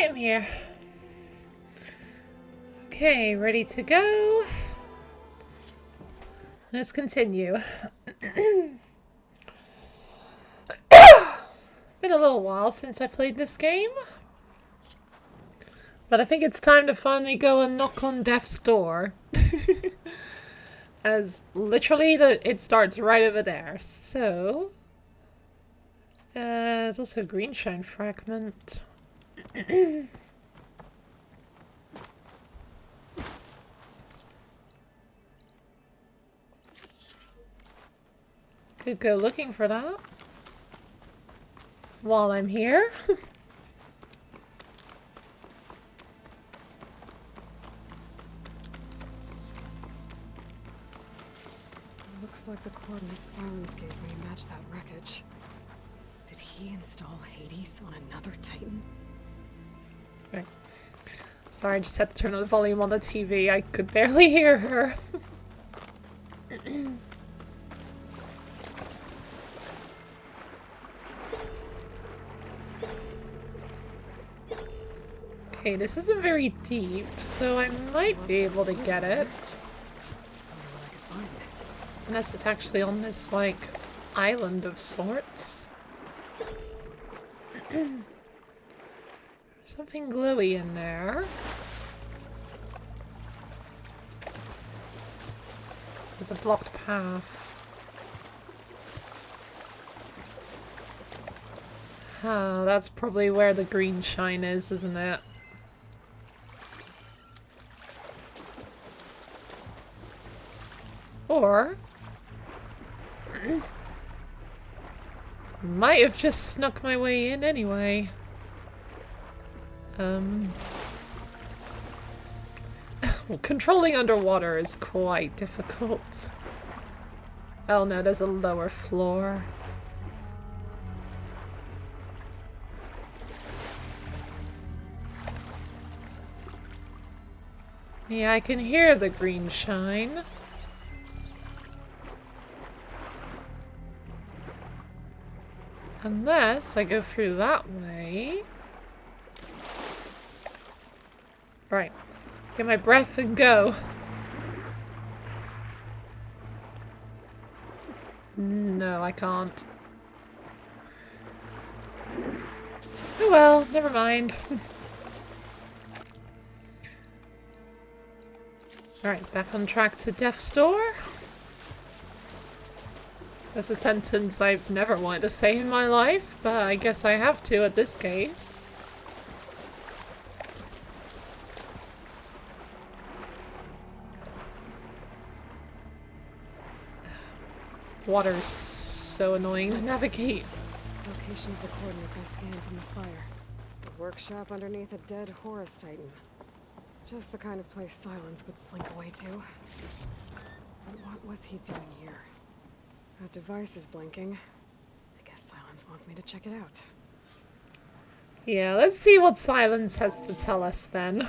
I'm here. Okay, ready to go. Let's continue. Been a little while since I played this game. But I think it's time to finally go and knock on Death's door. As literally it starts right over there. So there's also a green shine fragment. Could go looking for that while I'm here. Looks like the coordinates Silence gave me match that wreckage. Did he install Hades on another Titan? Right. Sorry, I just had to turn on the volume on the TV. I could barely hear her. Okay, this isn't very deep, so I might be able to get it. Unless it's actually on this, like, island of sorts. Something glowy in there. There's a blocked path. Ah, that's probably where the green shine is, isn't it? Or might have just snuck my way in anyway. Controlling underwater is quite difficult. Oh no, there's a lower floor. Yeah, I can hear the green shine. Unless I go through that way. Right. Get my breath and go. No, I can't. Oh well, never mind. Alright, back on track to Death's Door. That's a sentence I've never wanted to say in my life, but I guess I have to at this case. Water's so annoying to navigate. Location of the coordinates I scanned from the spire. A workshop underneath a dead Horus Titan. Just the kind of place Silence would slink away to. But what was he doing here? That device is blinking. I guess Silence wants me to check it out. Yeah, let's see what Silence has to tell us then.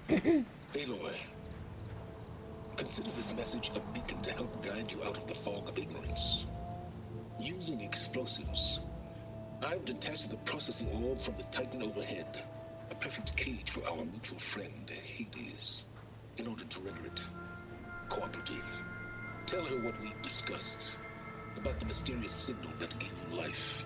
Aloy, consider this message a beacon to help guide you out of the fog of ignorance. Using explosives, I've detached the processing orb from the Titan overhead. A perfect cage for our mutual friend, Hades. In order to render it cooperative, tell her what we've discussed about the mysterious signal that gave you life.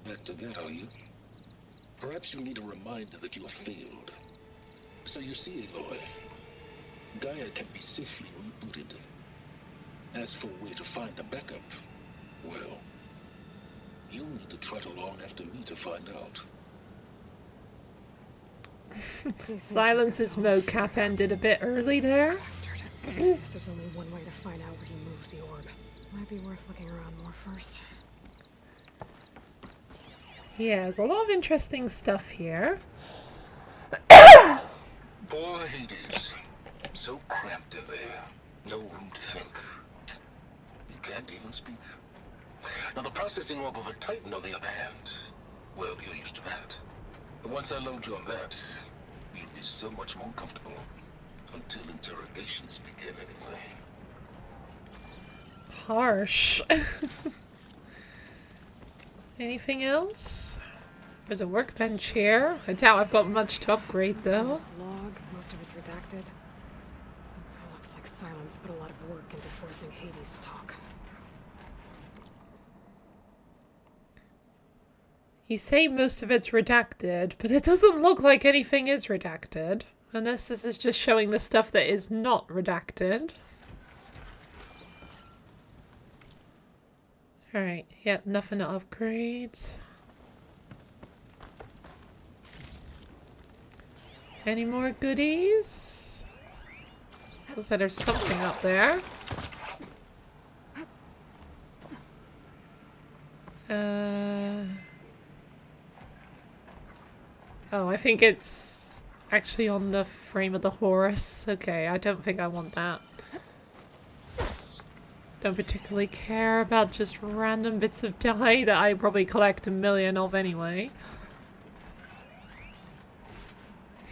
Back to that, are you? Perhaps you need a reminder that you have failed. So you see, Aloy, Gaia can be safely rebooted. As for where to find a backup, well, you'll need to trot along after me to find out. Silence's mocap ended a bit early there. I guess there's only one way to find out where he moved the orb. Might be worth looking around more first. Yeah, there's a lot of interesting stuff here. Poor Hades. So cramped in there. No room to think. You can't even even speak. Now, the processing orb of a Titan, on the other hand, well, you're used to that. But once I load you on that, you'll be so much more comfortable. Until interrogations begin, anyway. Harsh. Anything else? There's a workbench here. I doubt I've got much to upgrade, though. Log, most of it's redacted. It looks like Silence put a lot of work into forcing Hades to talk. You say most of it's redacted, but it doesn't look like anything is redacted. Unless this is just showing the stuff that is not redacted. Alright, yep, nothing to upgrade. Any more goodies? Looks like there's something up there. Oh, I think it's actually on the frame of the Horus. Okay, I don't think I want that. Don't particularly care about just random bits of dye that I probably collect a million of anyway.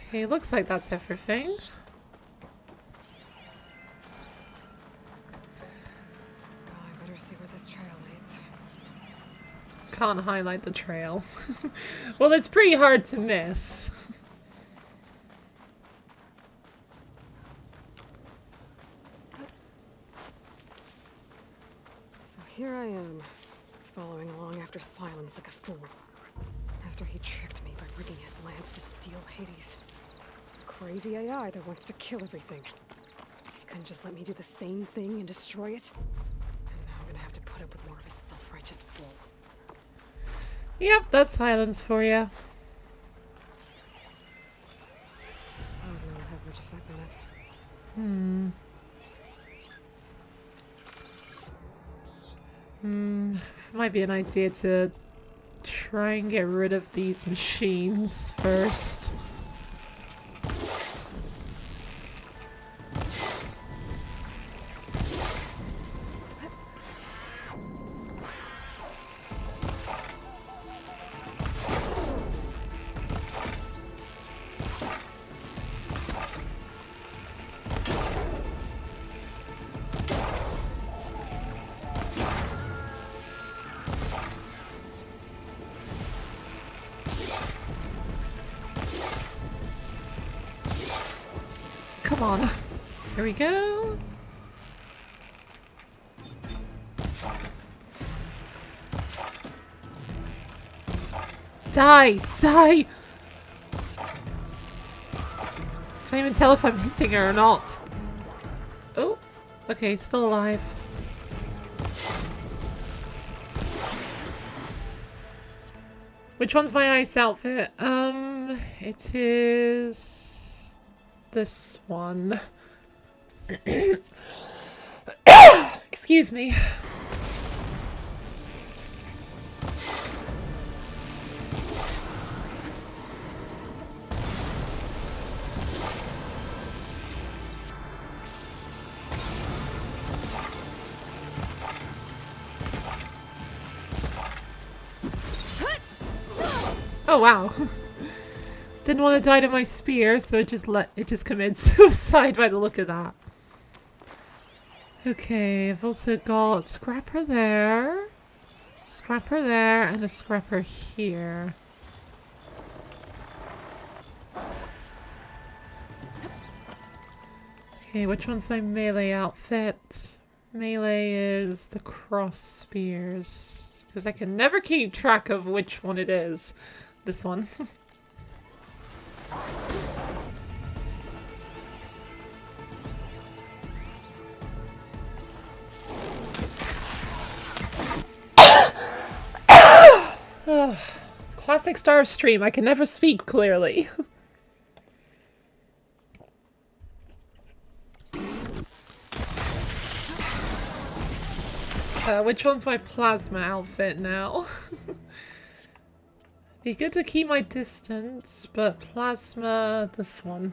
Okay, looks like that's everything. Well, I better see where this trail leads. Can't highlight the trail. Well, it's pretty hard to miss. So here I am, following along after Silence like a fool. After he tricked me by rigging his lance to steal Hades. Crazy AI that wants to kill everything. He couldn't just let me do the same thing and destroy it. And now I'm gonna have to put up with more of his self-righteous bull. Yep, that's Silence for you. I was not have much effect on it. Might be an idea to try and get rid of these machines first. Come on. Here we go. Die! Die! Can't even tell if I'm hitting her or not. Oh, okay, still alive. Which one's my ice outfit? It is this one. Excuse me. Oh wow. Didn't want to die to my spear, so it just committed suicide by the look of that. Okay, I've also got scrapper there, and a scrapper here. Okay, which one's my melee outfit? Melee is the cross spears, because I can never keep track of which one it is. This one. Classic star of stream. I can never speak clearly. Which one's my plasma outfit now? Be good to keep my distance, but plasma, this one.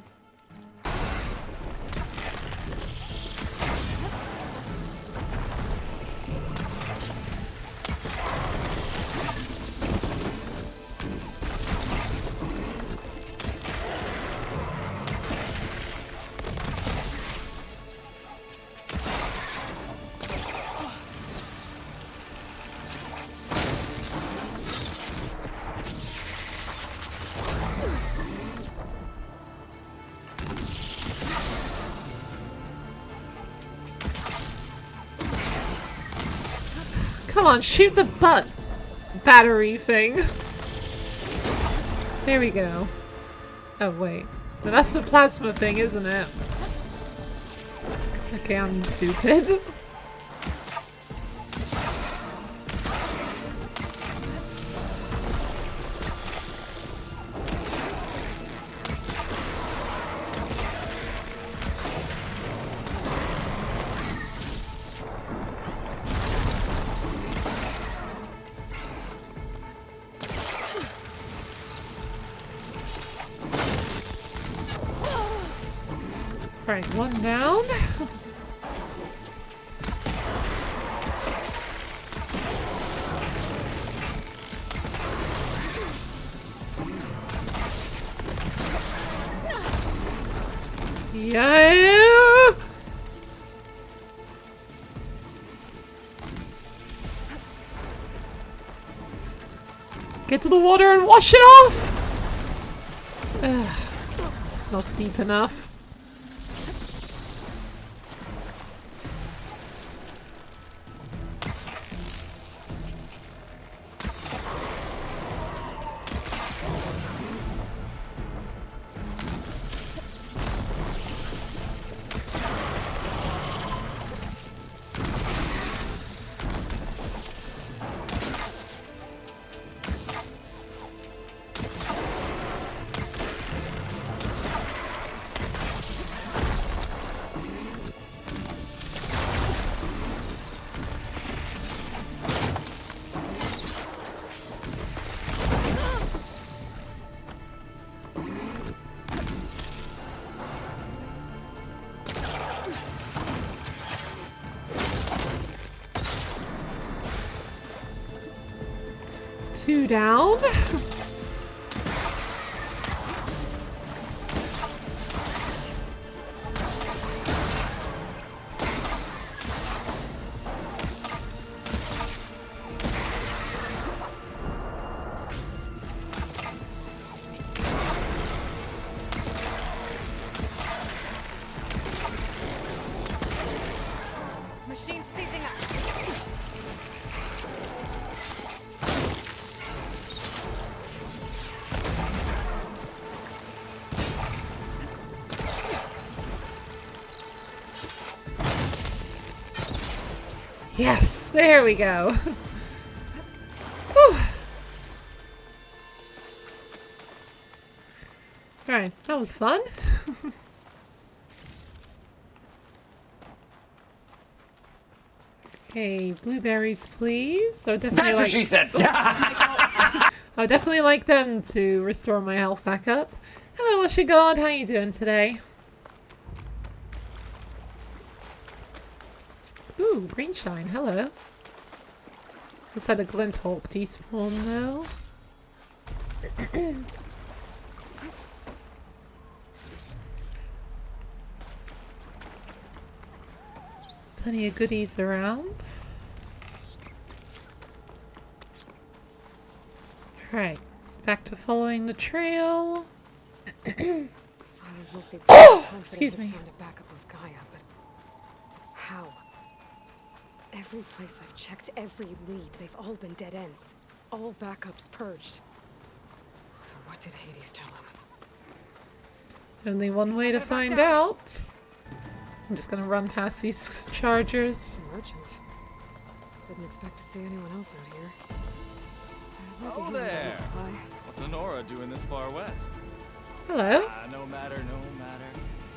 Come on, shoot the butt battery thing. There we go. Oh, wait. No, that's the plasma thing, isn't it? Okay, I'm stupid. Right, one down. Yeah. Get to the water and wash it off. Ugh, it's not deep enough. Two down. Machine seizing up. Yes, there we go. Whew. Alright, that was fun. Okay, blueberries, please. So definitely That's what she said. I would definitely like them to restore my health back up. Hello, Washington. How you doing today? Ooh, green shine. Hello. Just had a glint hawk despawn though. Plenty of goodies around. Alright, back to following the trail. Silence must be confident Excuse it's me. found a backup of Gaia, but how? Every place I've checked, every lead, they've all been dead ends. All backups purged. So what did Hades tell him? Only one way to find out. I'm just gonna run past these chargers. Merchant. Didn't expect to see anyone else out here. Oh there! What's Honora doing this far west? Hello. No matter, no matter.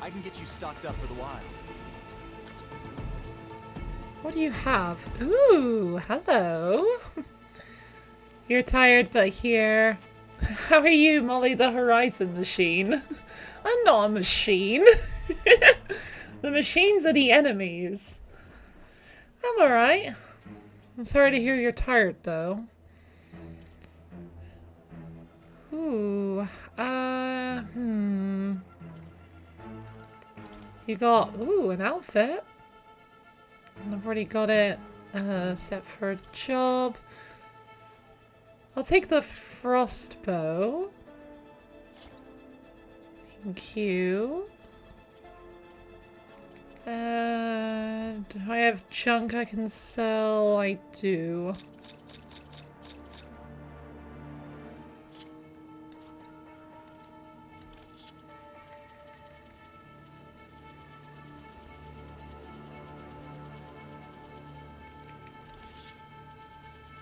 I can get you stocked up for the wild. What do you have? Ooh, hello. You're tired, but here. How are you, Molly the Horizon Machine? I'm not a machine. The machines are the enemies. I'm alright. I'm sorry to hear you're tired, though. Ooh, You got, ooh, an outfit. And I've already got it set for a job. I'll take the frost bow. Thank you. Do I have junk I can sell? I do.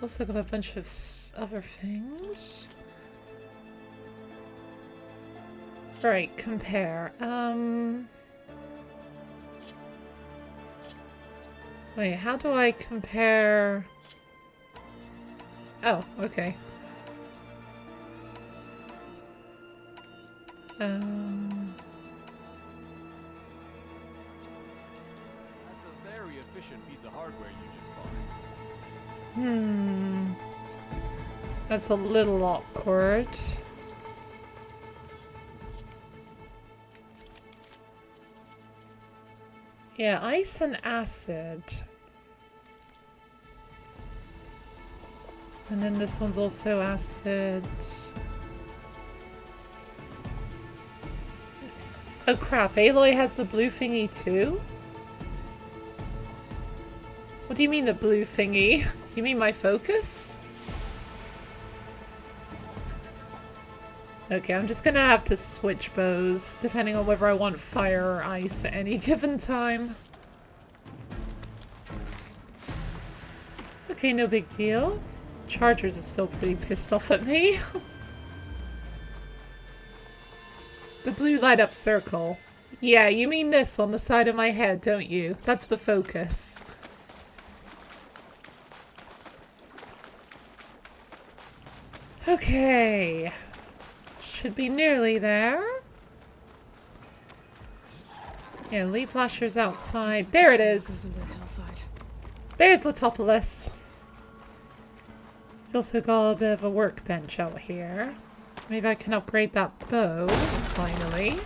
Also got a bunch of other things. Right, compare. Wait, how do I compare? Oh, okay. That's a very efficient piece of hardware you just bought. That's a little awkward. Yeah, ice and acid. And then this one's also acid. Oh crap, Aloy has the blue thingy too? What do you mean the blue thingy? You mean my focus? Okay, I'm just gonna have to switch bows, depending on whether I want fire or ice at any given time. Okay, no big deal. Chargers are still pretty pissed off at me. The blue light up circle. Yeah, you mean this on the side of my head, don't you? That's the focus. Okay. Should be nearly there. Yeah, Leap Lasher's outside. There it is. There's Letopolis. He's also got a bit of a workbench out here. Maybe I can upgrade that bow, finally.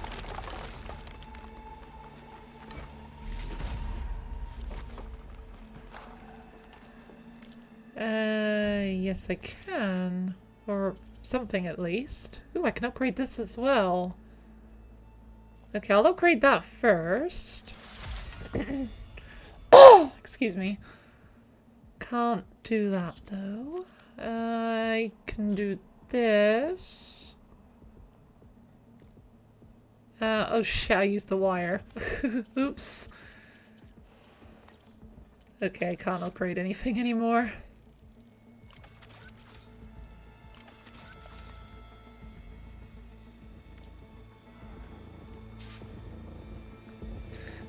Yes I can. Or something at least. Ooh, I can upgrade this as well. Okay, I'll upgrade that first. Oh, excuse me. Can't do that though. I can do this. Oh shit, I used the wire. Oops. Okay, I can't upgrade anything anymore.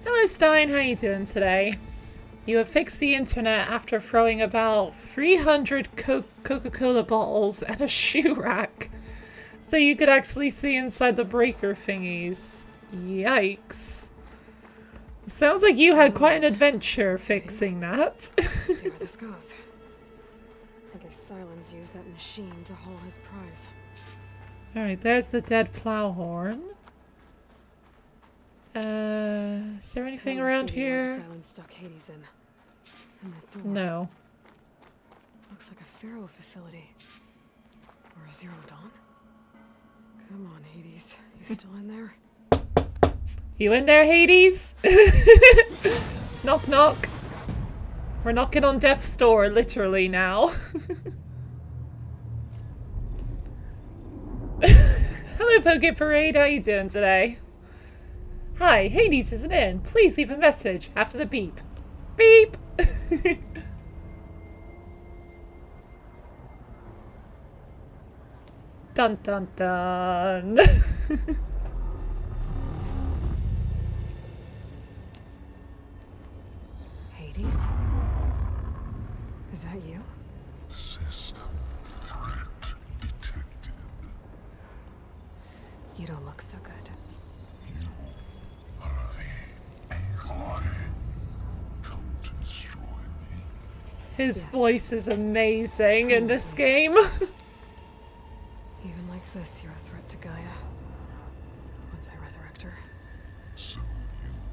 Hello Stein, how you doing today? You have fixed the internet after throwing about 300 Coca-Cola bottles and a shoe rack. So you could actually see inside the breaker thingies. Yikes. Sounds like you had quite an adventure fixing that. Let's see where this goes. I guess Silence used that machine to haul his prize. Alright, there's the dead plow horn. Is there anything around here? Silence stuck Hades in. And that door. No. Looks like a Pharaoh facility. Or a Zero Dawn. Come on, Hades. You still in there? You in there, Hades? Knock knock. We're knocking on death's door, literally, now. Hello, Poke Parade. How you doing today? Hi, Hades isn't in. Please leave a message after the beep. Beep! Dun dun dun. Hades? Is that you? System threat detected. You don't look so good. You are the Aloy. Come to destroy me. His Yes. voice is amazing in this game. Even like this, you're a threat to Gaia. Once I resurrect her. So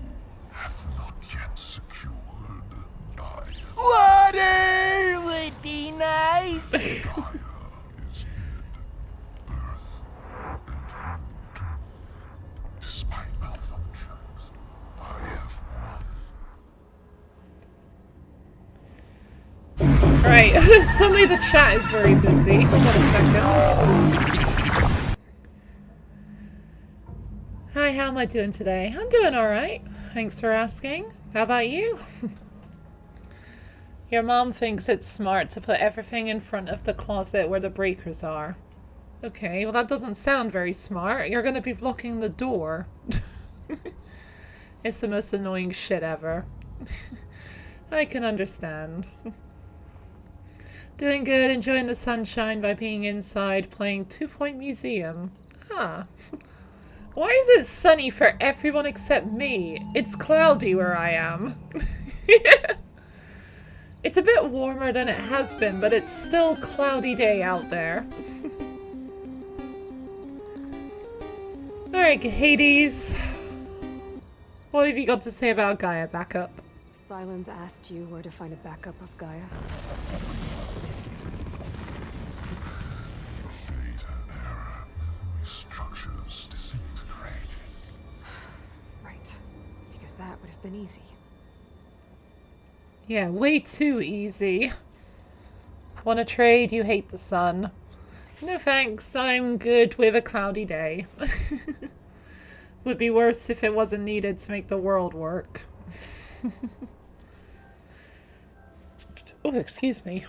you have not yet secured Gaia. Water would be nice. Gaia is dead. Earth and you too. Despite malfunctions, I have won. Right, suddenly the chat is very busy. Hold on a second. Hi, how am I doing today? I'm doing alright. Thanks for asking. How about you? Your mom thinks it's smart to put everything in front of the closet where the breakers are. Okay, well that doesn't sound very smart. You're gonna be blocking the door. It's the most annoying shit ever. I can understand. Doing good, enjoying the sunshine by being inside, playing 2-Point Museum. Huh. Why is it sunny for everyone except me? It's cloudy where I am. It's a bit warmer than it has been, but it's still a cloudy day out there. Alright, Hades. What have you got to say about Gaia backup? Silence asked you where to find a backup of Gaia. Data error. Structures disintegrated. Right. Because that would have been easy. Yeah, way too easy. Wanna trade? You hate the sun. No thanks, I'm good with a cloudy day. Would be worse if it wasn't needed to make the world work. Oh, excuse me.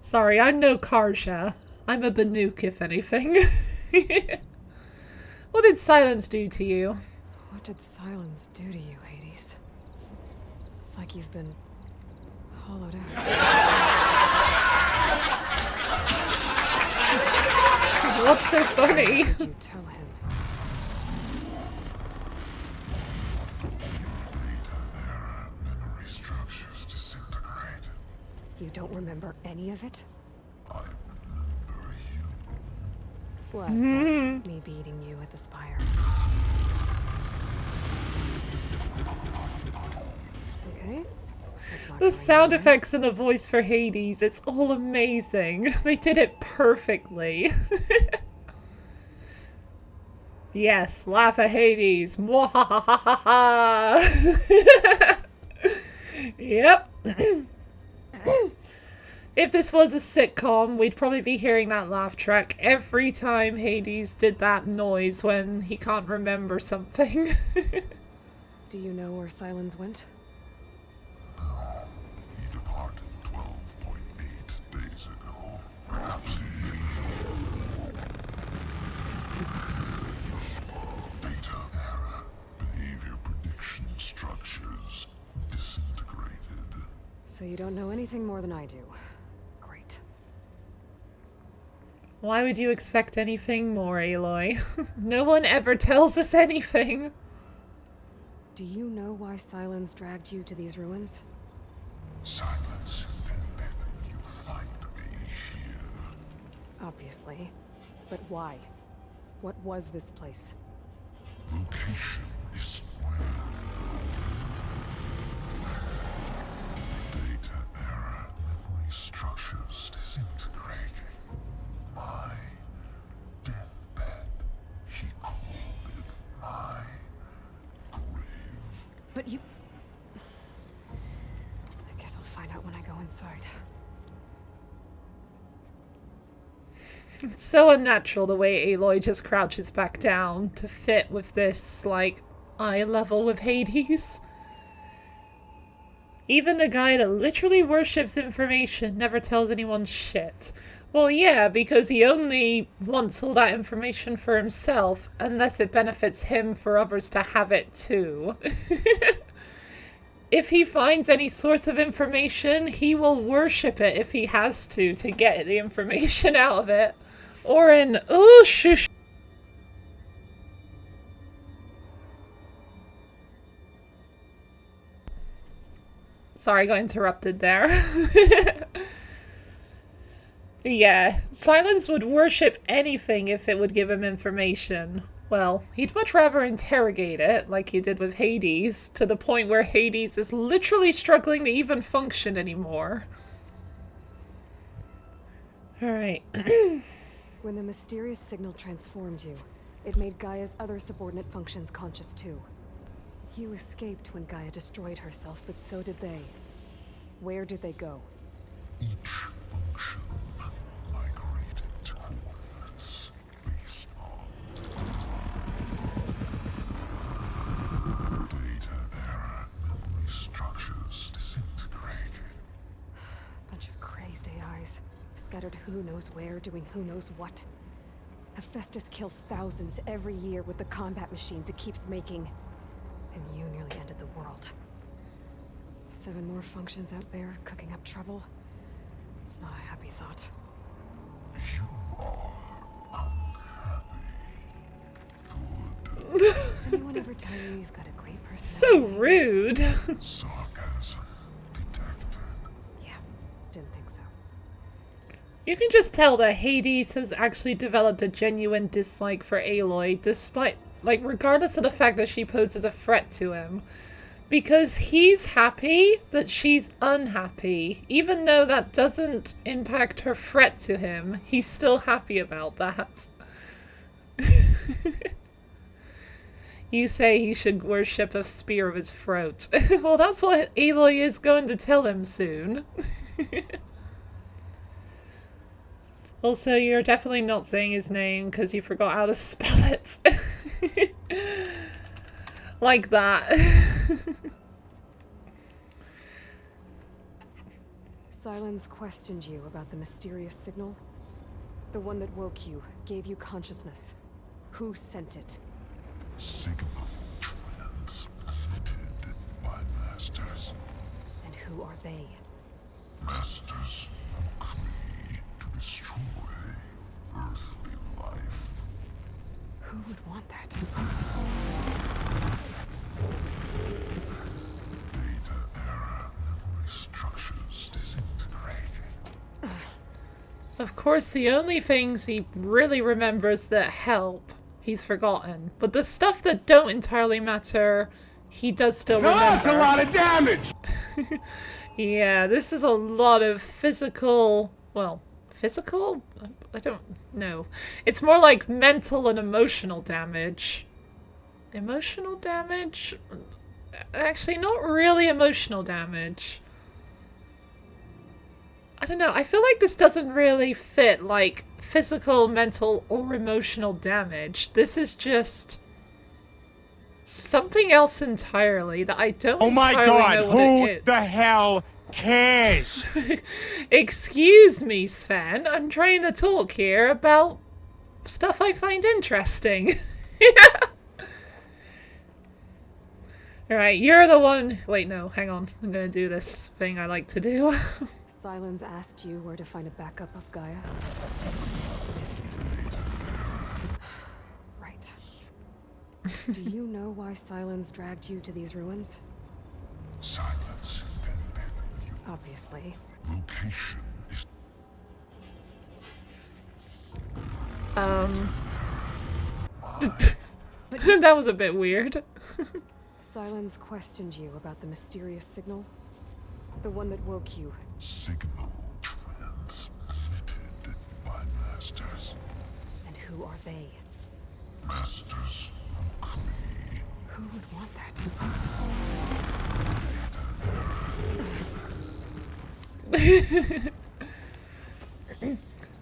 Sorry, I'm no Karja. I'm a Banuk, if anything. What did silence do to you? What did silence do to you, Hades? It's like you've been hollowed out. What's so funny? What did you tell him? Data error. Memory structures disintegrated. You don't remember any of it? I remember you. What? Me beating you at the spire. Okay. That's not The going sound anywhere. effects and the voice for Hades, it's all amazing. They did it perfectly. Yes, laugh at Hades. Mwahahaha. Yep. If this was a sitcom, we'd probably be hearing that laugh track every time Hades did that noise when he can't remember something. Do you know where Silence went? He departed 12.8 days ago. Perhaps he... Data error. Behavior prediction structures disintegrated. So you don't know anything more than I do. Great. Why would you expect anything more, Aloy? No one ever tells us anything. Do you know why Silence dragged you to these ruins? Silence intended you find me here. Obviously. But why? What was this place? Location is square. Data error. Memory structures disintegrating. My deathbed. He called it my grave. But you... I guess I'll find out when I go inside. It's so unnatural the way Aloy just crouches back down to fit with this, like, eye level with Hades. Even the guy that literally worships information never tells anyone shit. Well, yeah, because he only wants all that information for himself, unless it benefits him for others to have it too. If he finds any source of information, he will worship it if he has to get the information out of it. Or in... Oh, shush. Sorry, I got interrupted there. Yeah, Silence would worship anything if it would give him information. Well, he'd much rather interrogate it, like he did with Hades, to the point where Hades is literally struggling to even function anymore. Alright. When the mysterious signal transformed you, it made Gaia's other subordinate functions conscious too. You escaped when Gaia destroyed herself, but so did they. Where did they go? Each function migrated to coordinates based on data error, memory structures disintegrated. Bunch of crazed AIs, scattered who knows where, doing who knows what. Hephaestus kills thousands every year with the combat machines it keeps making. And you nearly ended the world. 7 more functions out there, cooking up trouble. It's not a happy thought. You are unhappy. Good. Anyone ever tell you you've got a great personality? So rude. Sarcasm detected. Yeah, didn't think so. You can just tell that Hades has actually developed a genuine dislike for Aloy, despite, like, regardless of the fact that she poses a threat to him. Because he's happy that she's unhappy. Even though that doesn't impact her threat to him, he's still happy about that. You say he should worship a spear of his throat. Well, that's what Aloy is going to tell him soon. Also, you're definitely not saying his name because you forgot how to spell it. Like that. Silence questioned you about the mysterious signal. The one that woke you, gave you consciousness. Who sent it? Signal transmitted by masters. And who are they? Masters woke me to destroy earthly life. Who would want that? Data error, memory structures disintegrated. Of course, the only things he really remembers that help, he's forgotten. But the stuff that don't entirely matter, he does still remember. That's a lot of damage! Yeah, this is a lot of physical... Well, physical? I don't know. It's more like mental and emotional damage. Emotional damage? Actually, not really emotional damage. I don't know. I feel like this doesn't really fit, like, physical, mental, or emotional damage. This is just something else entirely that I don't entirely know what it is. Who the hell cares? Excuse me, Sven. I'm trying to talk here about stuff I find interesting. Alright, you're the one... Wait, no, hang on. I'm gonna do this thing I like to do. Silence asked you where to find a backup of Gaia. Right. Do you know why Silence dragged you to these ruins? Silence intended. Obviously. Location is That was a bit weird. Silence questioned you about the mysterious signal. The one that woke you. signal transmitted by masters. And who are they? Masters woke me. Who would want that?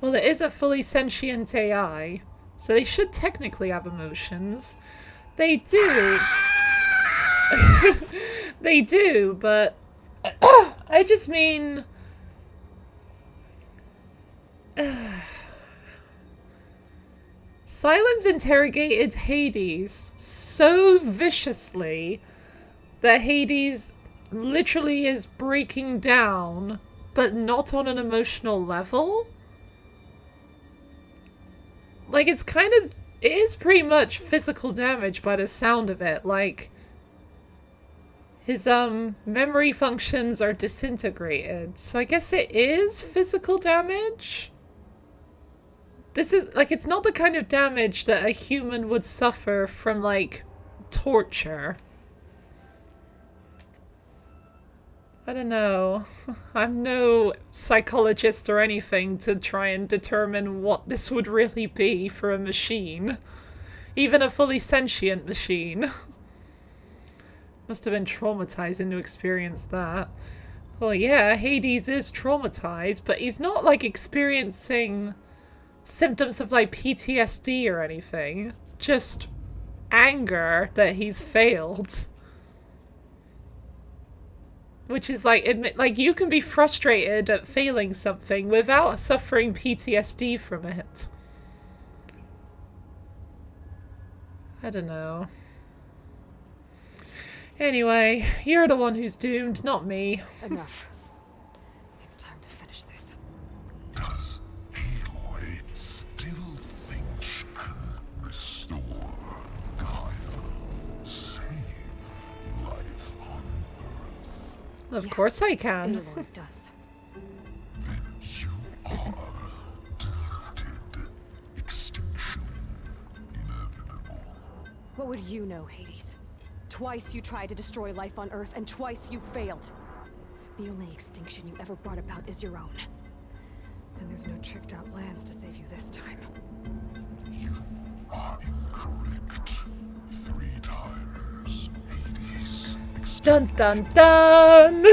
Well, it is a fully sentient AI, so they should technically have emotions. They do. They do, but I just mean... Silence interrogated Hades so viciously that Hades literally is breaking down, but not on an emotional level. Like, it's kind of... It is pretty much physical damage by the sound of it. Like, his, memory functions are disintegrated. So I guess it is physical damage? This is, like, it's not the kind of damage that a human would suffer from, like, torture. I don't know. I'm no psychologist or anything to try and determine what this would really be for a machine. Even a fully sentient machine. Must have been traumatizing to experience that. Well, yeah, Hades is traumatized, but he's not, like, experiencing symptoms of, like, PTSD or anything. Just anger that he's failed. Which is, like, like, you can be frustrated at failing something without suffering PTSD from it. I don't know. Anyway, you're the one who's doomed, not me. Enough. It's time to finish this. Does Aloy still think she can restore Gaia? Save life on Earth? Of course I can. Aloy does. Then you are deluded. Extinction inevitable. What would you know, Hades? Twice you tried to destroy life on Earth, and twice you failed. The only extinction you ever brought about is your own. And there's no tricked-out lands to save you this time. You are incorrect. 3 times. Hades. Dun dun dun!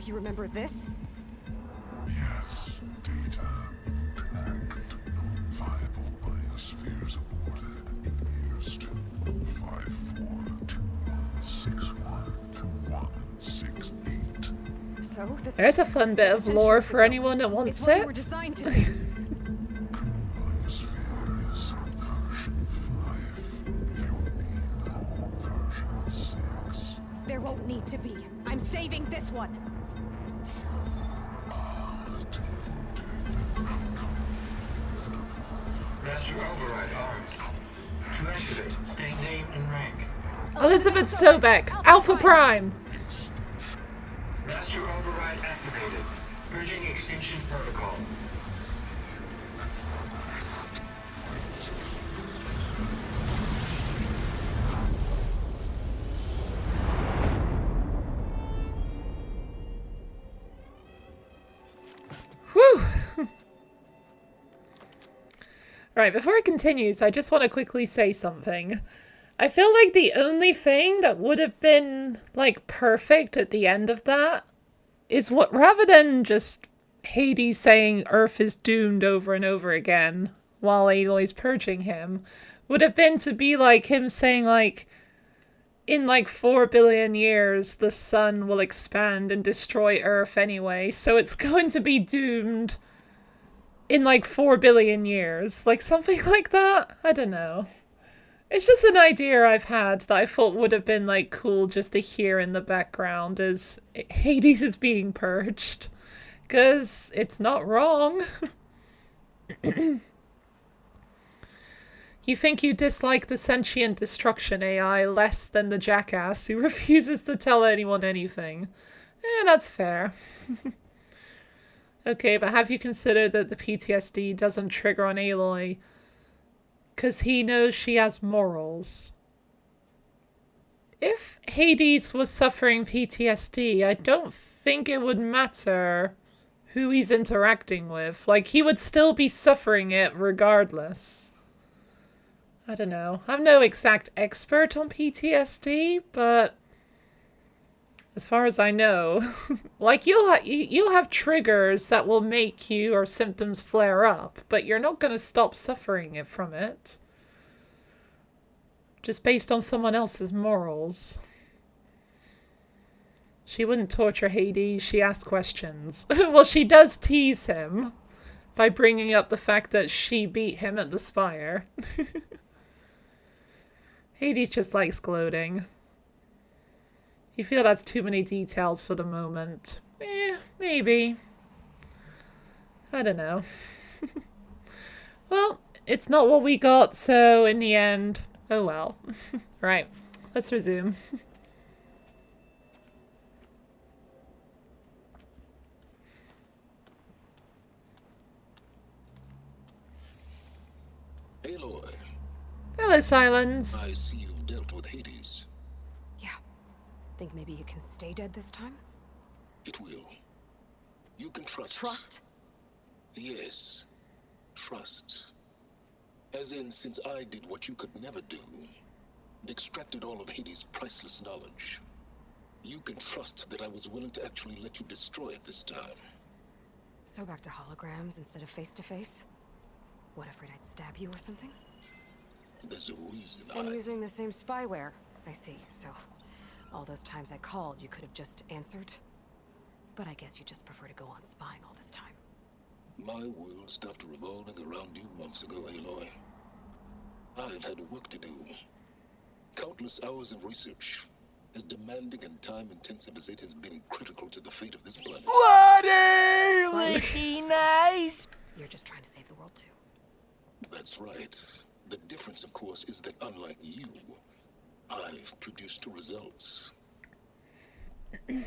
You remember this? Yes. Data intact. Non-viable biospheres aborted in years 25421612168. So that There's a fun bit of lore for anyone that it's wants what you were it. designed to do. Biosphere is version 5. There will be no version 6. There won't need to be. I'm saving this one. Master override arms. To activate, state name and rank. Elizabeth Sobek, Alpha Prime. Master override activated. Purging extinction protocol. Whew. Right, before it continues, I just want to quickly say something. I feel like the only thing that would have been, like, perfect at the end of that is what, rather than just Hades saying Earth is doomed over and over again while Aloy's purging him, would have been to be like him saying, like, in like 4 billion years, the sun will expand and destroy Earth anyway, so it's going to be doomed in like 4 billion years. Like something like that? I don't know. It's just an idea I've had that I thought would have been like cool just to hear in the background as Hades is being purged. Because it's not wrong. You think you dislike the sentient destruction AI less than the jackass who refuses to tell anyone anything. That's fair. Okay, but have you considered that the PTSD doesn't trigger on Aloy because he knows she has morals? If Hades was suffering PTSD, I don't think it would matter who he's interacting with. Like, he would still be suffering it regardless. I don't know. I'm no exact expert on PTSD, but as far as I know, like you'll have triggers that will make your symptoms flare up, but you're not going to stop suffering it from it. Just based on someone else's morals. She wouldn't torture Hades, she asks questions. Well, she does tease him by bringing up the fact that she beat him at the Spire. Hades just likes gloating. You feel that's too many details for the moment. Maybe. I don't know. Well, it's not what we got, so in the end, oh well. Right, let's resume. Aloy, Hello, Silence. I see you've dealt with Hades. Yeah. Think maybe you can stay dead this time? It will. You can trust. Trust? Yes. Trust. As in, since I did what you could never do, and extracted all of Hades' priceless knowledge, You can trust that I was willing to actually let you destroy it this time. So back to holograms instead of face-to-face? What, afraid I'd stab you or something? There's a reason And using the same spyware. I see, so all those times I called, you could have just answered? But I guess you just prefer to go on spying all this time. My world stopped revolving around you months ago, Aloy. I've had work to do. Countless hours of research. As demanding and time-intensive as it has been critical to the fate of this planet. Water would be nice. You're just trying to save the world too. That's right. The difference, of course, is that unlike you, I've produced results. Did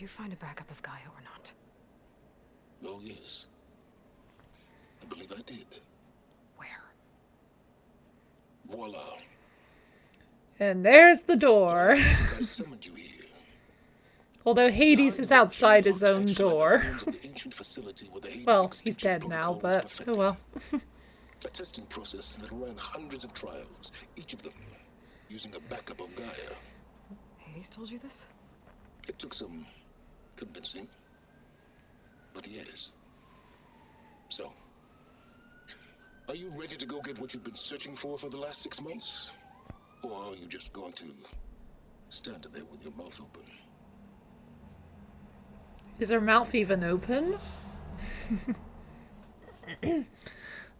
you find a backup of Gaia or not? Oh, yes. I believe I did. Where? Voila. And there's the door. I summoned you here. Although Hades is outside his own door. Well, he's dead now, but oh well. A testing process that ran hundreds of trials, each of them using a backup of Gaia. Hades told you this? It took some convincing, but yes. So, are you ready to go get what you've been searching for the last 6 months? Or are you just going to stand there with your mouth open? Is her mouth even open?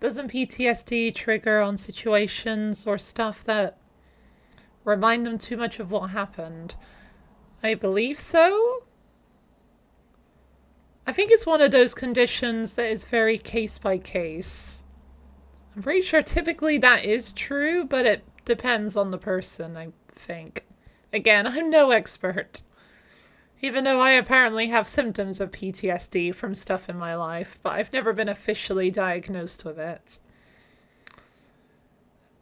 Doesn't PTSD trigger on situations or stuff that remind them too much of what happened? I believe so. I think it's one of those conditions that is very case by case. I'm pretty sure typically that is true, but it depends on the person, I think. Again, I'm no expert. Even though I apparently have symptoms of PTSD from stuff in my life, but I've never been officially diagnosed with it.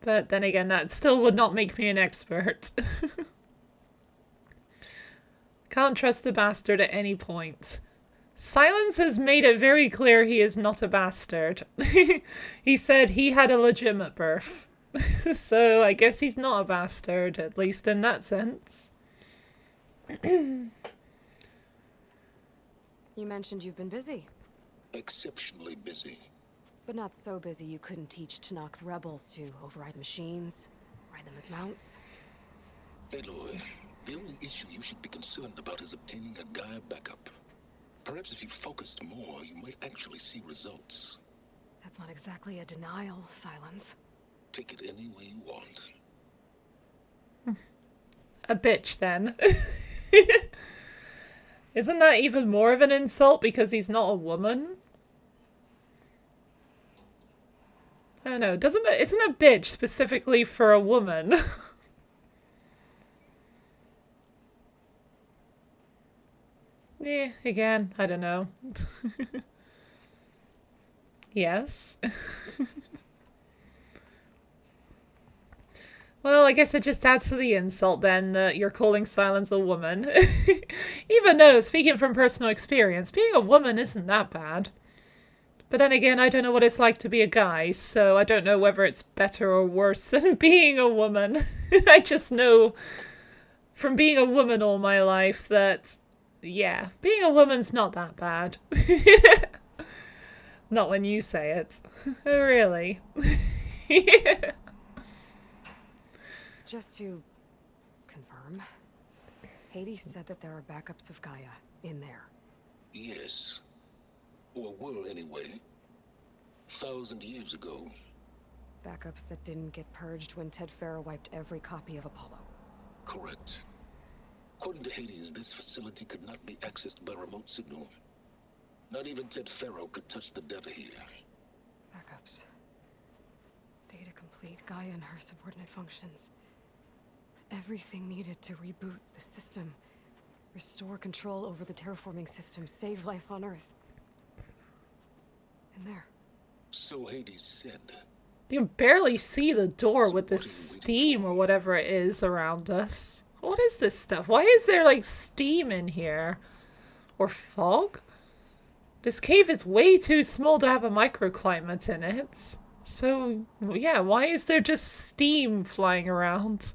But then again, that still would not make me an expert. Can't trust the bastard at any point. Silence has made it very clear he is not a bastard. He said he had a legitimate birth. So I guess he's not a bastard, at least in that sense. You mentioned you've been busy. Exceptionally busy. But not so busy you couldn't teach Tanakh the rebels to override machines, ride them as mounts. Aloy, the only issue you should be concerned about is obtaining a Gaia backup. Perhaps if you focused more, you might actually see results. That's not exactly a denial, Silence. Take it any way you want. A bitch, then. Isn't that even more of an insult because he's not a woman? I don't know. Isn't a bitch specifically for a woman? Again, I don't know. Yes. Well, I guess it just adds to the insult then that you're calling Silence a woman. Even though, speaking from personal experience, being a woman isn't that bad. But then again, I don't know what it's like to be a guy, so I don't know whether it's better or worse than being a woman. I just know from being a woman all my life that, yeah, being a woman's not that bad. Not when you say it. Oh, really? Just to confirm, Hades said that there are backups of Gaia in there. Yes. Or were anyway. 1,000 years ago. Backups that didn't get purged when Ted Farrow wiped every copy of Apollo. Correct. According to Hades, this facility could not be accessed by remote signal. Not even Ted Farrow could touch the data here. Backups. Data complete, Gaia and her subordinate functions. Everything needed to reboot the system. Restore control over the terraforming system. Save life on Earth. And there. So Hades said. You can barely see the door with the steam or whatever it is around us. What is this stuff? Why is there like steam in here? Or fog? This cave is way too small to have a microclimate in it. So, yeah, why is there just steam flying around?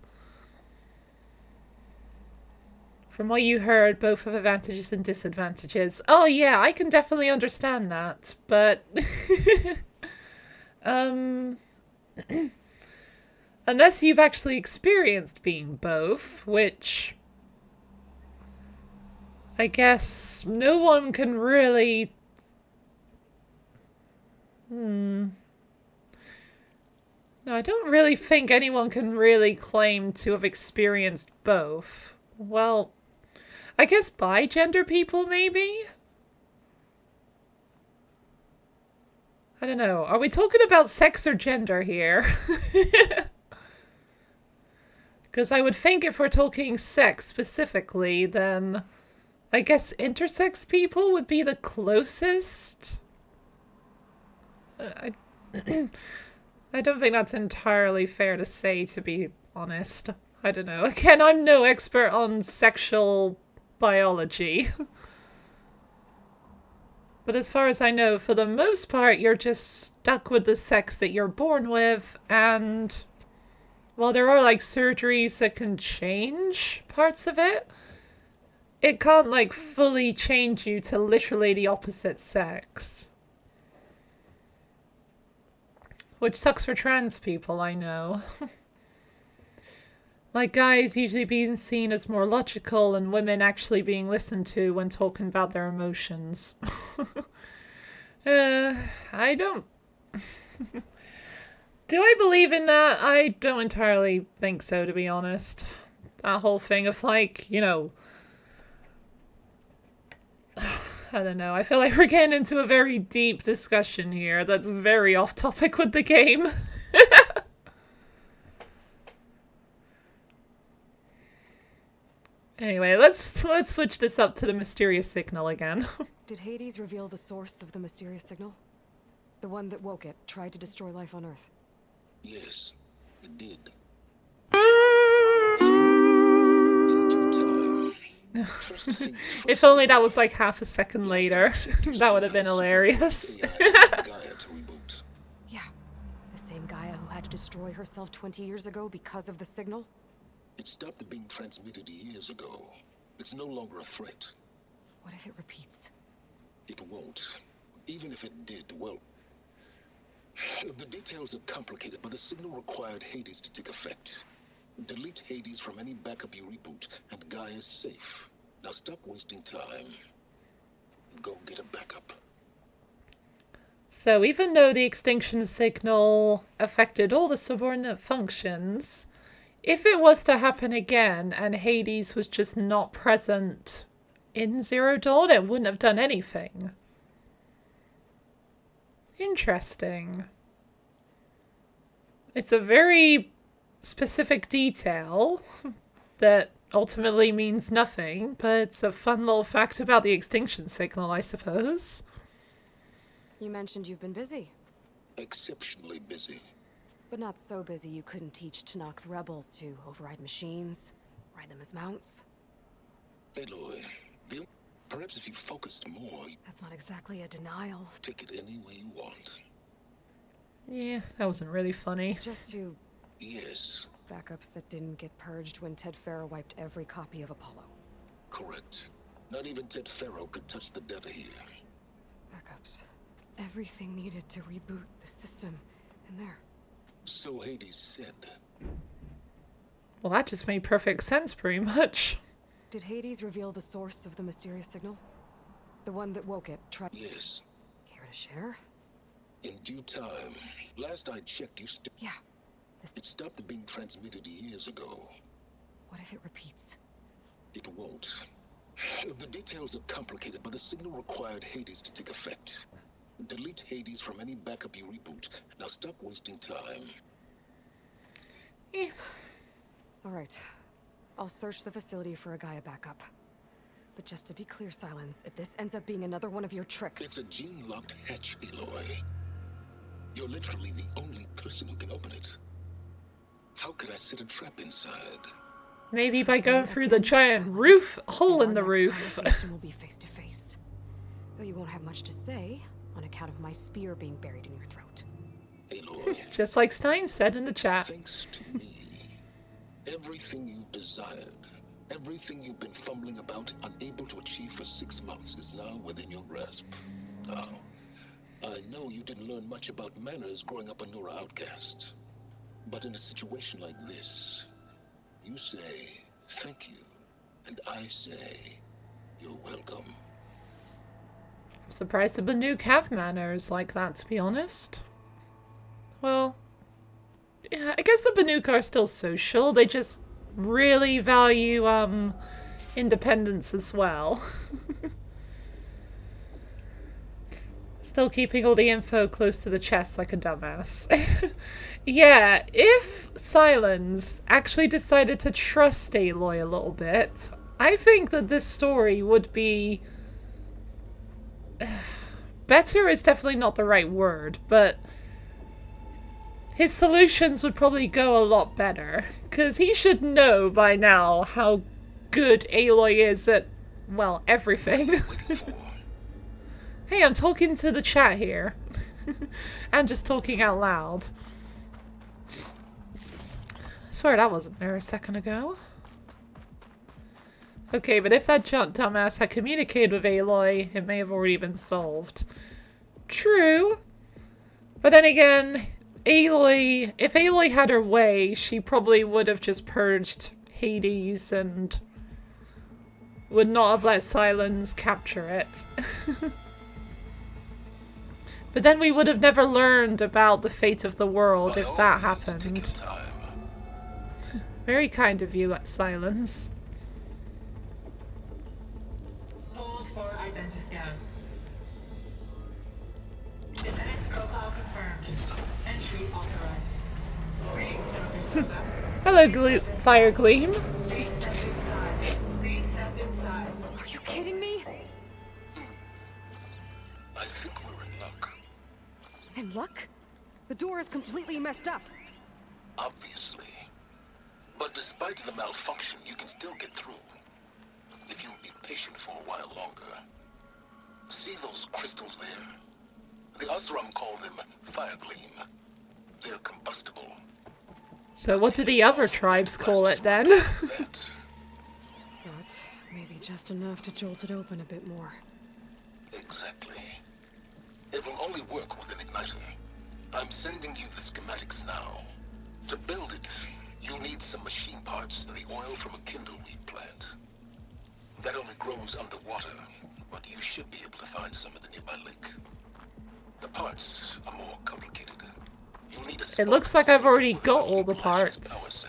From what you heard, both have advantages and disadvantages. Oh yeah, I can definitely understand that, but unless you've actually experienced being both, which I guess no one can really... No, I don't really think anyone can really claim to have experienced both. Well, I guess bi-gender people, maybe? I don't know. Are we talking about sex or gender here? Because I would think if we're talking sex specifically, then I guess intersex people would be the closest. I don't think that's entirely fair to say, to be honest. I don't know. Again, I'm no expert on sexual biology. But as far as I know, for the most part, you're just stuck with the sex that you're born with, and while there are, like, surgeries that can change parts of it, it can't, like, fully change you to literally the opposite sex. Which sucks for trans people, I know. Like, guys usually being seen as more logical and women actually being listened to when talking about their emotions. I don't... Do I believe in that? I don't entirely think so, to be honest. That whole thing of, like, you know... I don't know. I feel like we're getting into a very deep discussion here that's very off topic with the game. Anyway, let's switch this up to the mysterious signal again. Did Hades reveal the source of the mysterious signal? The one that woke it, tried to destroy life on Earth? Yes, it did. If only that was like half a second later. That would have been hilarious. Yeah, the same Gaia who had to destroy herself 20 years ago because of the signal? It stopped being transmitted years ago. It's no longer a threat. What if it repeats? It won't. Even if it did, well... The details are complicated, but the signal required Hades to take effect. Delete Hades from any backup you reboot, and Gaia's safe. Now stop wasting time. Go get a backup. So even though the extinction signal affected all the subordinate functions, if it was to happen again and Hades was just not present in Zero Dawn, it wouldn't have done anything. Interesting. It's a very specific detail that ultimately means nothing, but it's a fun little fact about the extinction signal, I suppose. You mentioned you've been busy. Exceptionally busy. But not so busy you couldn't teach Tanakh the rebels to override machines, ride them as mounts. Aloy, perhaps if you focused more... That's not exactly a denial. Take it any way you want. Yeah, that wasn't really funny. Just to... Yes. Backups that didn't get purged when Ted Faro wiped every copy of Apollo. Correct. Not even Ted Faro could touch the data here. Backups. Everything needed to reboot the system in there. So Hades said. Well, that just made perfect sense, pretty much. Did Hades reveal the source of the mysterious signal? The one that woke it, Yes. Care to share? In due time. Last I checked, you still... Yeah. It stopped being transmitted years ago. What if it repeats? It won't. The details are complicated, but the signal required Hades to take effect. Delete Hades from any backup you reboot. Now stop wasting time. Alright. I'll search the facility for a Gaia backup. But just to be clear, Silence, if this ends up being another one of your tricks... It's a gene-locked hatch, Aloy. You're literally the only person who can open it. How could I set a trap inside? Maybe by going through the giant roof, hole in the roof. Conversation will be face to face. Though you won't have much to say, on account of my spear being buried in your throat. Aloy. Just like Stein said in the chat. Thanks to me, everything you desired Everything you've been fumbling about, unable to achieve for 6 months, is now within your grasp. Now, I know you didn't learn much about manners growing up a Nora outcast. But in a situation like this, you say, thank you. And I say, you're welcome. I'm surprised the Banuk have manners like that, to be honest. Well, yeah, I guess the Banuk are still social. They just really value, independence as well. Still keeping all the info close to the chest like a dumbass. Yeah, if Silence actually decided to trust Aloy a little bit, I think that this story would be... better is definitely not the right word, but his solutions would probably go a lot better. Because he should know by now how good Aloy is at, well, everything. Hey, I'm talking to the chat here. And just talking out loud. I swear that wasn't there a second ago. Okay, but if that dumbass had communicated with Aloy, it may have already been solved. True. But then again, Aloy, if Aloy had her way, she probably would have just purged Hades and would not have let Silence capture it. But then we would have never learned about the fate of the world if that happened. Very kind of you, Silence. Hold for identiscan. Defendant profile confirmed. Entry authorized. Greetings, Dr. Soka. Hello, Fire Gleam. Please step inside. Please step inside. Are you kidding me? I think we're in luck. In luck? The door is completely messed up. Obviously. But despite the malfunction, you can still get through. If you'll be patient for a while longer. See those crystals there? The Osram call them fire gleam. They're combustible. So what do the other tribes call it then? But maybe just enough to jolt it open a bit more. Exactly. It will only work with an igniter. I'm sending you the schematics now. To build it, you'll need some machine parts and the oil from a kindleweed plant. That only grows underwater, but you should be able to find some in the nearby lake. The parts are more complicated. You'll need a It looks like I've already got all the parts.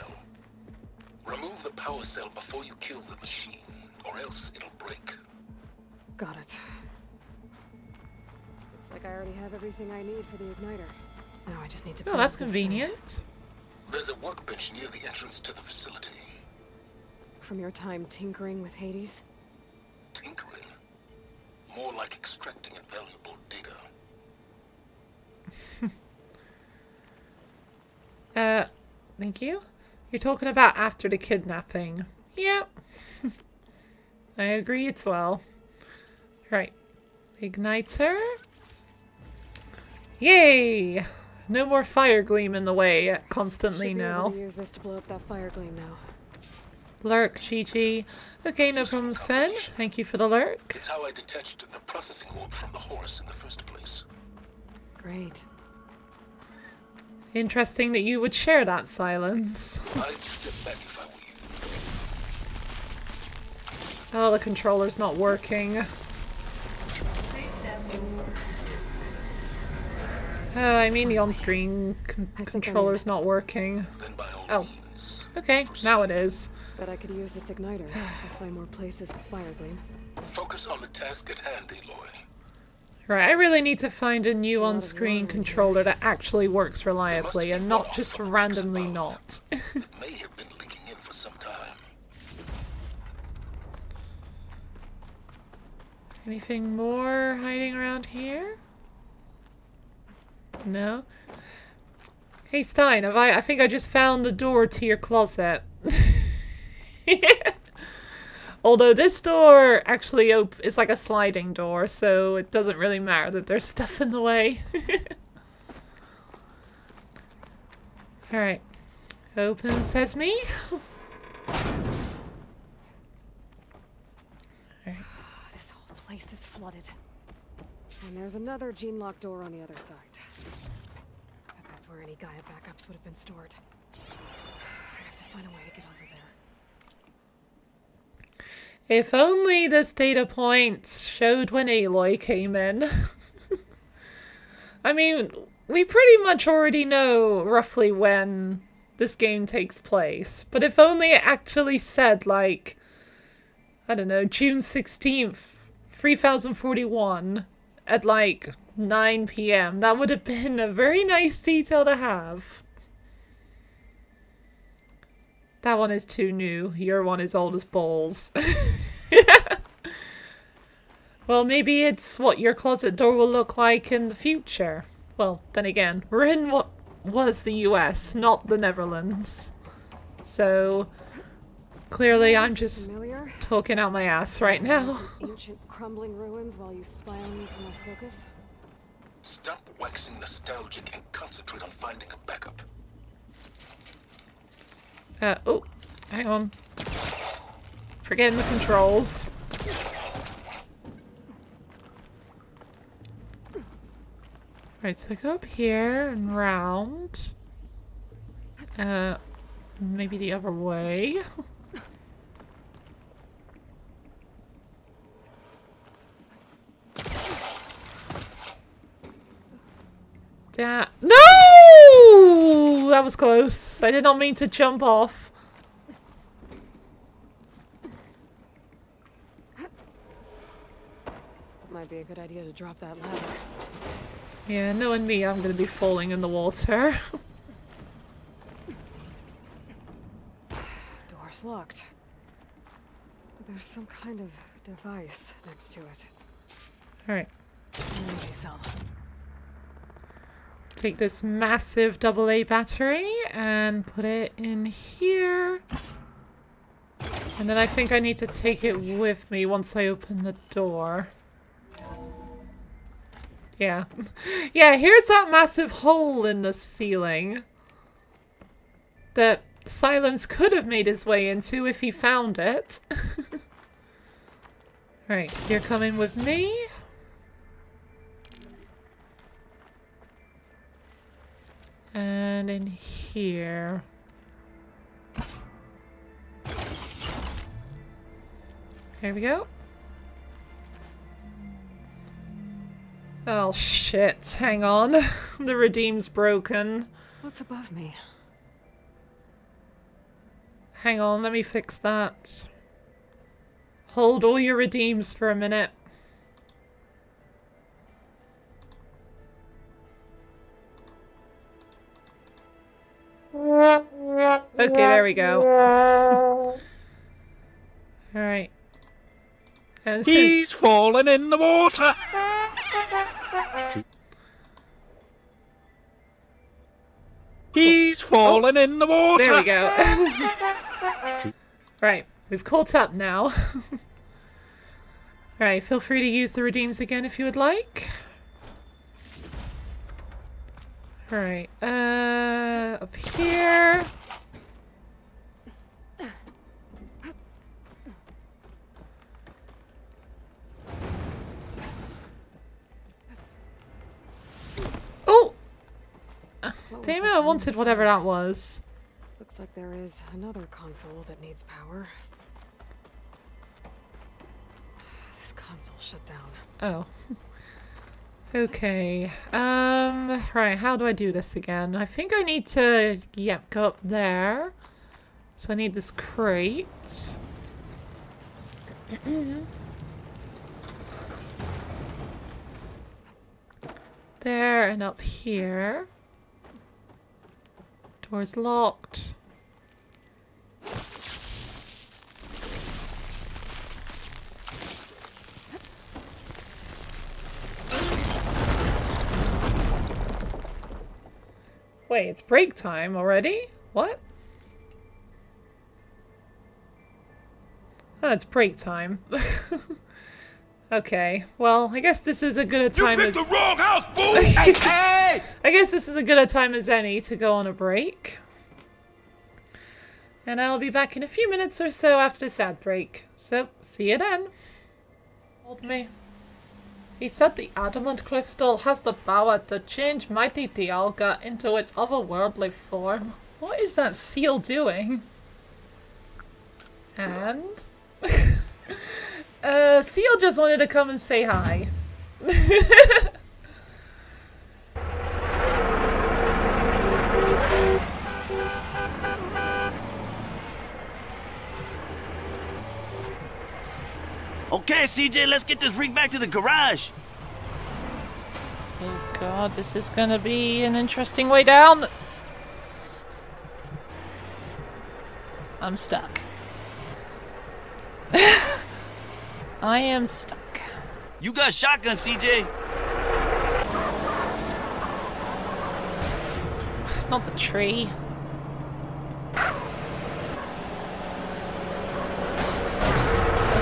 Remove the power cell before you kill the machine, or else it'll break. Got it. Looks like I already have everything I need for the igniter. Now I just need to Oh, build that's this thing. convenient. There's a workbench near the entrance to the facility. From your time tinkering with Hades? Tinkering? More like extracting invaluable data. Thank you. You're talking about after the kidnapping. Yep. I agree as well. Right. Igniter. Yay! No more fire gleam in the way constantly Should be now. able to use this to blow up that fire gleam now. Lurk, GG. Okay, no problem, Sven. Thank you for the lurk. It's how I detached the processing orb from the horse in the first place. Great. Interesting that you would share that, Silence. I'd step back if I were you. Oh, the controller's not working. Please step inside. I mean the on-screen controller's not working. Then by all Oh. means. Okay, now it is. Bet I could use this igniter. I'll find more places for fire gleam. Focus on the task at hand, Aloy. Right, I really need to find a new lot of on-screen wiring controller that actually works reliably and not just randomly not. It may have been leaking in for some time. Anything more hiding around here? No? Hey Stein, I think I just found the door to your closet. Although this door actually is like a sliding door, so it doesn't really matter that there's stuff in the way. Alright. Open sesame. place is flooded. And there's another gene-locked door on the other side. Bet that's where any Gaia backups would have been stored. I have to find a way to get over there. If only this data point showed when Aloy came in. I mean, we pretty much already know roughly when this game takes place. But if only it actually said, like, I don't know, June 16th, 3041 at like 9 p.m. That would have been a very nice detail to have. That one is too new. Your one is old as balls. Well, maybe it's what your closet door will look like in the future. Well, then again, we're in what was the US, not the Netherlands. So, clearly I'm just talking out my ass right now. Ancient crumbling ruins while you spy on me from off focus? Stop waxing nostalgic and concentrate on finding a backup. Oh, hang on. Forgetting the controls. Right, so go up here and round. Maybe the other way. No! That was close. I did not mean to jump off. Might be a good idea to drop that ladder. Yeah, knowing me, I'm gonna be falling in the water. Door's locked. There's some kind of device next to it. Alright. Maybe some. Take this massive AA battery and put it in here. And then I think I need to take it with me once I open the door. Yeah. Yeah, here's that massive hole in the ceiling that Silence could have made his way into if he found it. Alright, you're coming with me. And in here. There we go. Oh shit, hang on. The redeem's broken. What's above me? Hang on, let me fix that. Hold all your redeems for a minute. Okay, there we go. Alright. And He's fallen in the water! He's fallen in the water! There we go. Right, we've caught up now. Right, feel free to use the redeems again if you would like. Alright, up here. Oh! Damn it, I wanted whatever that was. Looks like there is another console that needs power. This console shut down. Oh. Okay. Right, how do I do this again? I think I need to, yep, go up there. So I need this crate. There and up here. Door's locked. Wait, it's break time already? What? Oh, it's break time. Okay, well, I guess this is as good a time as... You picked the wrong house, fool! Hey, hey! I guess this is as good a time as any to go on a break. And I'll be back in a few minutes or so after this ad break. So, see you then. Told me. He said the adamant crystal has the power to change mighty Dialga into its otherworldly form. What is that seal doing? And Seal just wanted to come and say hi. Okay, CJ, let's get this rig back to the garage. Oh god, this is gonna be an interesting way down. I'm stuck. I am stuck. You got shotgun, CJ. Not the tree.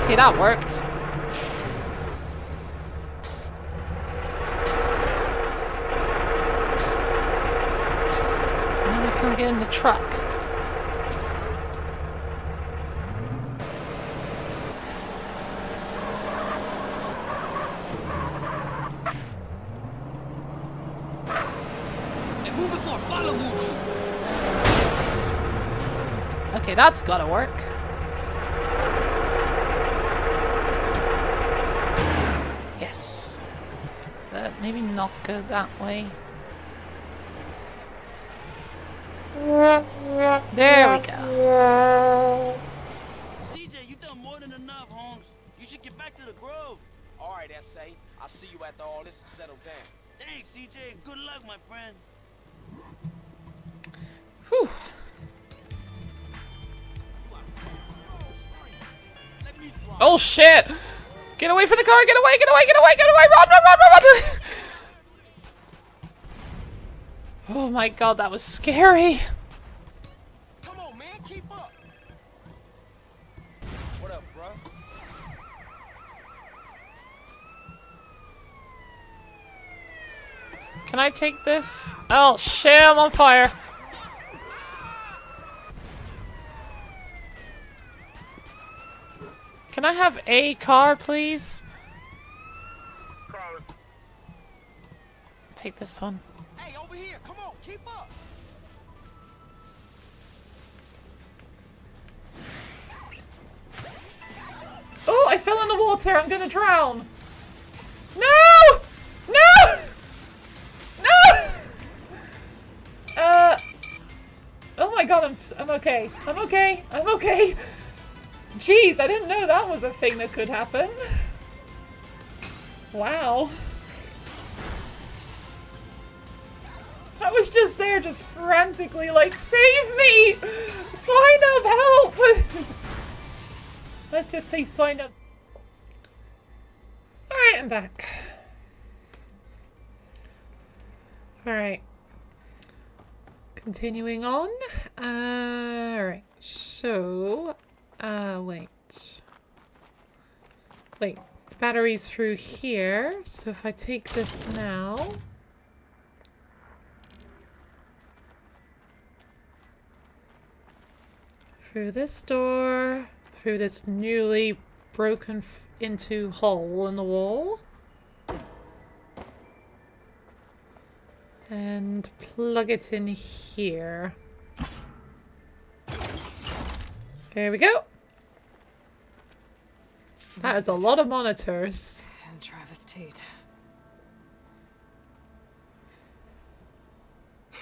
Okay, that worked. Now we can't get in the truck. Okay, that's gotta work. Yes. But maybe not go that way. There we go. CJ, you done more than enough, Holmes. You should get back to the Grove. Alright, S.A. I'll see you after all this is settled down. Thanks, CJ. Good luck, my friend. Whew. Oh shit! Get away from the car! Get away! Get away! Get away! Get away! Run! Run! Run! Run! Run! Oh my god, that was scary. Come on, man, keep up. What up, bro? Can I take this? Oh shit, I'm on fire. Can I have a car, please? Take this one. Hey, over here, come on, keep up. Oh, I fell in the water. I'm gonna drown. No! No! No! Oh my god, I'm okay. I'm okay. I'm okay. Jeez, I didn't know that was a thing that could happen. Wow. I was just there, just frantically like, save me! Swine up, help! Let's just say swine up. Alright, I'm back. Alright. Continuing on. Alright, so... wait. Wait, the battery's through here, so if I take this now... Through this door, through this newly broken into hole in the wall. And plug it in here. There we go. That is a lot of monitors. And Travis Tate.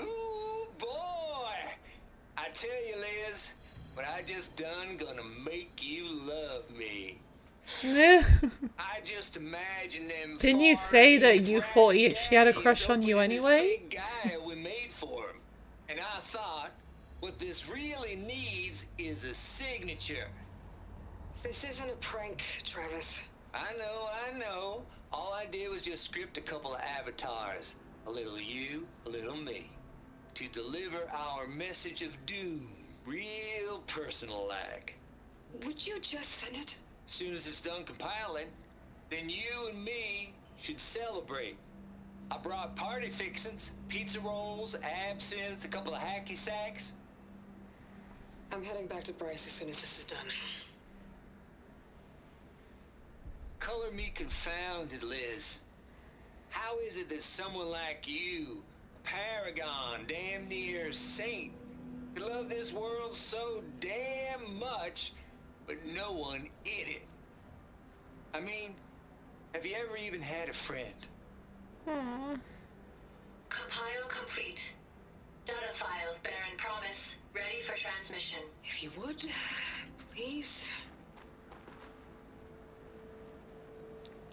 Ooh, boy! I tell you, Liz, what I just done gonna make you love me. I just imagine them. Didn't you say that you thought she had a crush on you anyway? Guy we made for him, and I thought, what this really needs is a signature. This isn't a prank, Travis. I know. All I did was just script a couple of avatars. A little you, a little me. To deliver our message of doom. Real personal-like. Would you just send it? As soon as it's done compiling, then you and me should celebrate. I brought party fixins, pizza rolls, absinthe, a couple of hacky sacks. I'm heading back to Bryce as soon as this is done. Color me confounded, Liz. How is it that someone like you, paragon, damn near saint, could love this world so damn much, but no one in it? I mean, have you ever even had a friend? Hmm. Compile complete. Data file, Baron Promise, ready for transmission. If you would, please.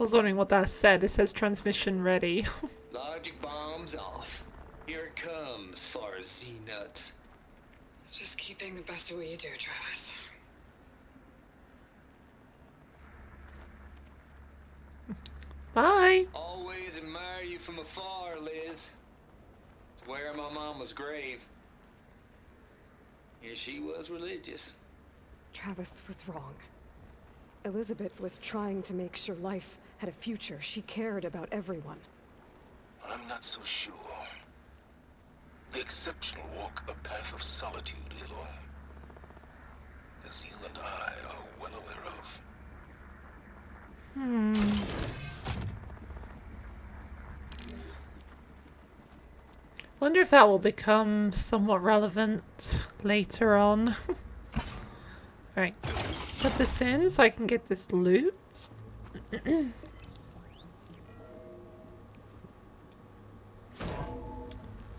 I was wondering what that said. It says transmission ready. Logic bombs off. Here it comes, far as Z-nuts. Just keep being the best at what you do, Travis. Bye. Always admire you from afar, Liz. It's where my mama's grave. And she was religious. Travis was wrong. Elizabeth was trying to make sure life had a future. She cared about everyone. I'm not so sure. The exceptional walk a path of solitude, Aloy. As you and I are well aware of. Wonder if that will become somewhat relevant later on. Alright, put this in so I can get this loot.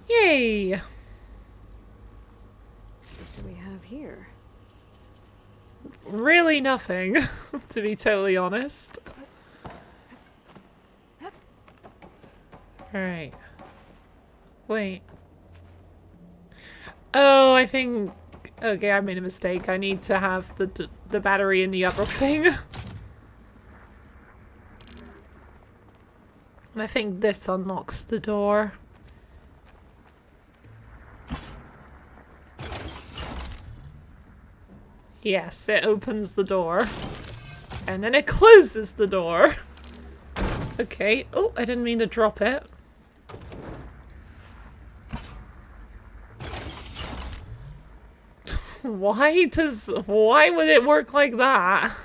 Yay! What do we have here? Really nothing, to be totally honest. Alright. Wait. Oh, I think... Okay, I made a mistake. I need to have the battery in the upper thing. I think this unlocks the door. Yes, it opens the door. And then it closes the door. Okay. Oh, I didn't mean to drop it. Why would it work like that?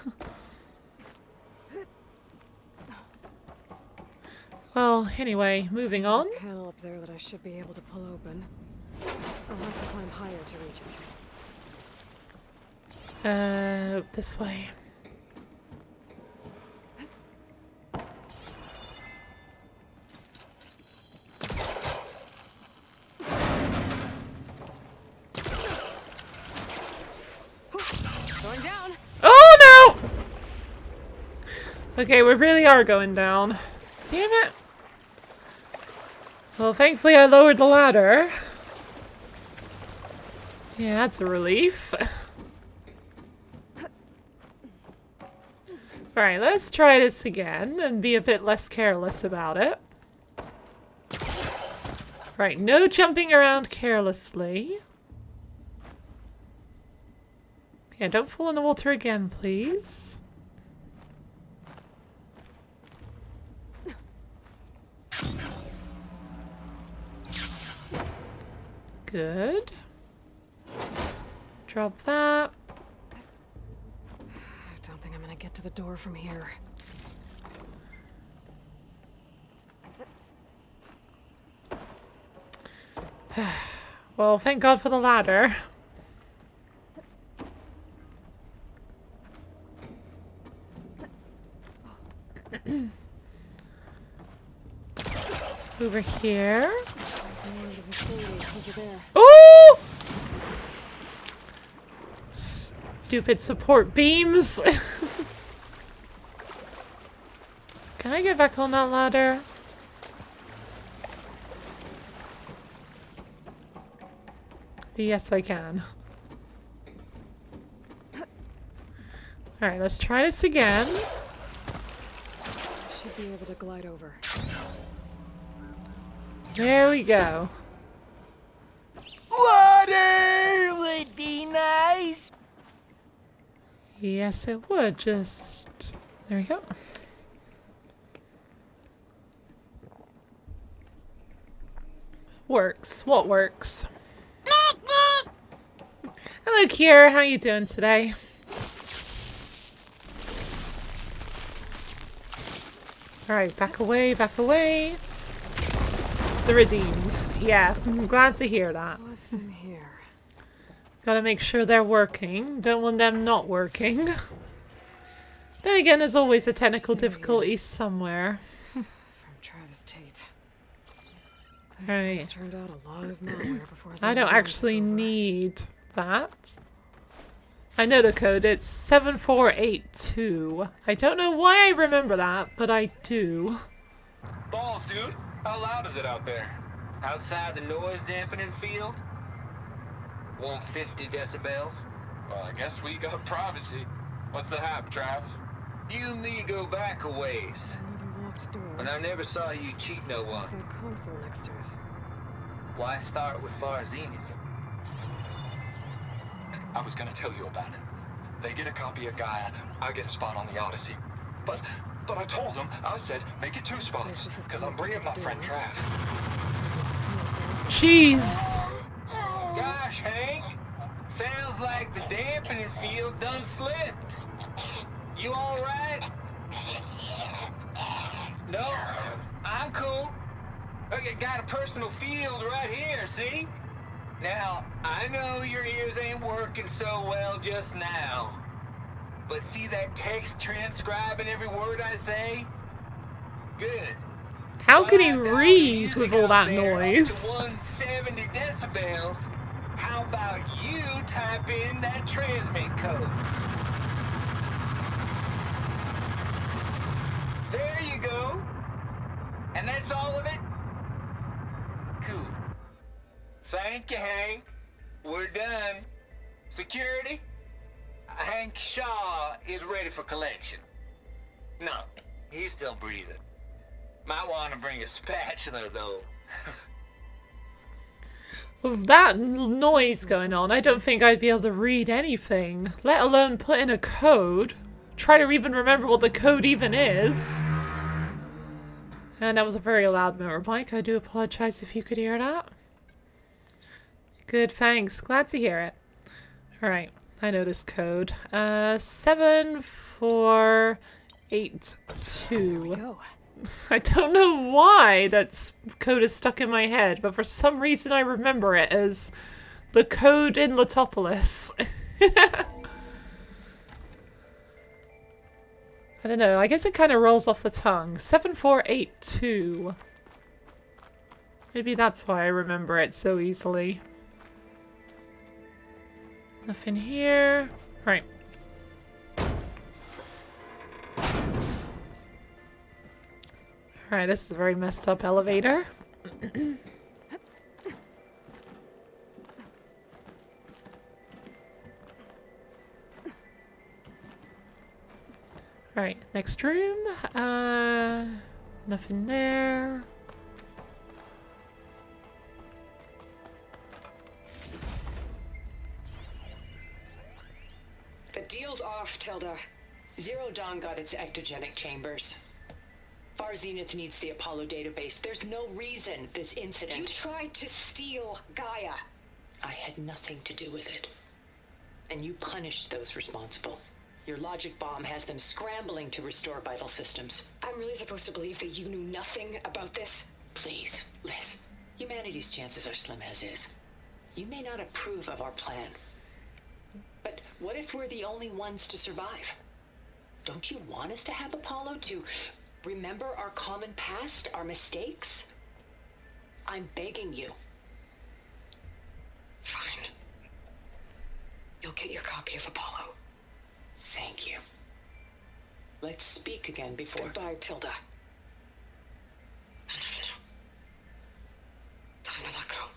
Well, anyway, moving on. There's a panel up there that I should be able to pull open. I'll have to climb higher to reach it. This way. Going down. Oh no! Okay, we really are going down. Damn it. Well, thankfully I lowered the ladder. Yeah, that's a relief. Alright, let's try this again and be a bit less careless about it. Right, no jumping around carelessly. Yeah, don't fall in the water again, please. Good. Drop that. I don't think I'm gonna get to the door from here. Well, thank God for the ladder. Over here. There's more of the facility over there. Oh! Stupid support beams. Can I get back on that ladder? Yes, I can. Alright, let's try this again. Should be able to glide over. There we go. Water would be nice. Yes, it would. Just... There we go. Works. What works? Hello, Kier. How you doing today? Alright, back away, back away. The redeems. Yeah, I'm glad to hear that. What's in here? Gotta make sure they're working. Don't want them not working. Then again, there's always a technical difficulty somewhere. From Travis Tate. This Right. place turned out a lot of malware before I don't someone actually took over. need that. I know the code. It's 7482. I don't know why I remember that, but I do. Balls, dude. How loud is it out there? Outside the noise dampening field? 150 decibels? Well, I guess we got privacy. What's the hap, Trav? You and me go back a ways. Another locked door. And I never saw you cheat no one. What's that console next to it? Why start with Far Zenith? I was gonna tell you about it. They get a copy of Gaia, I get a spot on the Odyssey. But I told them, I said, make it 2 spots, because I'm bringing my friend Trav. Jeez. Gosh, Hank. Sounds like the dampening field done slipped. You alright? No, I'm cool. Okay, got a personal field right here, see? Now, I know your ears ain't working so well just now. But see that text transcribing every word I say? Good. How can he Well, I read got with all that music out there noise? up to 170 decibels. How about you type in that transmit code? There you go. And that's all of it? Cool. Thank you, Hank. We're done. Security? Hank Shaw is ready for collection. No, he's still breathing. Might want to bring a spatula, though. With that noise going on, I don't think I'd be able to read anything, let alone put in a code. Try to even remember what the code even is. And that was a very loud motorbike. I do apologize if you could hear that. Good, thanks. Glad to hear it. Alright, I know this code. 7482. Go. I don't know why that code is stuck in my head, but for some reason I remember it as the code in Letopolis. I don't know, I guess it kind of rolls off the tongue. 7482. Maybe that's why I remember it so easily. Nothing here. Right. Alright, this is a very messed up elevator. Alright, next room. Nothing there. The deal's off, Tilda. Zero Dawn got its ectogenic chambers. Far Zenith needs the Apollo database. There's no reason this incident... You tried to steal Gaia. I had nothing to do with it. And you punished those responsible. Your logic bomb has them scrambling to restore vital systems. I'm really supposed to believe that you knew nothing about this? Please, Liz. Humanity's chances are slim as is. You may not approve of our plan. But what if we're the only ones to survive? Don't you want us to have Apollo to remember our common past, our mistakes? I'm begging you. Fine. You'll get your copy of Apollo. Thank you. Let's speak again before... Goodbye, Tilda. Time to let go.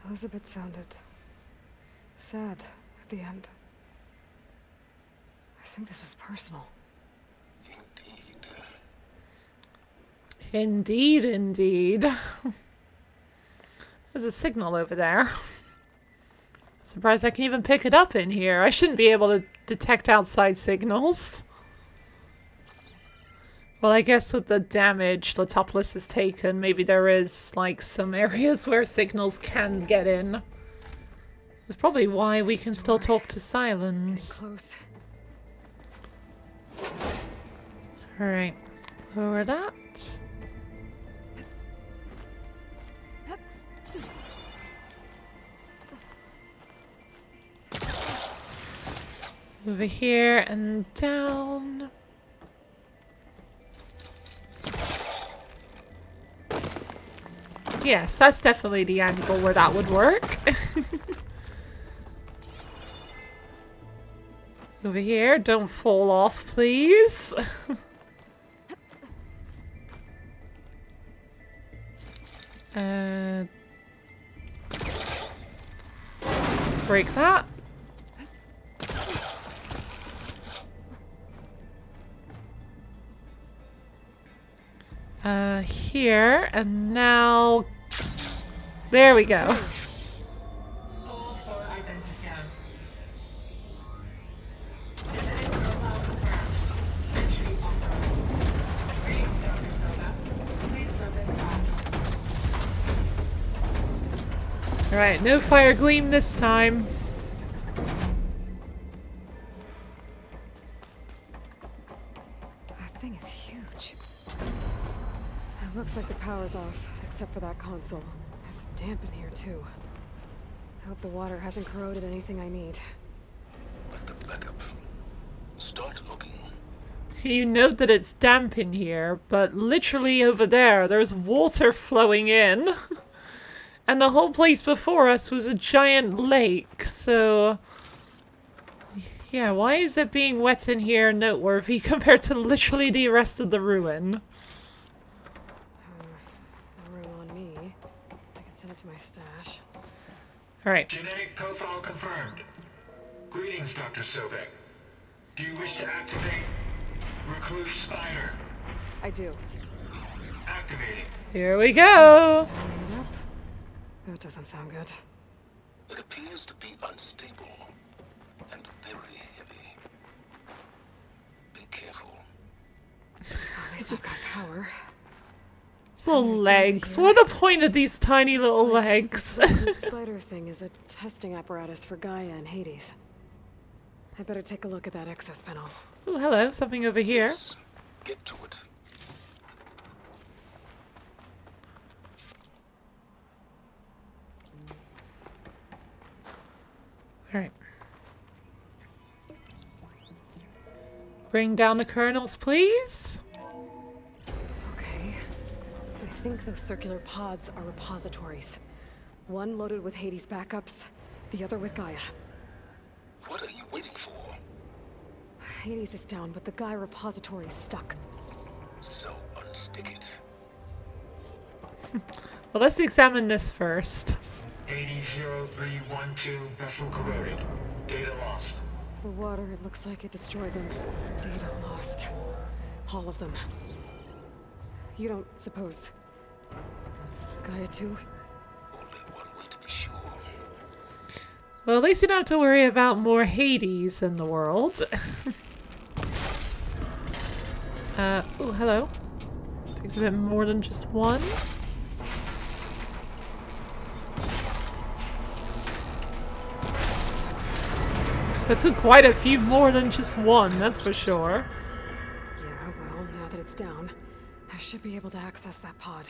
Elizabeth sounded sad at the end. I think this was personal. Indeed, indeed. There's a signal over there. Surprised I can even pick it up in here. I shouldn't be able to detect outside signals. Well, I guess with the damage Letopolis has taken, maybe there is, like, some areas where signals can get in. That's probably why we can still talk to Silence. Close. Alright. Lower that. right. Over here and down. Yes, that's definitely the angle where that would work. Over here, don't fall off, please. Break that. Here, and now... There we go. Alright, no fire gleam this time. That thing is huge. It looks like the power's off, except for that console. It's damp in here, too. I hope the water hasn't corroded anything I need. Let the backup. Start looking. You note that it's damp in here, but literally over there's water flowing in. And the whole place before us was a giant lake, so... Yeah, why is it being wet in here noteworthy compared to literally the rest of the ruin? No room on me. I can send it to my stash. Alright. Genetic profile confirmed. Greetings, Dr. Sobek. Do you wish to activate Recluse Spider? I do. Activating. Here we go! That doesn't sound good. It appears to be unstable and very heavy. Be careful. At least I've got power. These little legs. What a point of these tiny little legs. The spider thing is a testing apparatus for Gaia and Hades. I better take a look at that access panel. Oh, hello. Something over here. Yes. Get to it. Alright. Bring down the kernels, please. Okay. I think those circular pods are repositories. One loaded with Hades backups, the other with Gaia. What are you waiting for? Hades is down, but the Gaia repository is stuck. So unstick it. Well, let's examine this first. 800312 vessel corroded. Data lost. The water, it looks like it destroyed them. Data lost. All of them. You don't suppose... Gaia too? Only one way to be sure. Well, at least you don't have to worry about more Hades in the world. Oh, hello. Takes a bit more than just one. That took quite a few more than just one, that's for sure. Yeah, well, now that it's down, I should be able to access that pod.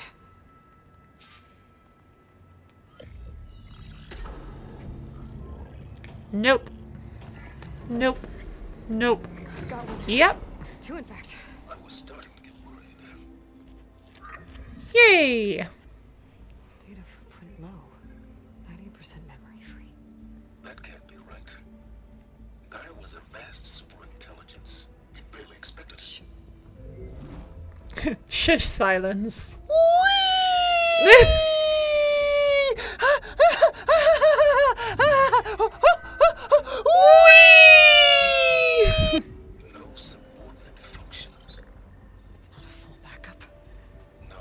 Nope. Nope. Nope. Got one. Yep. Two, in fact. I was starting to get worried. Yay! Data footprint low. 90% memory free. That can't be right. Gaia was a vast superintelligence. It barely expected it. Shush, silence. No subordinate functions. It's not a full backup. No.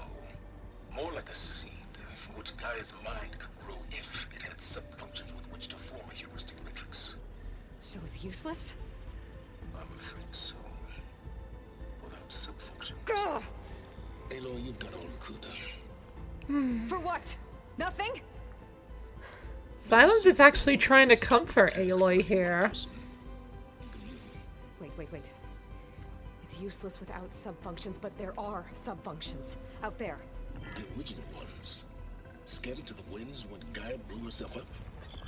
More like a seed from which Gaia's mind could grow if it had sub-functions with which to form a heuristic matrix. So it's useless? I'm afraid so. Without sub-functions. Gah! Aloy, you've done all you could. For what? Nothing? Silence is actually trying to comfort Aloy here. Wait. It's is useless without subfunctions, but there are subfunctions out there. The original ones. Scattered to the winds when Gaia blew herself up.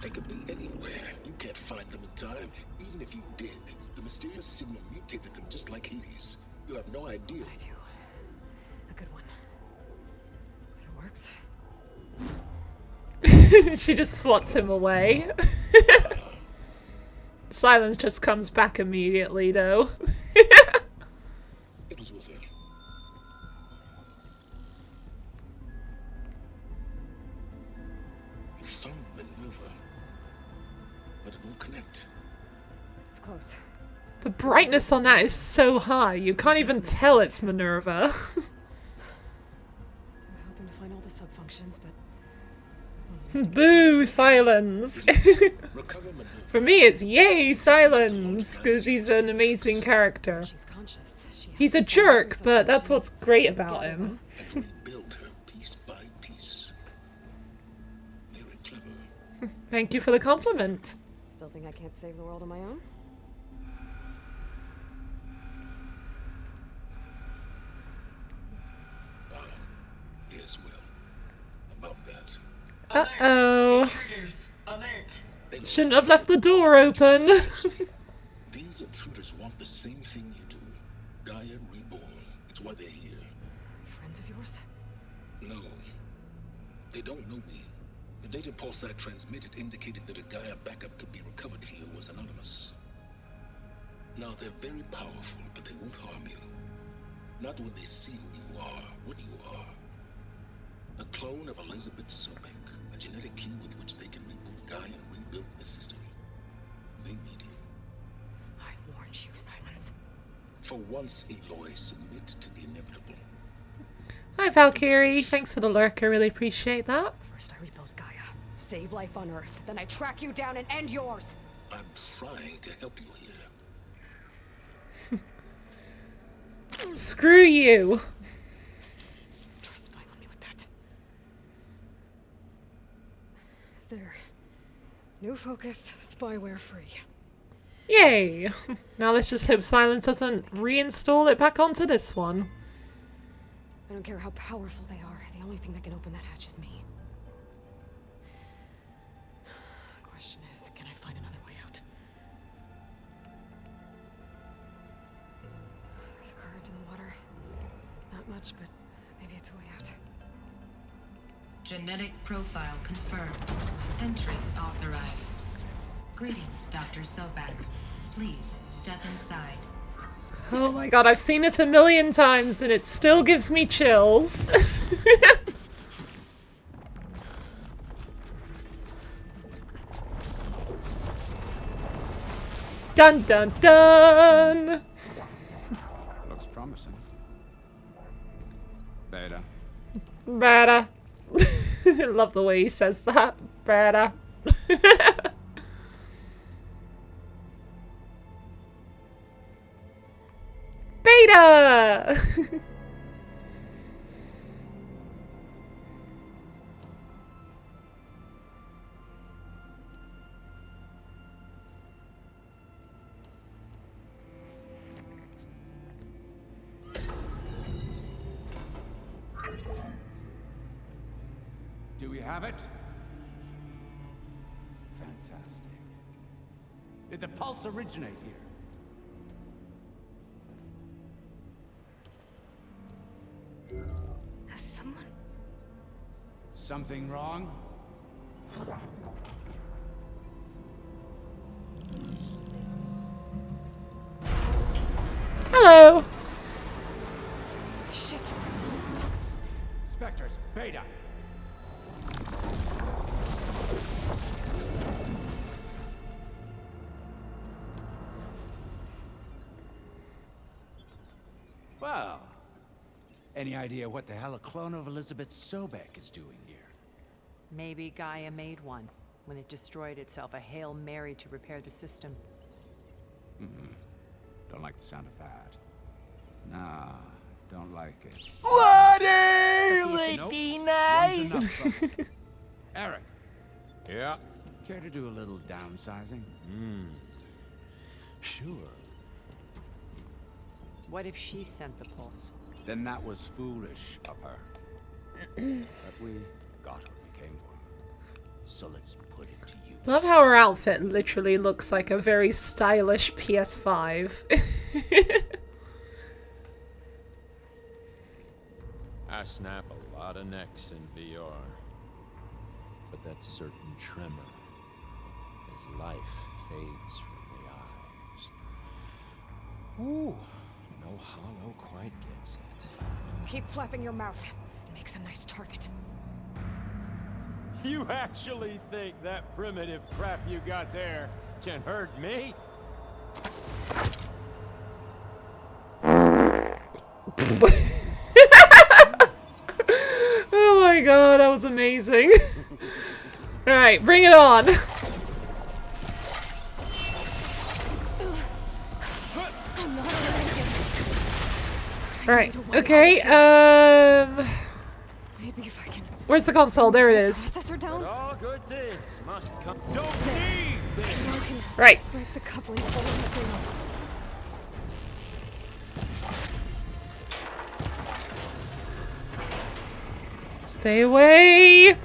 They could be anywhere. You can't find them in time. Even if you did, the mysterious signal mutated them just like Hades. You have no idea. I do. A good one. If it works. She just swats him away. Silence just comes back immediately, though. It was with her. You found Minerva, but it won't connect. It's close. The brightness on that is so high, you can't even tell it's Minerva. I was hoping to find all the subfunctions, but... Boo, Silence! For me, it's yay, Silence! Because he's an amazing character. He's a jerk, but that's what's great about him. Build her piece by piece. Very clever. Thank you for the compliment. Still think I can't save the world on my own? Yes, well, about that. Uh-oh. Shouldn't have left the door open. These intruders want the same thing you do. Gaia reborn. It's why they're here. Friends of yours? No. They don't know me. The data pulse I transmitted indicated that a Gaia backup could be recovered here was anonymous. Now, they're very powerful, but they won't harm you. Not when they see who you are, what you are. A clone of Elizabeth Sobek, a genetic key with which they can reboot Gaia and rebuild the system. They need you. I warned you, Silence. For once, Aloy, submit to the inevitable. Hi, Valkyrie. Thanks for the lurk. I really appreciate that. First I rebuild Gaia, save life on Earth, then I track you down and end yours. I'm trying to help you here. Screw you. Try spying on me with that. There. New focus, spyware free. Yay. Now let's just hope Silence doesn't reinstall it back onto this one. I don't care how powerful they are. The only thing that can open that hatch is me. Question is, can I find another way out? There's a current in the water. Not much, but maybe it's a way out. Genetic profile confirmed. Entry authorized. Greetings, Dr. Sobek. Please step inside. Oh my god, I've seen this a million times and it still gives me chills. Dun dun dun! Looks promising. Beta. Beta. I love the way he says that. Beta. Beta! Do we have it? Fantastic. Did the pulse originate here? Has someone... Something wrong? Hello! Shit! Spectres, Beta! Well, any idea what the hell a clone of Elizabeth Sobek is doing here? Maybe Gaia made one. When it destroyed itself, a Hail Mary to repair the system. Don't like the sound of that. Nah, don't like it. Water would Nope. be One's nice. enough, Eric. Yeah? Care to do a little downsizing? Sure. What if she sent the pulse? Then that was foolish of her. But we got what we came for. So let's put it to use. Love how her outfit literally looks like a very stylish PS5. I snap a lot of necks in VR. But that certain tremor as life fades from the eyes. Ooh, no hollow quite gets it. Keep flapping your mouth. It makes a nice target. You actually think that primitive crap you got there can hurt me? Oh my god, that was amazing. Alright, bring it on. Alright, okay, maybe if I can. Where's the console? There it is. Processor down. All good things must come. Don't need this. Right. Break the couplings holding the thing up. Stay away!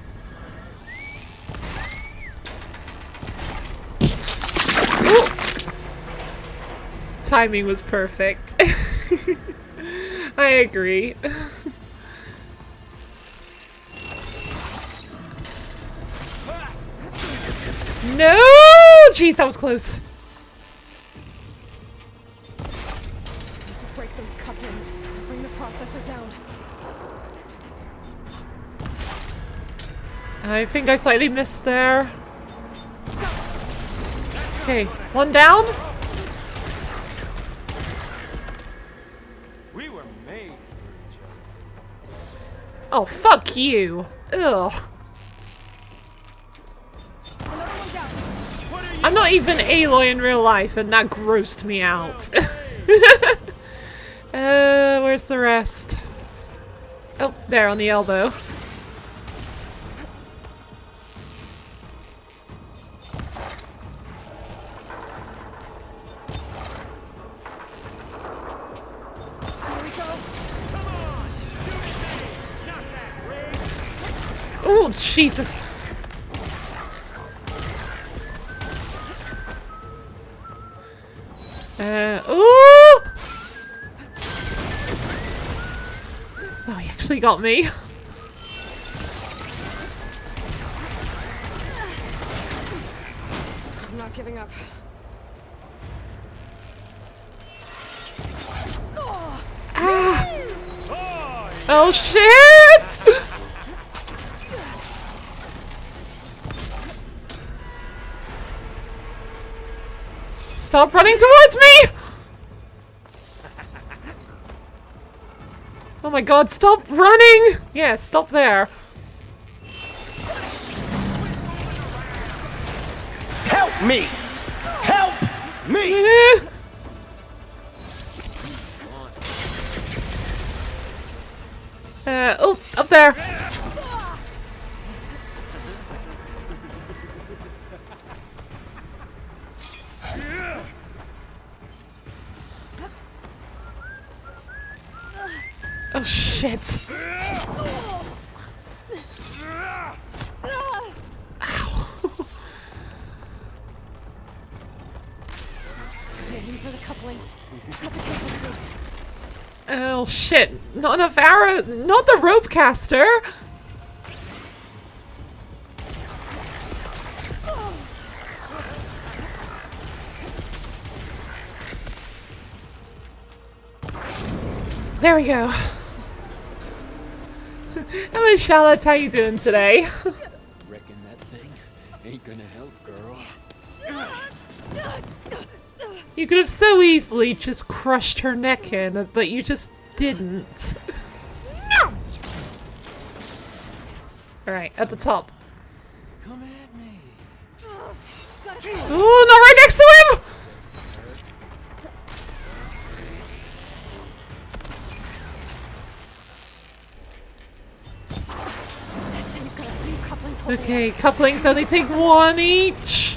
Ooh. Timing was perfect. I agree. No! Jeez, that was close. Need to break those couplings and bring the processor down. I think I slightly missed there. Okay, one down. We were made for each other. Oh, fuck you. Ugh. I'm not even Aloy in real life, and that grossed me out. Where's the rest? Oh, there on the elbow. Oh, Jesus. Ooh! Oh, he actually got me. I'm not giving up. Ah. Oh, shit! Stop running towards me! Oh my god, stop running! Yeah, stop there. Help me! Help me! Oh, up there. Oh shit. Waiting for the couplings. Cut the cables loose. Oh shit. Not enough arrow. Not the rope caster. There we go. Hello Charlotte, how you doing today? Reckon that thing ain't gonna help, girl. You could have so easily just crushed her neck in, but you just didn't. Alright, at the top. Come at me. Ooh, not right next to him! Okay, couplings only take one each.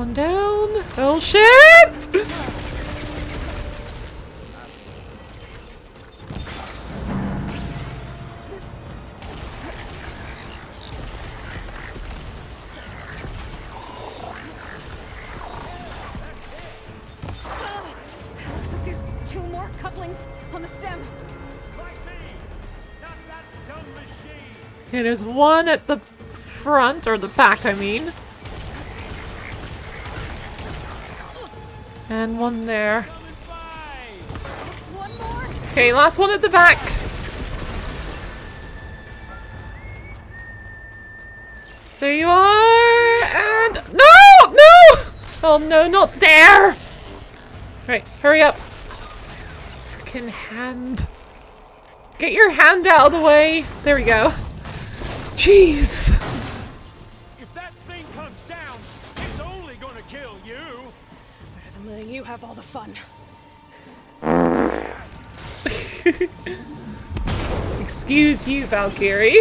One down. Oh shit! Looks like there's 2 more couplings on the stem. Okay, there's one at the front, or the back, I mean. And one there. Okay, last one at the back. There you are, and no, no! Oh no, not there! Right, hurry up. Freaking hand. Get your hand out of the way. There we go. Jeez. If that thing comes down, it's only gonna kill you. Better than letting you have all the fun. Excuse you, Valkyrie.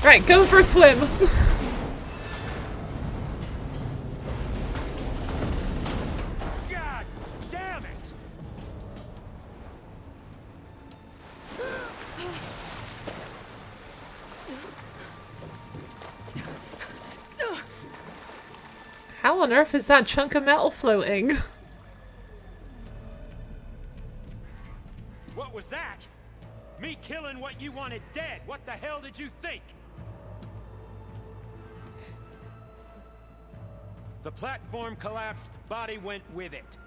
Right, go for a swim. God damn it! How on earth is that chunk of metal floating? What was that? Me killing what you wanted dead. What the hell did you think? The platform collapsed, body went with it.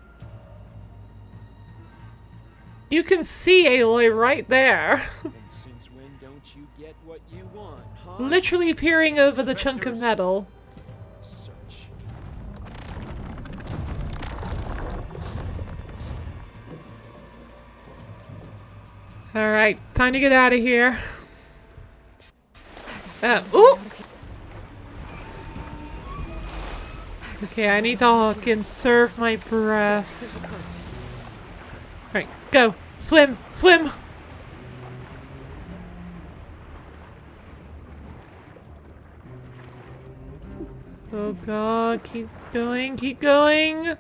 You can see Aloy right there. And since when don't you get what you want, huh? Literally peering over the chunk of metal. Search. Alright, time to get out of here. Ooh! Okay, I need to conserve my breath. Alright, go! Swim! Swim! Oh god, keep going, keep going!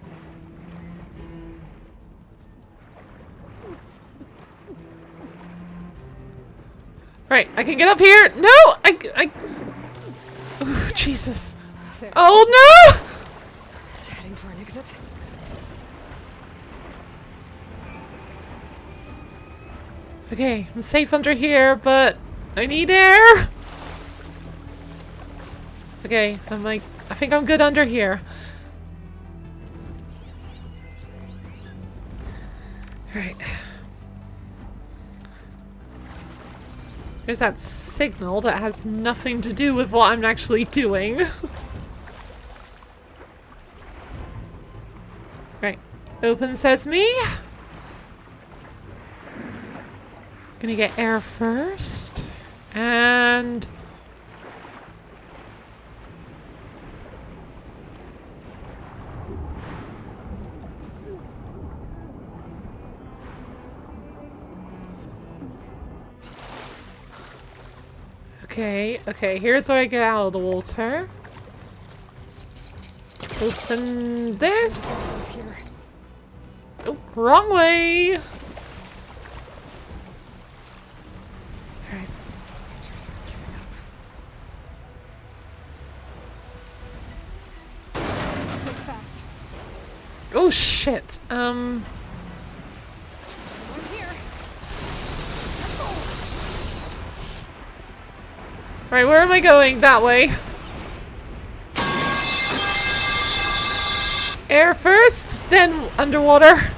Right, I can get up here! No! Oh, Jesus. Oh no! Heading for an exit. Okay, I'm safe under here, but I need air! Okay, I think I'm good under here. Alright. There's that signal that has nothing to do with what I'm actually doing. Right. Open sesame. Gonna get air first. And... Okay, here's where I get out of the water. Open this. Oh, wrong way. Alright. Spectres aren't giving up. Swim fast. Oh shit. I'm here. Right, where am I going? That way. Air first, then underwater.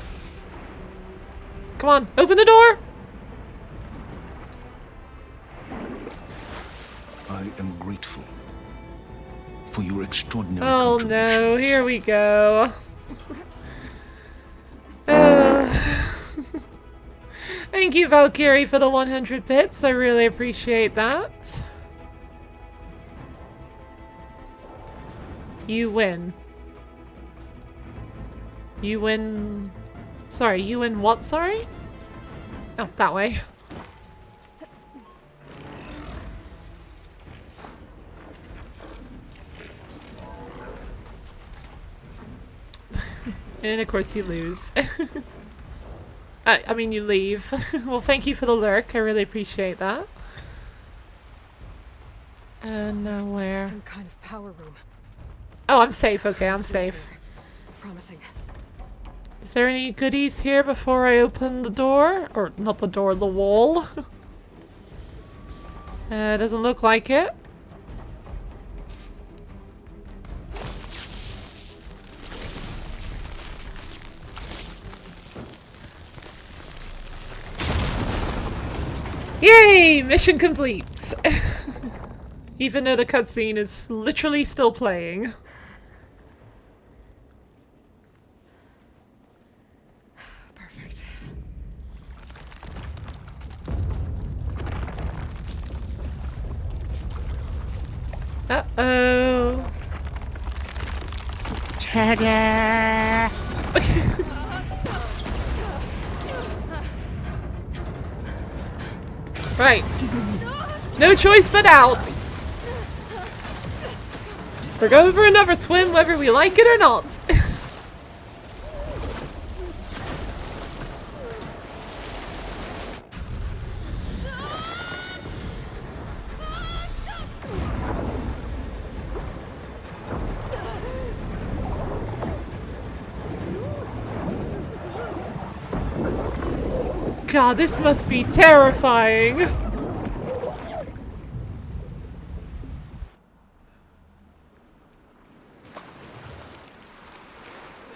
Come on, open the door. I am grateful for your extraordinary Oh contributions. no, here we go. Thank you, Valkyrie, for the 100 bits. I really appreciate that. You win. You win... Sorry, you win what, sorry? Oh, that way. And of course you lose. I mean you leave. Well, thank you for the lurk. I really appreciate that. Nowhere. Some kind of power room. Oh, I'm safe. Okay, I'm safe. Promising. Is there any goodies here before I open the door? Or not the door, the wall? Doesn't look like it. Yay! Mission complete! Even though the cutscene is literally still playing. Perfect. Uh-oh. Ta-da! Right. No choice but out. We're going for another swim whether we like it or not. God, this must be terrifying.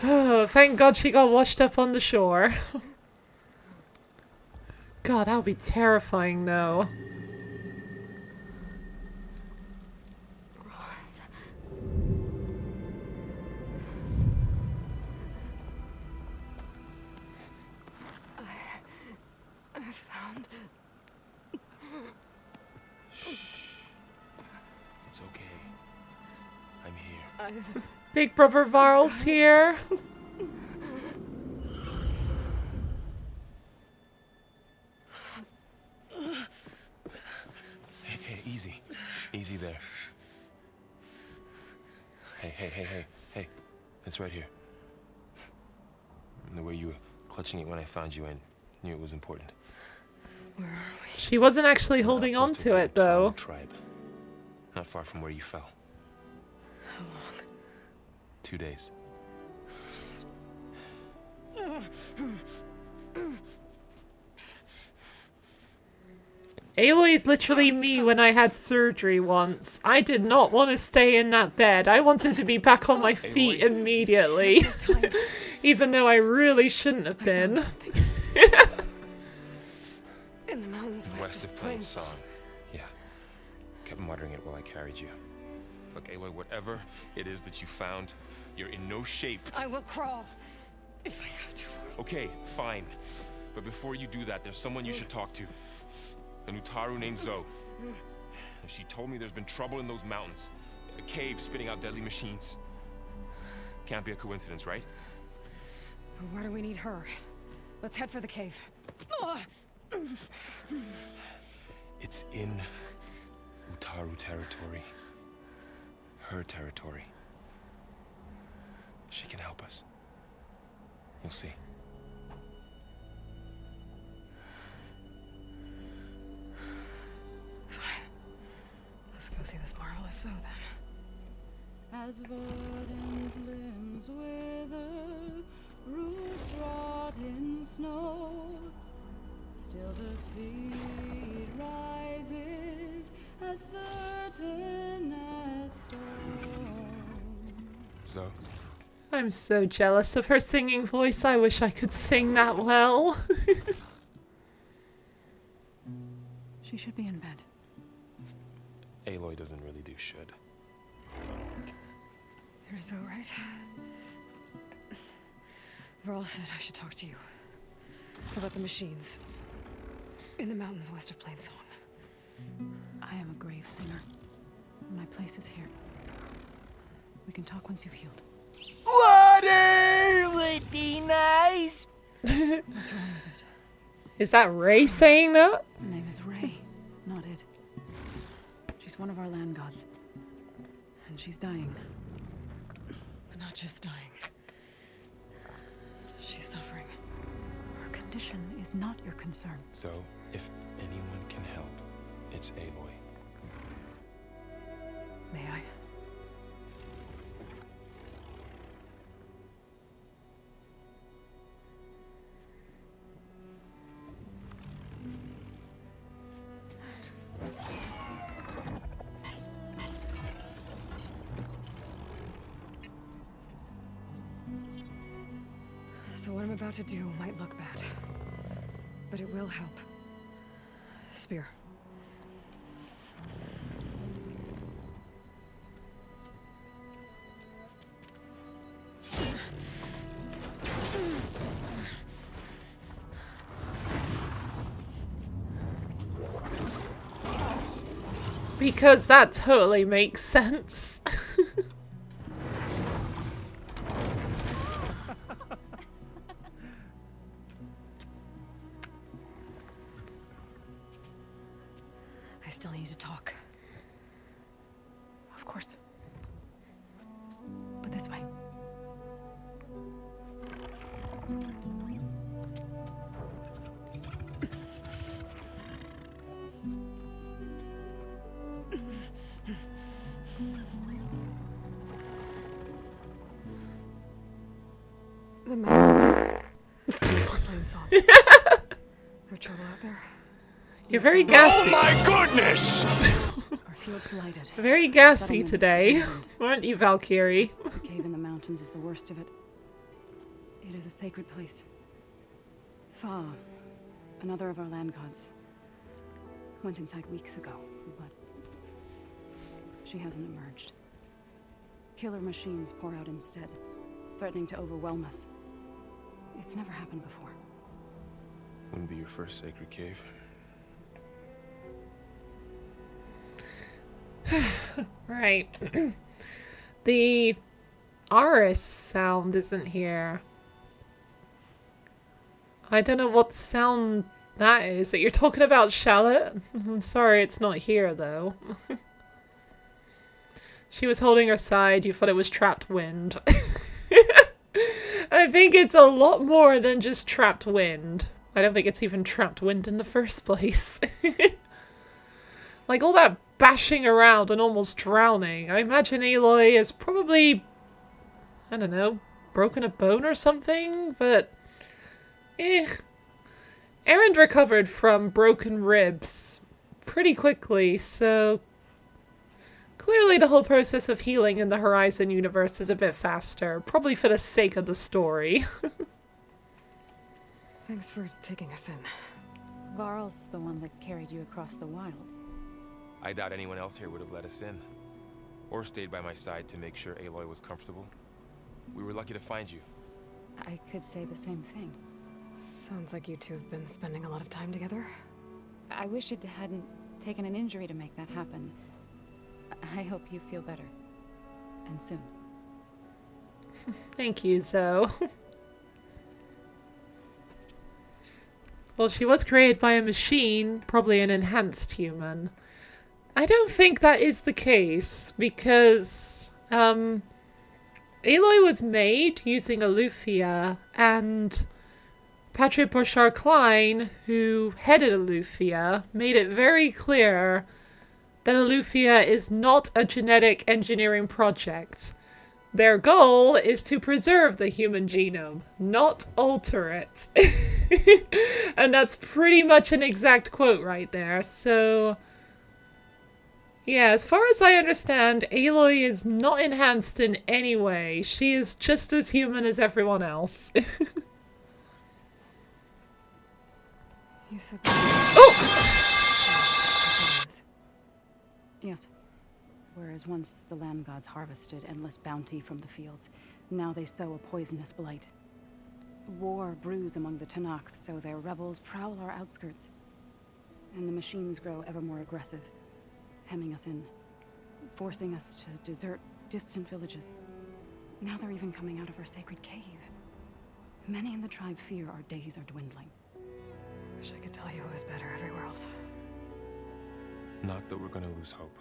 Oh, thank God she got washed up on the shore. God, that would be terrifying though. I found... It's okay. I'm here. Big Brother Varl's here. Hey, easy. Easy there. Hey. It's right here. The way you were clutching it when I found you, I knew it was important. Where are we? She wasn't actually holding on to it though. Tribe. Not far from where you fell. How long? 2 days. Aloy is literally me when I had surgery once. I did not want to stay in that bed. I wanted to be back on my feet immediately. Even though I really shouldn't have been. In the mountains west of Plain Song. Yeah. Kept muttering it while I carried you. Look, Aloy, whatever it is that you found, you're in no shape. I will crawl. If I have to. Okay, fine. But before you do that, there's someone you should talk to. An Utaru named Zoe. She told me there's been trouble in those mountains. A cave spitting out deadly machines. Can't be a coincidence, right? Why do we need her? Let's head for the cave. It's in Utaru territory. Her territory. She can help us. You'll see. Fine. Let's go see this marvelous Zoe then. As verdant limbs wither, roots rot in snow, still the seed rises as certain as stone. Zoe. I'm so jealous of her singing voice. I wish I could sing that well. She should be in bed. Aloy doesn't really do should. You're Zoe, right? Varl said I should talk to you about the machines in the mountains west of Plain Song. I am a grave singer. My place is here. We can talk once you've healed. Water would be nice. What's wrong with it? Is that Ray saying that? Her name is Ray, not Id. She's one of our land gods. And she's dying. But not just dying. She's suffering. Her condition is not your concern. So, if anyone can help, it's Aloy. May I? So what I'm about to do might look bad, but it will help. Spear. Because that totally makes sense. I still need to talk. Of course. But this way. The mountains. Plain song. No trouble out there. You're very gassy. Oh my goodness! Our field collided. Very gassy today, aren't you, Valkyrie? The cave in the mountains is the worst of it. It is a sacred place. Fa, another of our land gods, went inside weeks ago, but she hasn't emerged. Killer machines pour out instead, threatening to overwhelm us. It's never happened before. Wouldn't be your first sacred cave. Right. The Aris sound isn't here. I don't know what sound that is. That you're talking about, Shallot? I'm sorry it's not here, though. She was holding her side. You thought it was trapped wind. I think it's a lot more than just trapped wind. I don't think it's even trapped wind in the first place. Like all that bashing around and almost drowning. I imagine Aloy is probably, I don't know, broken a bone or something, but Erend recovered from broken ribs pretty quickly, so clearly the whole process of healing in the Horizon universe is a bit faster, probably for the sake of the story. Thanks for taking us in. Varl's the one that carried you across the wilds. I doubt anyone else here would have let us in. Or stayed by my side to make sure Aloy was comfortable. We were lucky to find you. I could say the same thing. Sounds like you two have been spending a lot of time together. I wish it hadn't taken an injury to make that happen. I hope you feel better. And soon. Thank you, Zoe. Well, she was created by a machine, probably an enhanced human. I don't think that is the case, because Aloy was made using Alufia, and Patrick Bouchard-Klein, who headed Alufia, made it very clear that Alufia is not a genetic engineering project. Their goal is to preserve the human genome, not alter it. And that's pretty much an exact quote right there, so yeah, as far as I understand, Aloy is not enhanced in any way. She is just as human as everyone else. You said oh! Yes. Whereas once the land gods harvested endless bounty from the fields, now they sow a poisonous blight. War brews among the Tenakth, so their rebels prowl our outskirts. And the machines grow ever more aggressive, hemming us in, forcing us to desert distant villages. Now they're even coming out of our sacred cave. Many in the tribe fear our days are dwindling. Wish I could tell you it was better everywhere else. Not that we're gonna lose hope.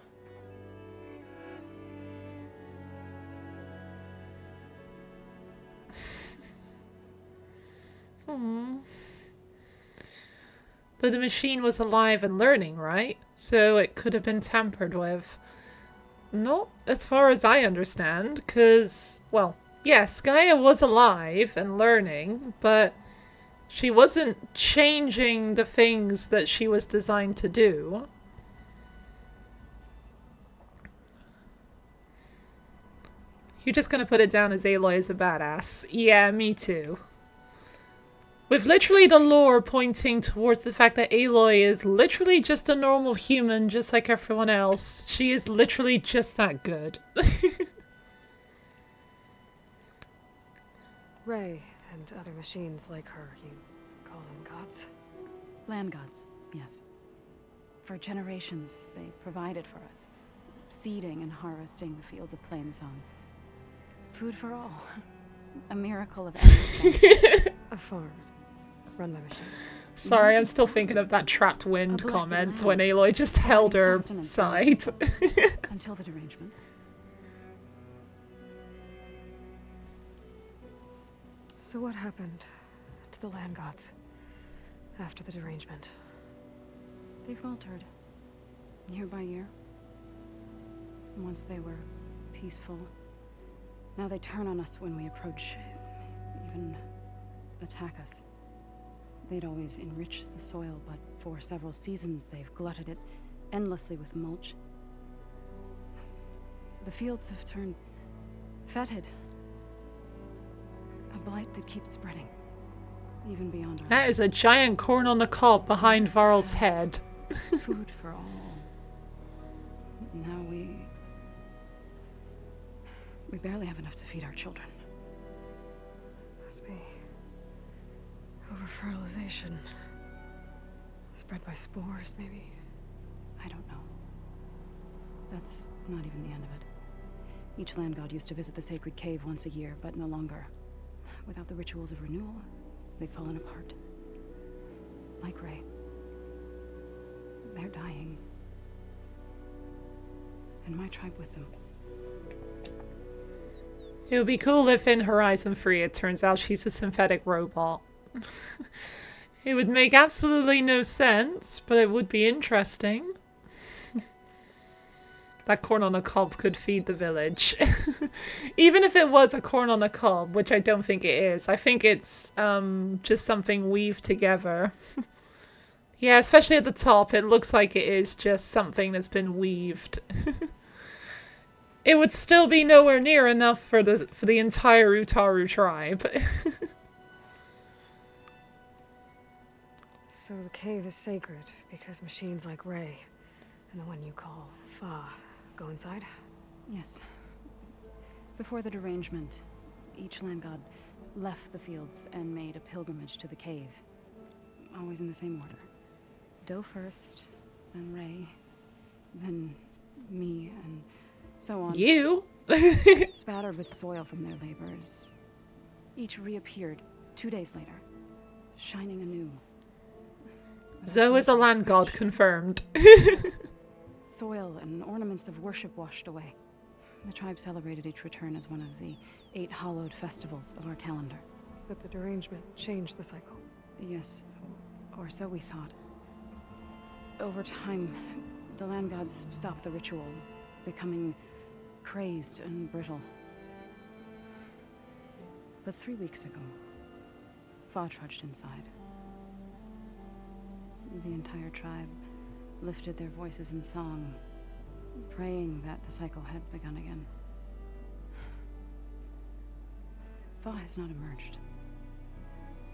But the machine was alive and learning, right? So it could have been tampered with. Not as far as I understand, because, well, yes, Gaia was alive and learning, but she wasn't changing the things that she was designed to do. You're just gonna put it down as Aloy is a badass. Yeah, me too. With literally the lore pointing towards the fact that Aloy is literally just a normal human, just like everyone else. She is literally just that good. Ray and other machines like her, you call them gods? Land gods, yes. For generations, they provided for us, seeding and harvesting the fields of Plainsong. Food for all. A miracle of endless A farm. Run by machines. Sorry, I'm still thinking of that trapped wind comment when Aloy just held her side. Until the derangement. So what happened to the land gods after the derangement? They faltered, year by year. Once they were peaceful, now they turn on us when we approach, even attack us. They'd always enriched the soil, but for several seasons they've glutted it endlessly with mulch. The fields have turned fetid. A blight that keeps spreading, even beyond our... That is a giant corn on the cob behind Varl's head. Food for all. Now we barely have enough to feed our children. Must be over-fertilization. Spread by spores, maybe? I don't know. That's not even the end of it. Each land god used to visit the sacred cave once a year, but no longer. Without the rituals of renewal, they've fallen apart. Like Ray. They're dying. And my tribe with them. It would be cool if in Horizon 3 it turns out she's a synthetic robot. It would make absolutely no sense, but it would be interesting. That corn on the cob could feed the village. Even if it was a corn on the cob, which I don't think it is. I think it's just something weaved together. Yeah, especially at the top, it looks like it is just something that's been weaved. It would still be nowhere near enough for the entire Utaru tribe. So the cave is sacred because machines like Ray and the one you call Fa go inside? Yes. Before the derangement, each land god left the fields and made a pilgrimage to the cave. Always in the same order. Do first, then Ray, then me, and so on. You? Spattered with soil from their labors. Each reappeared 2 days later, shining anew. Zoe is a land god, confirmed. Soil and ornaments of worship washed away. The tribe celebrated each return as one of the 8 hallowed festivals of our calendar. But the derangement changed the cycle. Yes, or so we thought. Over time, the land gods stopped the ritual, becoming crazed and brittle. But 3 weeks ago, Fa trudged inside. The entire tribe lifted their voices in song, praying that the cycle had begun again. Fa has not emerged.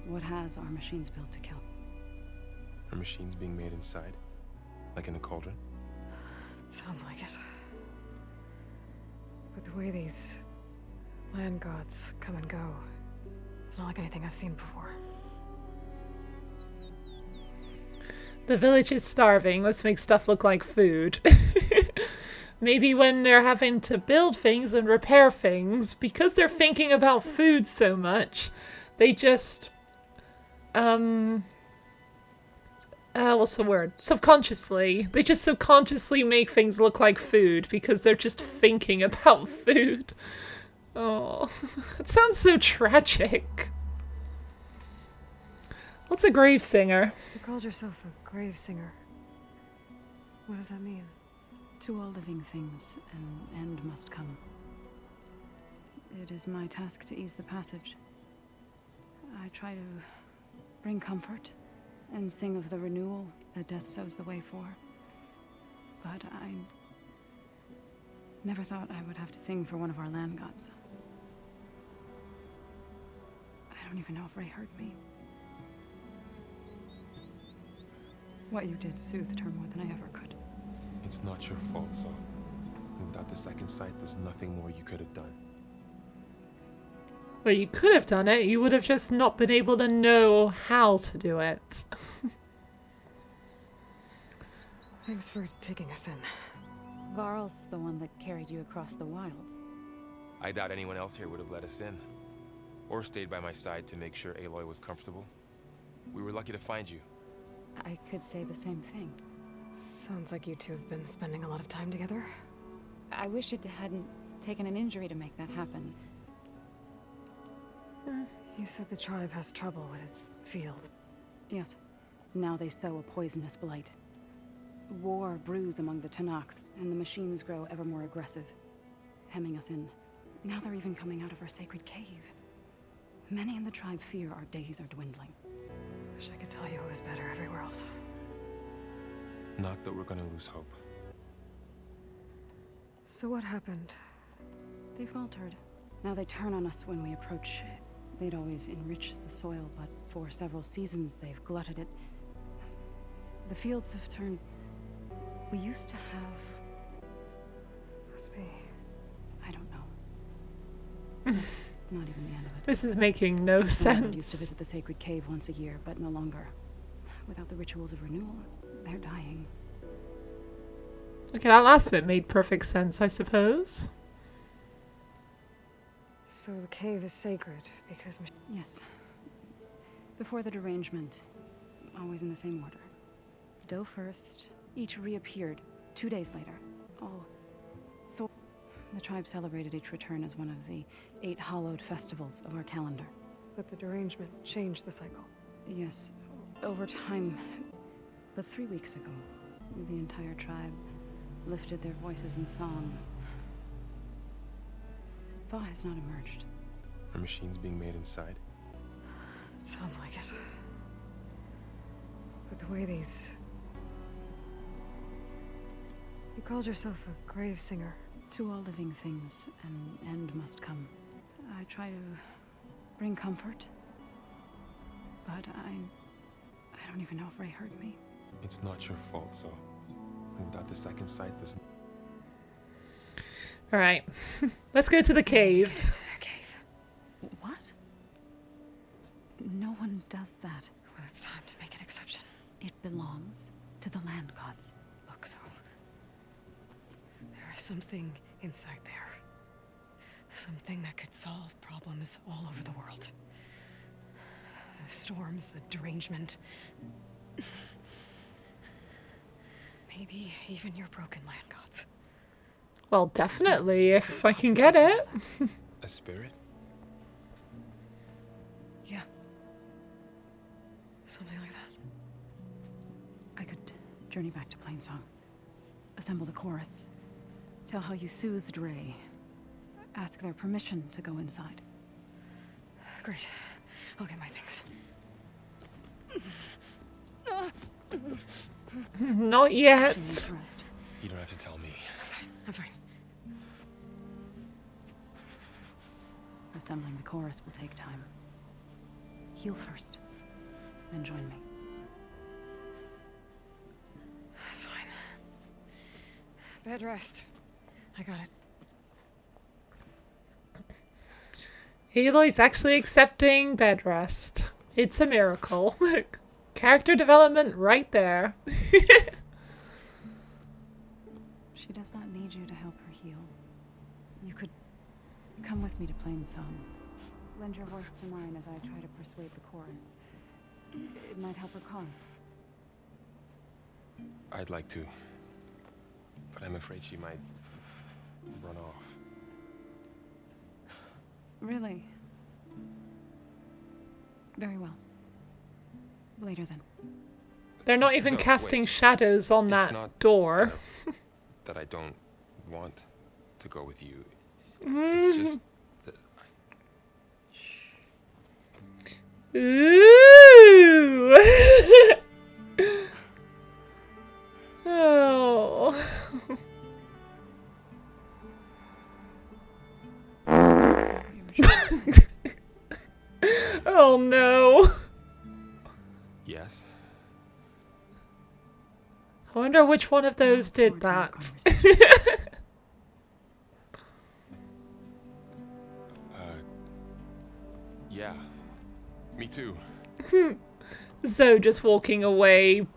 What has are machines built to kill? Are machines being made inside? Like in a cauldron? Sounds like it. But the way these land gods come and go, it's not like anything I've seen before. The village is starving. Let's make stuff look like food. Maybe when they're having to build things and repair things, because they're thinking about food so much, they just... what's the word? Subconsciously. They just subconsciously make things look like food because they're just thinking about food. Oh, it sounds so tragic. What's a grave singer? You called yourself a grave singer. What does that mean? To all living things, an end must come. It is my task to ease the passage. I try to bring comfort and sing of the renewal that death sows the way for. But I never thought I would have to sing for one of our land gods. I don't even know if Ray heard me. What you did soothed her more than I ever could. It's not your fault, so without the second sight, there's nothing more you could have done. Well, you could have done it. You would have just not been able to know how to do it. Thanks for taking us in. Varl's the one that carried you across the wilds. I doubt anyone else here would have let us in. Or stayed by my side to make sure Aloy was comfortable. We were lucky to find you. I could say the same thing. Sounds like you two have been spending a lot of time together. I wish it hadn't taken an injury to make that happen. You said the tribe has trouble with its fields. Yes. Now they sow a poisonous blight. War brews among the Tanakhs, and the machines grow ever more aggressive, hemming us in. Now they're even coming out of our sacred cave. Many in the tribe fear our days are dwindling. Wish I could tell you it was better everywhere else. Not that we're gonna lose hope. So what happened? They faltered. Now they turn on us when we approach. They'd always enriched the soil, but for several seasons they've glutted it. The fields have turned... We used to have... Must be... I don't know. That's not even the end of it. This is making no sense. I used to visit the sacred cave once a year, but no longer. Without the rituals of renewal, they're dying. Okay, that last bit made perfect sense, I suppose. So the cave is sacred because... Yes. Before the derangement, always in the same order. Doe first, each reappeared 2 days later. All so the tribe celebrated each return as one of the 8 hallowed festivals of our calendar. But the derangement changed the cycle. Yes, over time. But 3 weeks ago, the entire tribe lifted their voices in song. Thaw has not emerged. Are machines being made inside? Sounds like it. But the way these... You called yourself a grave singer. To all living things, an end must come. I try to bring comfort. But I don't even know if Ray heard me. It's not your fault, so without the second sight, there's... Alright. Let's go to the cave. Cave? What? No one does that. Well, it's time to make an exception. It belongs to the land gods. Look, so... There is something inside there. Something that could solve problems all over the world. The storms, the derangement. Maybe even your broken land gods. Well, definitely, if I can get it. A spirit? Yeah. Something like that. I could journey back to Plainsong. Assemble the chorus. Tell how you soothed Ray. Ask their permission to go inside. Great. I'll get my things. Not yet. You don't have to tell me. I'm fine. Assembling the chorus will take time. Heal first, then join me. Fine. Bed rest. I got it. Aloy's actually accepting bed rest. It's a miracle. Character development right there. She does not need you to help her heal. You could come with me to Plainsong. Lend your voice to mine as I try to persuade the chorus. It might help her cause. I'd like to, but I'm afraid she might run off. Really? Very well. Later then. They're not even So, casting wait. shadows on It's that not door. that I don't want to go with you. It's just that Ooh. Oh. Oh no. yes. I wonder which one of those did that. Yeah. Me too. Zoe just walking away,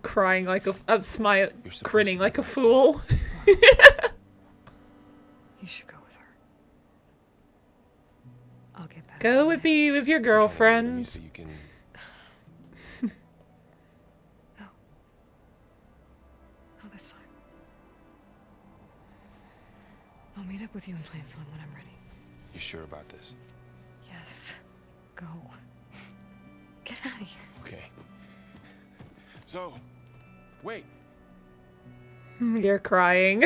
crying like a smile, grinning like a fool. You should go with her. I'll get back. Go with your girlfriend. So you can... No. Not this time. I'll meet up with you in Plain Sun when I'm ready. You sure about this? Yes. Go. Get out of here. Okay. So, wait. You're crying.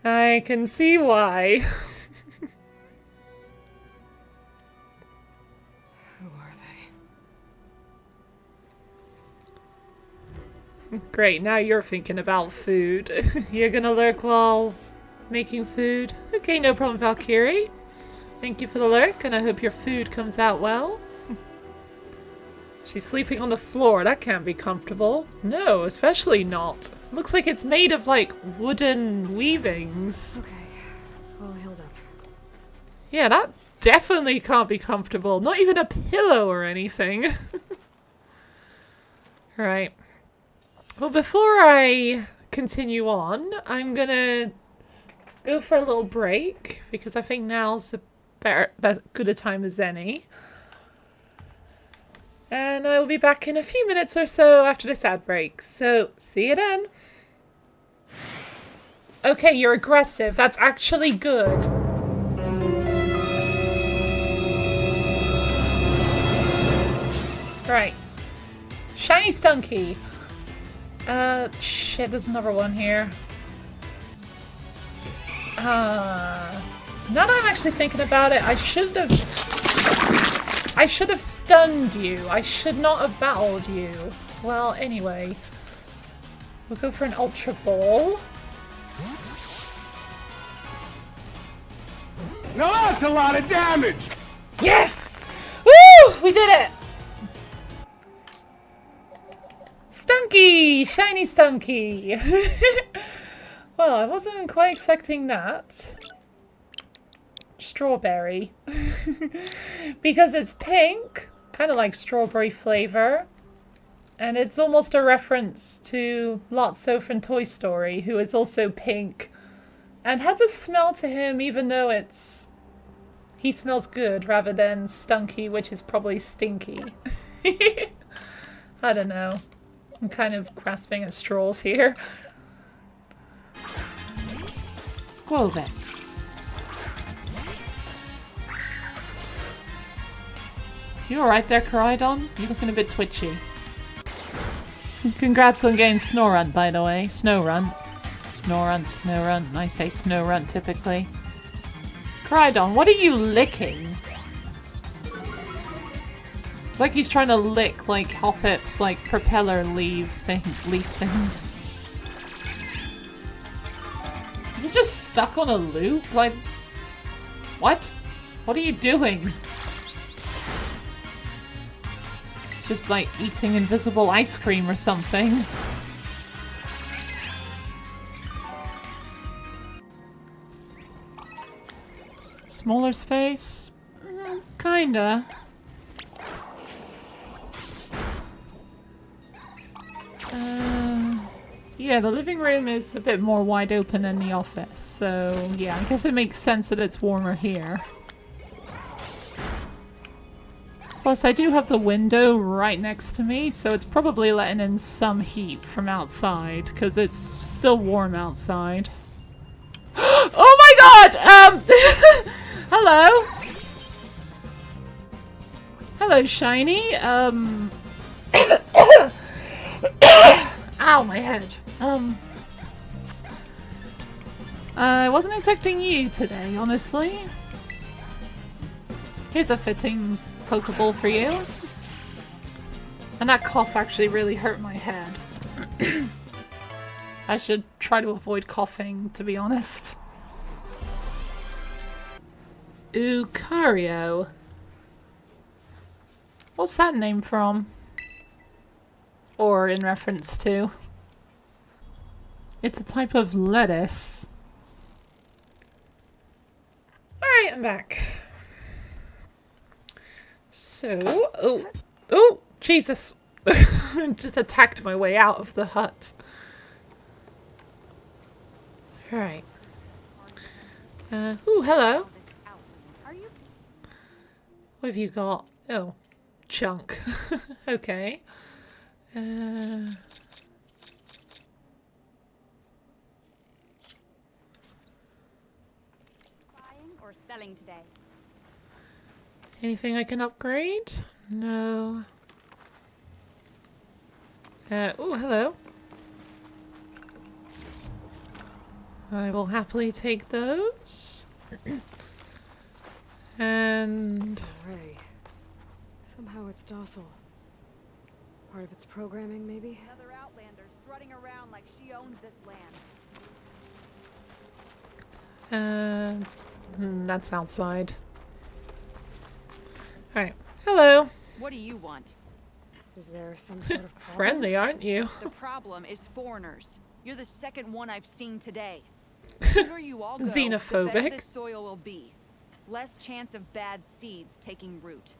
I can see why. Who are they? Great, now you're thinking about food. You're gonna lurk while making food? Okay, no problem, Valkyrie. Thank you for the lurk, and I hope your food comes out well. She's sleeping on the floor. That can't be comfortable. No, especially not. Looks like it's made of, like, wooden weavings. Okay. All healed up. Yeah, that definitely can't be comfortable. Not even a pillow or anything. Right. Well, before I continue on, I'm gonna go for a little break, because I think now's as good a time as any. And I will be back in a few minutes or so after this ad break. So, see you then. Okay, you're aggressive. That's actually good. Right. Shiny Stunky. Shit, there's another one here. Now that I'm actually thinking about it, I should have stunned you. I should not have battled you. Well, anyway. We'll go for an Ultra Ball. Now that's a lot of damage! Yes! Woo! We did it! Stunky! Shiny Stunky! Well, I wasn't quite expecting that. Strawberry. Because it's pink, kind of like strawberry flavor. And it's almost a reference to Lotso from Toy Story, who is also pink. And has a smell to him, even though he smells good rather than stunky, which is probably stinky. I don't know. I'm kind of grasping at straws here. Squovet. You alright there, Coridon? You're looking a bit twitchy. Congrats on getting Snorunt, by the way. Snowrunt. Snorunt, Snowrunt. I say Snowrunt typically. Coridon, what are you licking? It's like he's trying to lick, like, Hoppip's, like, propeller leaf things. Is it just stuck on a loop? Like, what? What are you doing? Just like eating invisible ice cream or something. Smaller space? Kinda. Yeah, the living room is a bit more wide open than the office, so yeah, I guess it makes sense that it's warmer here. Plus, I do have the window right next to me, so it's probably letting in some heat from outside, because it's still warm outside. Oh my god! Hello? Hello, hello, Shiny. Ow, my head. I wasn't expecting you today, honestly. Here's a fitting Pokeball for you. And that cough actually really hurt my head. I should try to avoid coughing, to be honest. Lucario. What's that name from? Or in reference to? It's a type of lettuce. Alright, I'm back. So, oh, Jesus. Just attacked my way out of the hut. Alright. Ooh, hello. What have you got? Oh, junk. Okay. Buying or selling today? Anything I can upgrade? No. Oh, hello. I will happily take those. And... Ray. Somehow it's docile. Part of its programming, maybe? Another outlander strutting around like she owns this land. That's outside. Alright. Hello. What do you want? Is there some sort of problem? Friendly, aren't you? The problem is foreigners. You're the second one I've seen today. The sooner you all go, Xenophobic. the better this soil will be. Less chance of bad seeds taking root.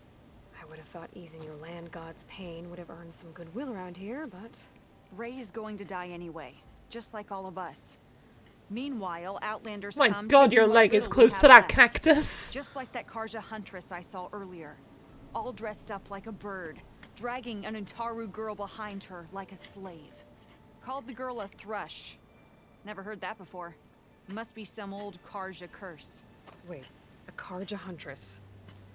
I would have thought easing your land god's pain would have earned some goodwill around here, but... Ray's going to die anyway, just like all of us. Meanwhile, outlanders My come God, taking your what leg is little we close have to that left. cactus. Just like that Karja huntress I saw earlier. All dressed up like a bird, dragging an Utaru girl behind her like a slave. Called the girl a thrush. Never heard that before. Must be some old Karja curse. Wait, a Karja huntress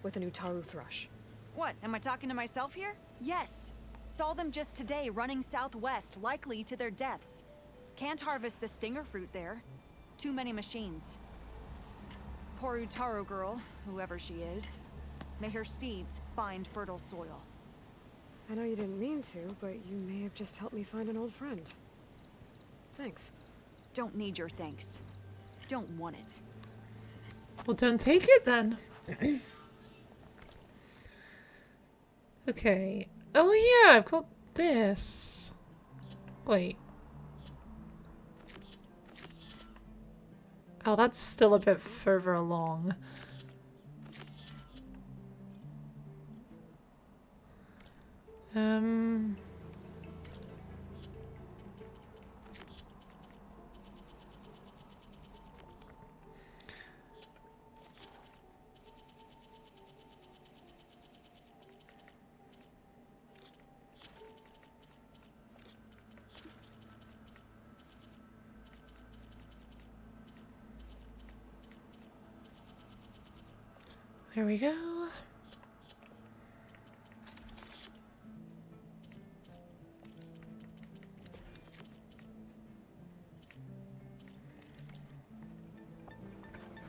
with an Utaru thrush. What, am I talking to myself here? Yes. Saw them just today running southwest, likely to their deaths. Can't harvest the stinger fruit there. Too many machines. Poor Utaru girl, whoever she is. May her seeds find fertile soil. I know you didn't mean to, but you may have just helped me find an old friend. Thanks. Don't need your thanks. Don't want it. Well, don't take it then. Okay. Oh yeah, I've got this. Wait. Oh, that's still a bit further along. There we go.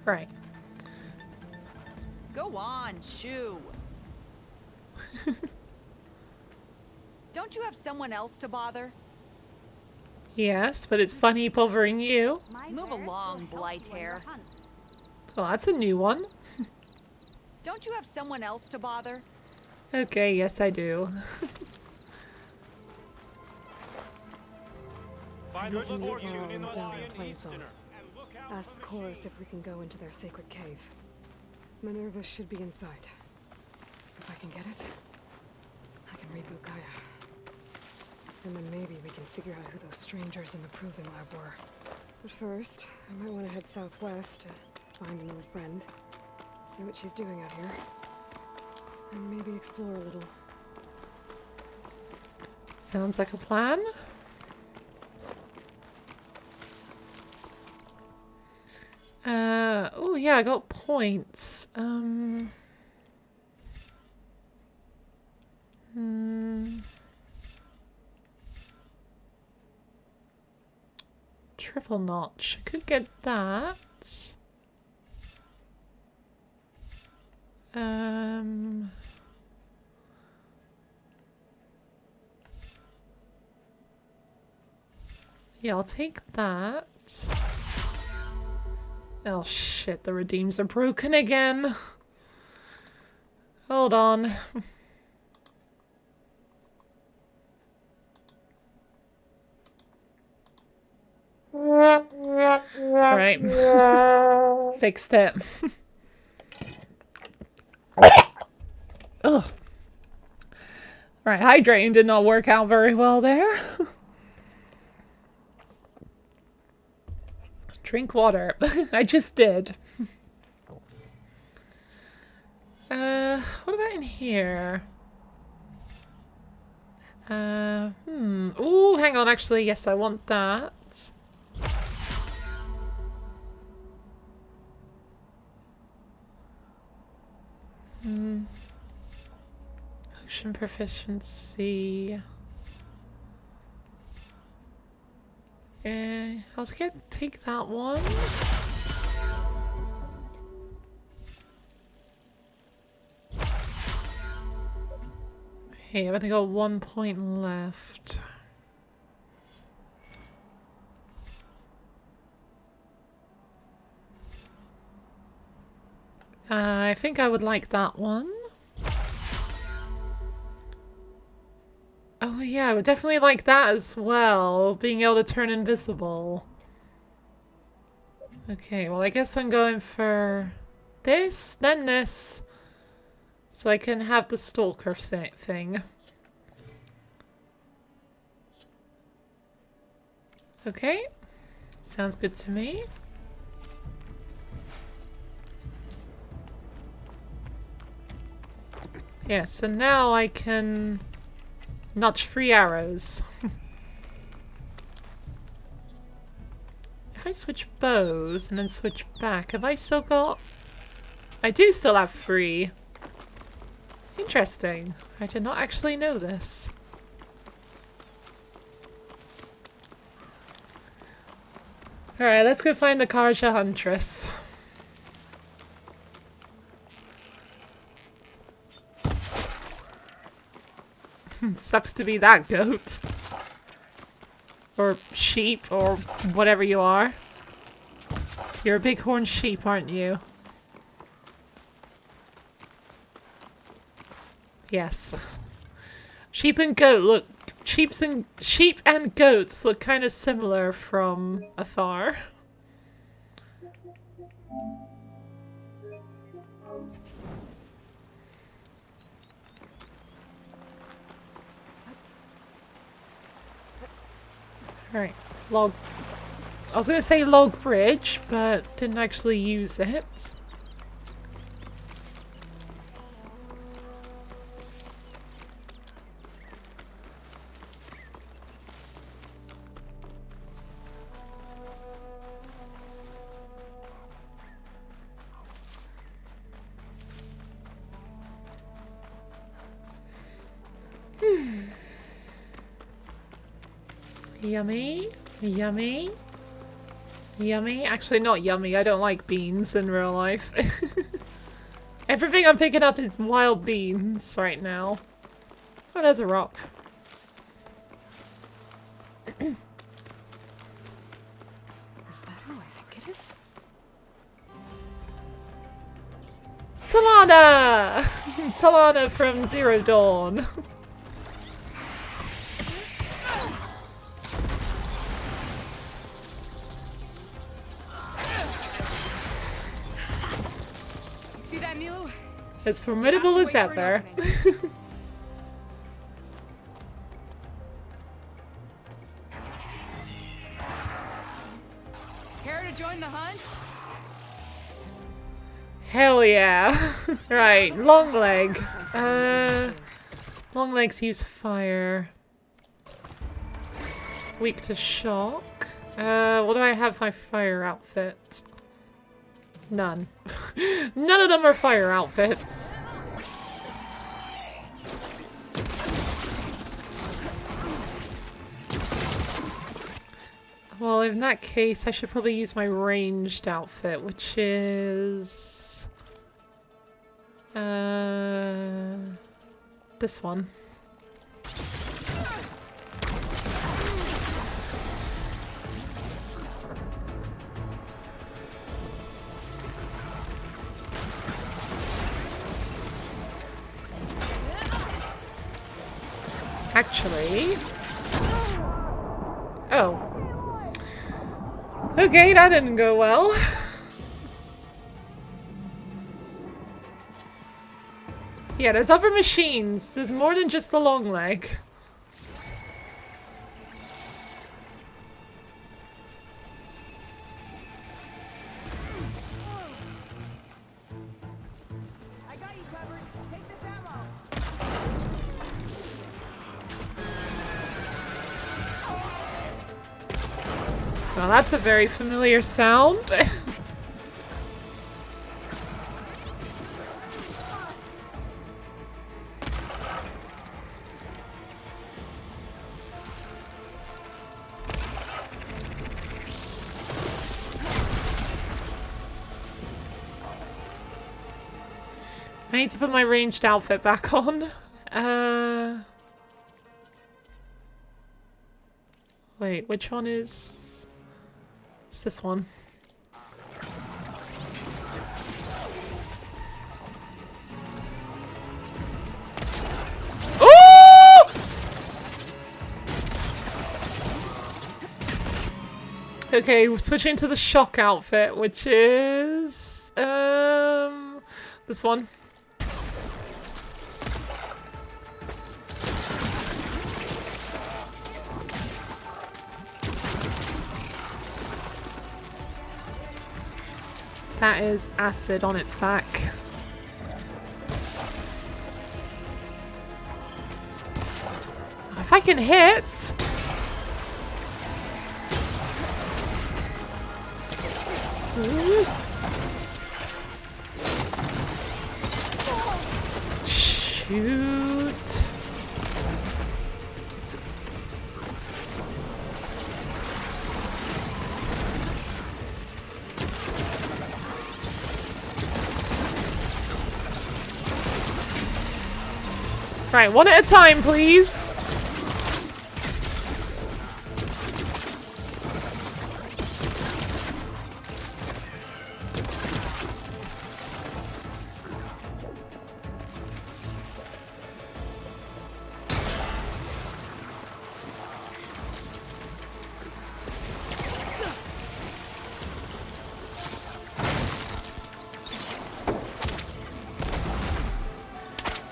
Right. Go on, shoo. Don't you have someone else to bother? Yes, but it's funny bothering you. Move along, blight hair. Well, that's a new one. Don't you have someone else to bother? Okay, yes I do. Need to meet Laurel and Zone in Plainzone. Ask the chorus if we can go into their sacred cave. Minerva should be inside. If I can get it, I can reboot Gaia. And then maybe we can figure out who those strangers in the proving lab were. But first, I might want to head southwest to find an old friend. See what she's doing out here. And maybe explore a little. Sounds like a plan. Oh yeah, I got points. Triple notch. I could get that. Yeah, I'll take that. Oh shit, the redeems are broken again. Hold on. Alright. Fixed it. Ugh. Alright, hydrating did not work out very well there. Drink water. I just did. What about in here? Ooh, hang on, actually, yes, I want that. Potion proficiency. I'll take that one. Okay, I've only got 1 point left. I think I would like that one. Oh yeah, I would definitely like that as well, being able to turn invisible. Okay, well I guess I'm going for this, then this, so I can have the stalker thing. Okay, sounds good to me. Yeah, so now I can notch 3 arrows. If I switch bows and then switch back, have I still got... I do still have 3. Interesting. I did not actually know this. Alright, let's go find the Karja Huntress. Sucks to be that goat. Or sheep, or whatever you are. You're a bighorn sheep, aren't you? Yes. Sheep and goat look... Sheep and goats look kind of similar from afar. Alright, log... I was gonna say log bridge, but didn't actually use it. Yummy, yummy, yummy. Actually, not yummy. I don't like beans in real life. Everything I'm picking up is wild beans right now. Oh, there's a rock. Is that who I think it is? Talana! Talana from Zero Dawn. As formidable as ever. Care to join the hunt? Hell yeah. Right, long leg. Long legs use fire. Weak to shock. What do I have my fire outfit? None. None of them are fire outfits. Well, in that case, I should probably use my ranged outfit, which is... this one. Actually... Oh. Okay, that didn't go well. Yeah, there's other machines. There's more than just the long leg. I got you covered. Take this ammo. Well, that's a very familiar sound. I need to put my ranged outfit back on. Wait, which one is... It's this one. Oh! Okay, we're switching to the shock outfit, which is... this one. That is acid on its back. If I can hit! Shoot! Right, one at a time, please.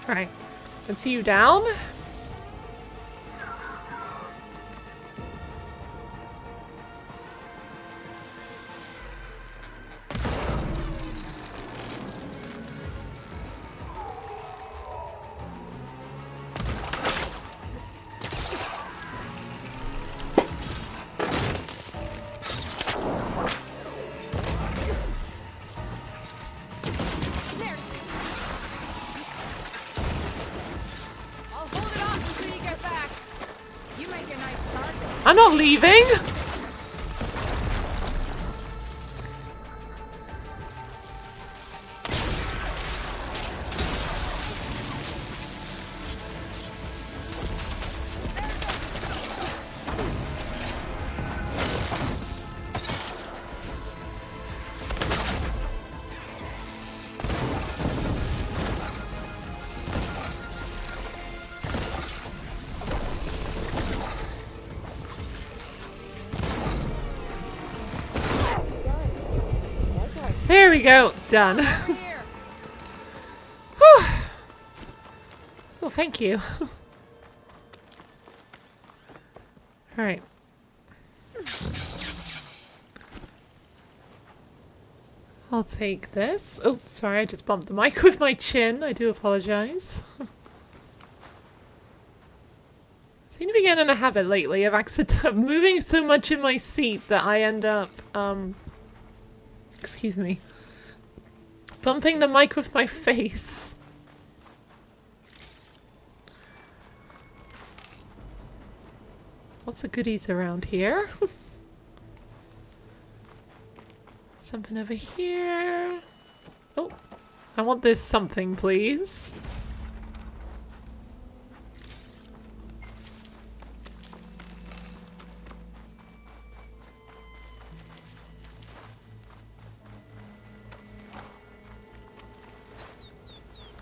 Right. Let's see you down. I'm not leaving! There we go. Done. Well, thank you. Alright. I'll take this. Oh, sorry, I just bumped the mic with my chin. I do apologize. I seem to be getting in a habit lately of moving so much in my seat that I end up, excuse me, bumping the mic with my face. Lots of goodies around here. something over here. Oh, I want this something, please.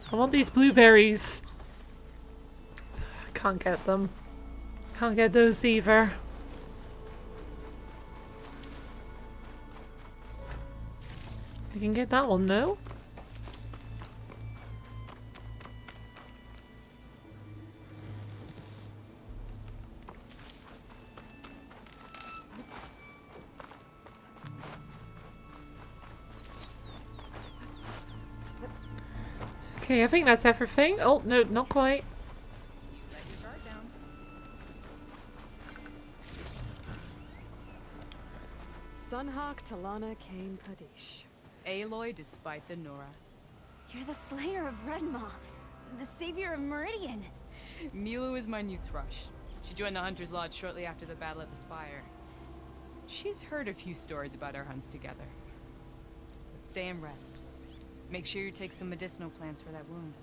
I want these blueberries. Can't get them. Can't get those either. You can get that one, no? Okay, I think that's everything. Oh, no, not quite. Sunhawk Talana Kane Padish. Aloy despite the Nora. You're the slayer of Redmaw, the savior of Meridian. Milu is my new thrush. She joined the Hunter's Lodge shortly after the battle at the Spire. She's heard a few stories about our hunts together. But stay and rest. Make sure you take some medicinal plants for that wound.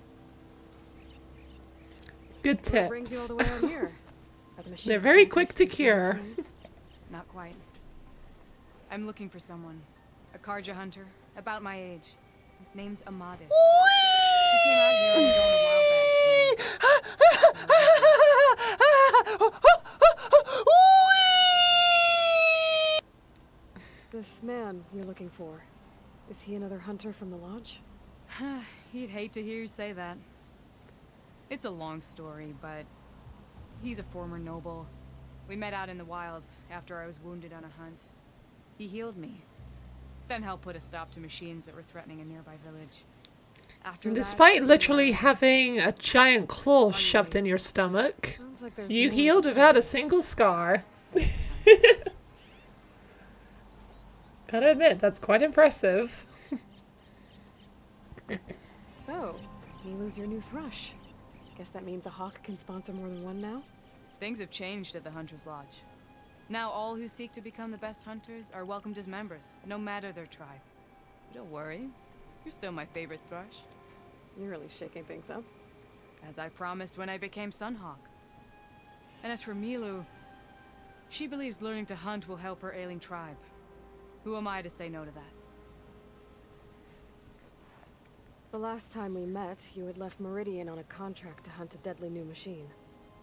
Good tips. What brings you all the way out here? They're very quick to cure. Not quite. I'm looking for someone. A Karja hunter, about my age. Name's Amades. He came out here on his own a while back. This man you're looking for, is he another hunter from the lodge? He'd hate to hear you say that. It's a long story, but he's a former noble. We met out in the wilds after I was wounded on a hunt. He healed me, then helped put a stop to machines that were threatening a nearby village. And despite literally having a giant claw shoved in your stomach, you healed without a single scar. Gotta admit, that's quite impressive. So, Milu's your new thrush. Guess that means a hawk can sponsor more than one now? Things have changed at the Hunter's Lodge. Now all who seek to become the best hunters are welcomed as members, no matter their tribe. Don't worry, you're still my favorite thrush. You're really shaking things up. As I promised when I became Sunhawk. And as for Milu, she believes learning to hunt will help her ailing tribe. Who am I to say no to that? The last time we met, you had left Meridian on a contract to hunt a deadly new machine.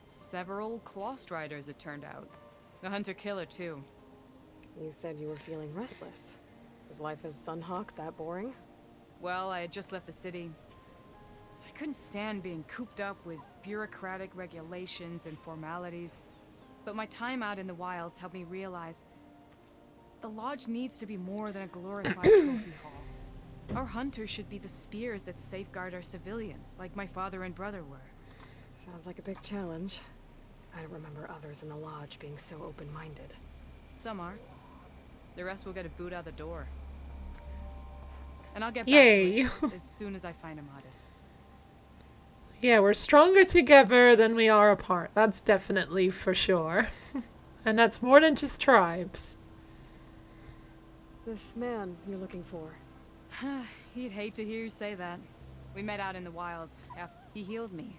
Several Claw Striders, it turned out. A hunter-killer, too. You said you were feeling restless. Was life as Sunhawk that boring? Well, I had just left the city. I couldn't stand being cooped up with bureaucratic regulations and formalities. But my time out in the wilds helped me realize the lodge needs to be more than a glorified trophy hall. Our hunters should be the spears that safeguard our civilians, like my father and brother were. Sounds like a big challenge. I don't remember others in the lodge being so open-minded. Some are. The rest will get a boot out the door. And I'll get back Yay. to it as soon as I find Amades. Yeah, we're stronger together than we are apart. That's definitely for sure. And that's more than just tribes. This man you're looking for. He'd hate to hear you say that. We met out in the wilds after he healed me.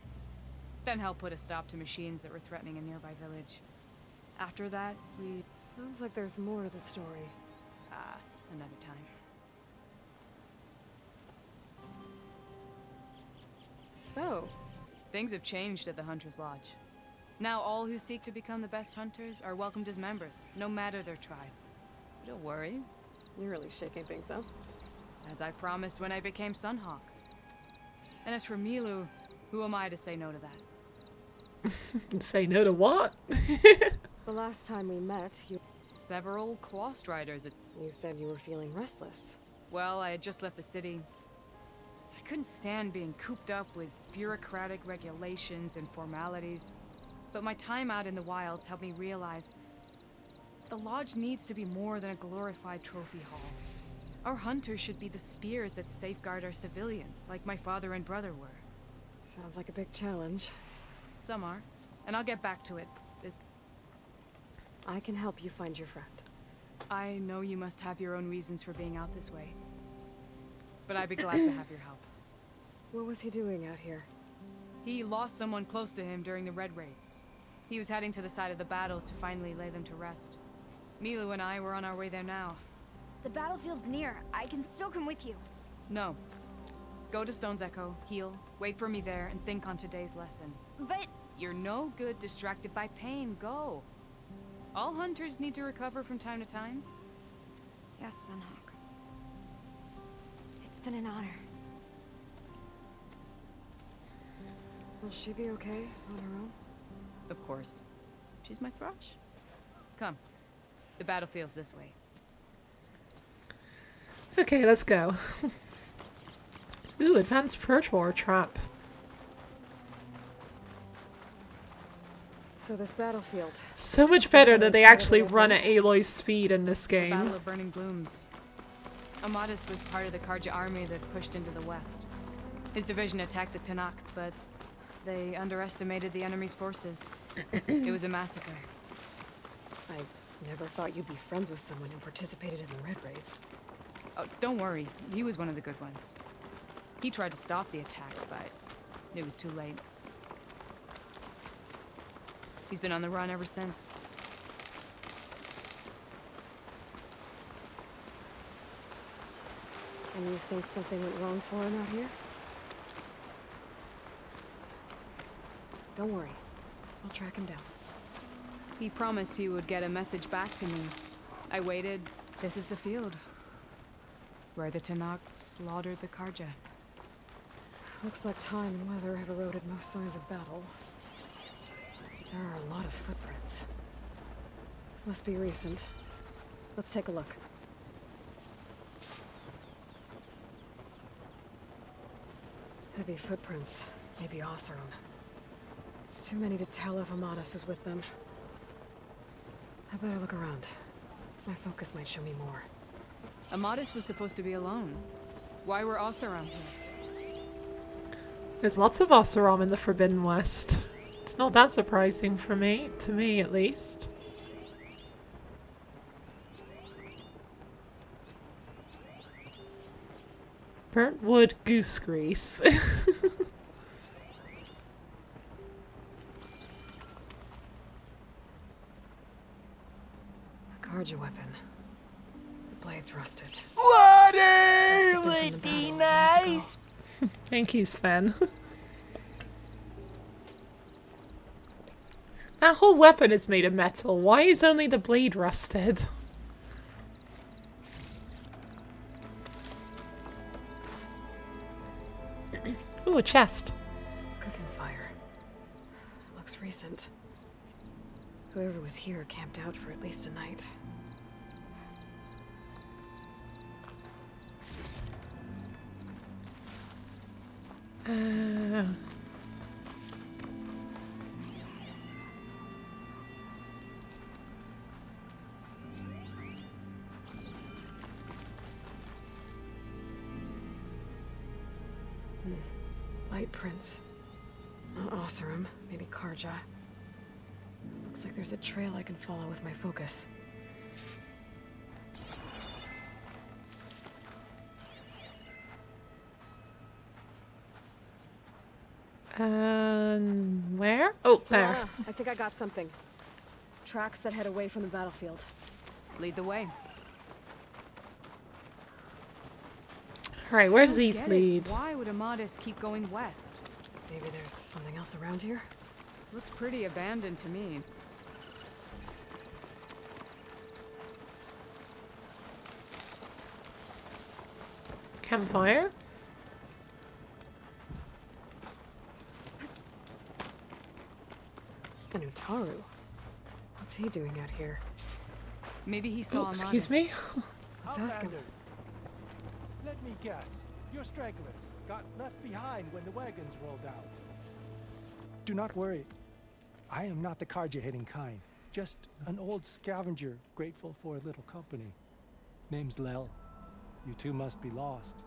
Then helped put a stop to machines that were threatening a nearby village. After that, we... Sounds like there's more to the story. Another time. So, things have changed at the Hunter's Lodge. Now all who seek to become the best hunters are welcomed as members, no matter their tribe. Don't worry. You're really shaking things up. As I promised when I became Sunhawk. And as for Milu, who am I to say no to that? Say no to what? The last time we met, you... Several Claw Striders. You said you were feeling restless. Well, I had just left the city. I couldn't stand being cooped up with bureaucratic regulations and formalities. But my time out in the wilds helped me realize the lodge needs to be more than a glorified trophy hall. Our hunters should be the spears that safeguard our civilians, like my father and brother were. Sounds like a big challenge. Some are. And I'll get back to it. I can help you find your friend. I know you must have your own reasons for being out this way. But I'd be glad to have your help. What was he doing out here? He lost someone close to him during the Red Raids. He was heading to the side of the battle to finally lay them to rest. Milu and I were on our way there now. The battlefield's near. I can still come with you. No. Go to Stone's Echo, heal, wait for me there, and think on today's lesson. But... You're no good distracted by pain. Go. All hunters need to recover from time to time. Yes, Sunhawk. It's been an honor. Will she be okay on her own? Of course. She's my thrush. Come. The battlefield's this way. Okay, let's go. Ooh, advanced Protor trap. So this battlefield. So much better that they actually run at Aloy's speed in this game. The Battle of Burning Blooms. Amadis was part of the Karja army that pushed into the west. His division attacked the Tanakh, but they underestimated the enemy's forces. It was a massacre. I never thought you'd be friends with someone who participated in the Red Raids. Oh, don't worry. He was one of the good ones. He tried to stop the attack, but it was too late. He's been on the run ever since. And you think something went wrong for him out here? Don't worry. I'll track him down. He promised he would get a message back to me. I waited. This is the field. Where the Tanakh slaughtered the Karja. Looks like time and weather have eroded most signs of battle. There are a lot of footprints. Must be recent. Let's take a look. Heavy footprints. Maybe Oseram. It's too many to tell if Amadis is with them. I better look around. My focus might show me more. Amadis was supposed to be alone. Why were Oseram here? There's lots of Oseram in the Forbidden West. It's not that surprising for me, to me at least. Burnt wood goose grease. Karja weapon. The blade's rusted. Water would be nice. Thank you, Sven. That whole weapon is made of metal. Why is only the blade rusted? Ooh, a chest. Cooking fire. Looks recent. Whoever was here camped out for at least a night. Light prints. Not Oseram, maybe Karja. Looks like there's a trail I can follow with my focus. Where? Oh, there. I think I got something. Tracks that head away from the battlefield. Lead the way. Alright, where do these lead? Why would Amadis keep going west? Maybe there's something else around here? Looks pretty abandoned to me. Campfire? An Utaru. What's he doing out here? Maybe he saw Amadis. Excuse me? Let's ask him. Let me guess. You're stragglers. Got left behind when the wagons rolled out. Do not worry. I am not the Karja-hating kind. Just an old scavenger grateful for a little company. Name's Lel. You two must be lost.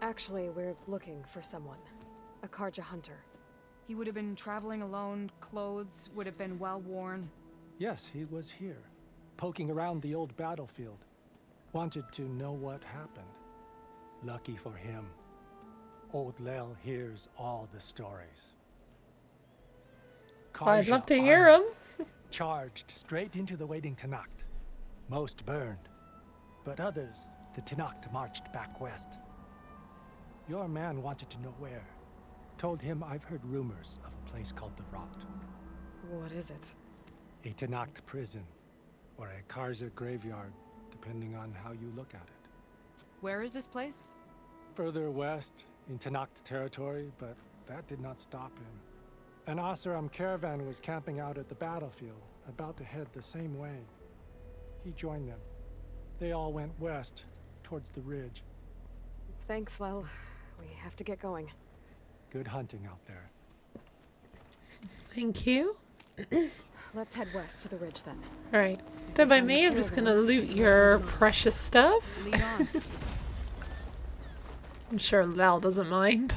Actually, we're looking for someone. A Karja hunter. He would have been traveling alone, clothes would have been well worn. Yes, he was here, poking around the old battlefield. Wanted to know what happened. Lucky for him, old Lel hears all the stories. Well, I'd love to hear him. Charged straight into the waiting Tanacht. Most burned, but others, the Tanacht marched back west. Your man wanted to know where. Told him I've heard rumors of a place called the Rot. What is it? A Tanacht prison, or a Karza graveyard, depending on how you look at it. Where is this place? Further west, in Tanacht territory, but that did not stop him. An Oseram caravan was camping out at the battlefield, about to head the same way. He joined them. They all went west, towards the ridge. Thanks, Lel. We have to get going. Good hunting out there. Thank you. Let's head west to the ridge then. Alright. Done by me, I'm just gonna loot your precious stuff. Lead on. I'm sure Lel doesn't mind.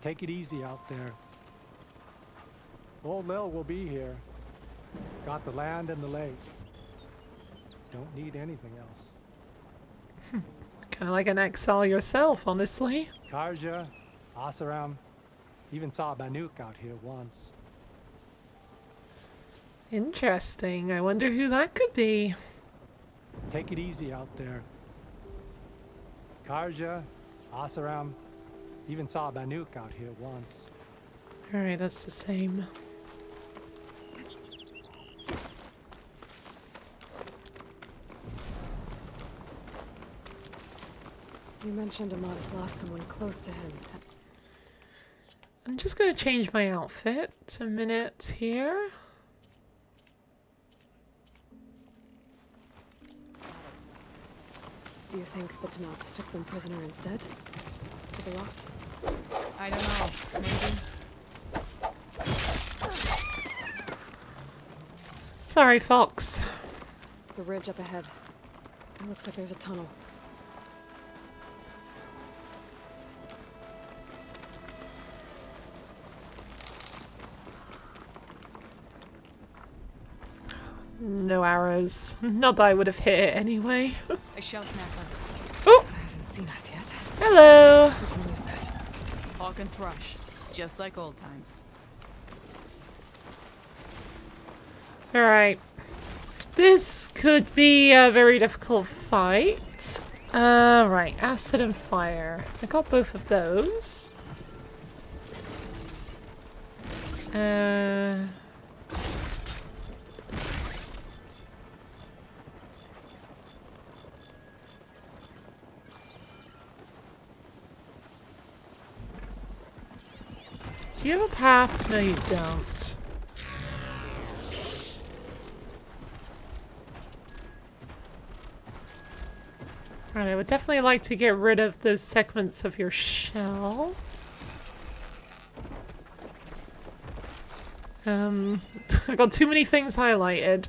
Take it easy out there. Old Lel will be here. Got the land and the lake. Don't need anything else. Kind of like an exile yourself, honestly. Karja, Oseram, even saw Banuk out here once. Interesting. I wonder who that could be. Take it easy out there. Karja, Oseram, even saw Banuk out here once. Alright, that's the same. You mentioned Ahmad's lost someone close to him. I'm just gonna change my outfit a minute here. Do you think the Tanakhs took them prisoner instead? To the Rot? I don't know. Maybe. Sorry, Fox. The ridge up ahead. It looks like there's a tunnel. No arrows. Not that I would have hit it anyway. A shell snapper. Oh! It hasn't seen us yet. Hello! We can use that. Hawk and thrush. Just like old times. Alright. This could be a very difficult fight. Right. Acid and fire. I got both of those. Do you have a path? No, you don't. Alright, I would definitely like to get rid of those segments of your shell. I got too many things highlighted.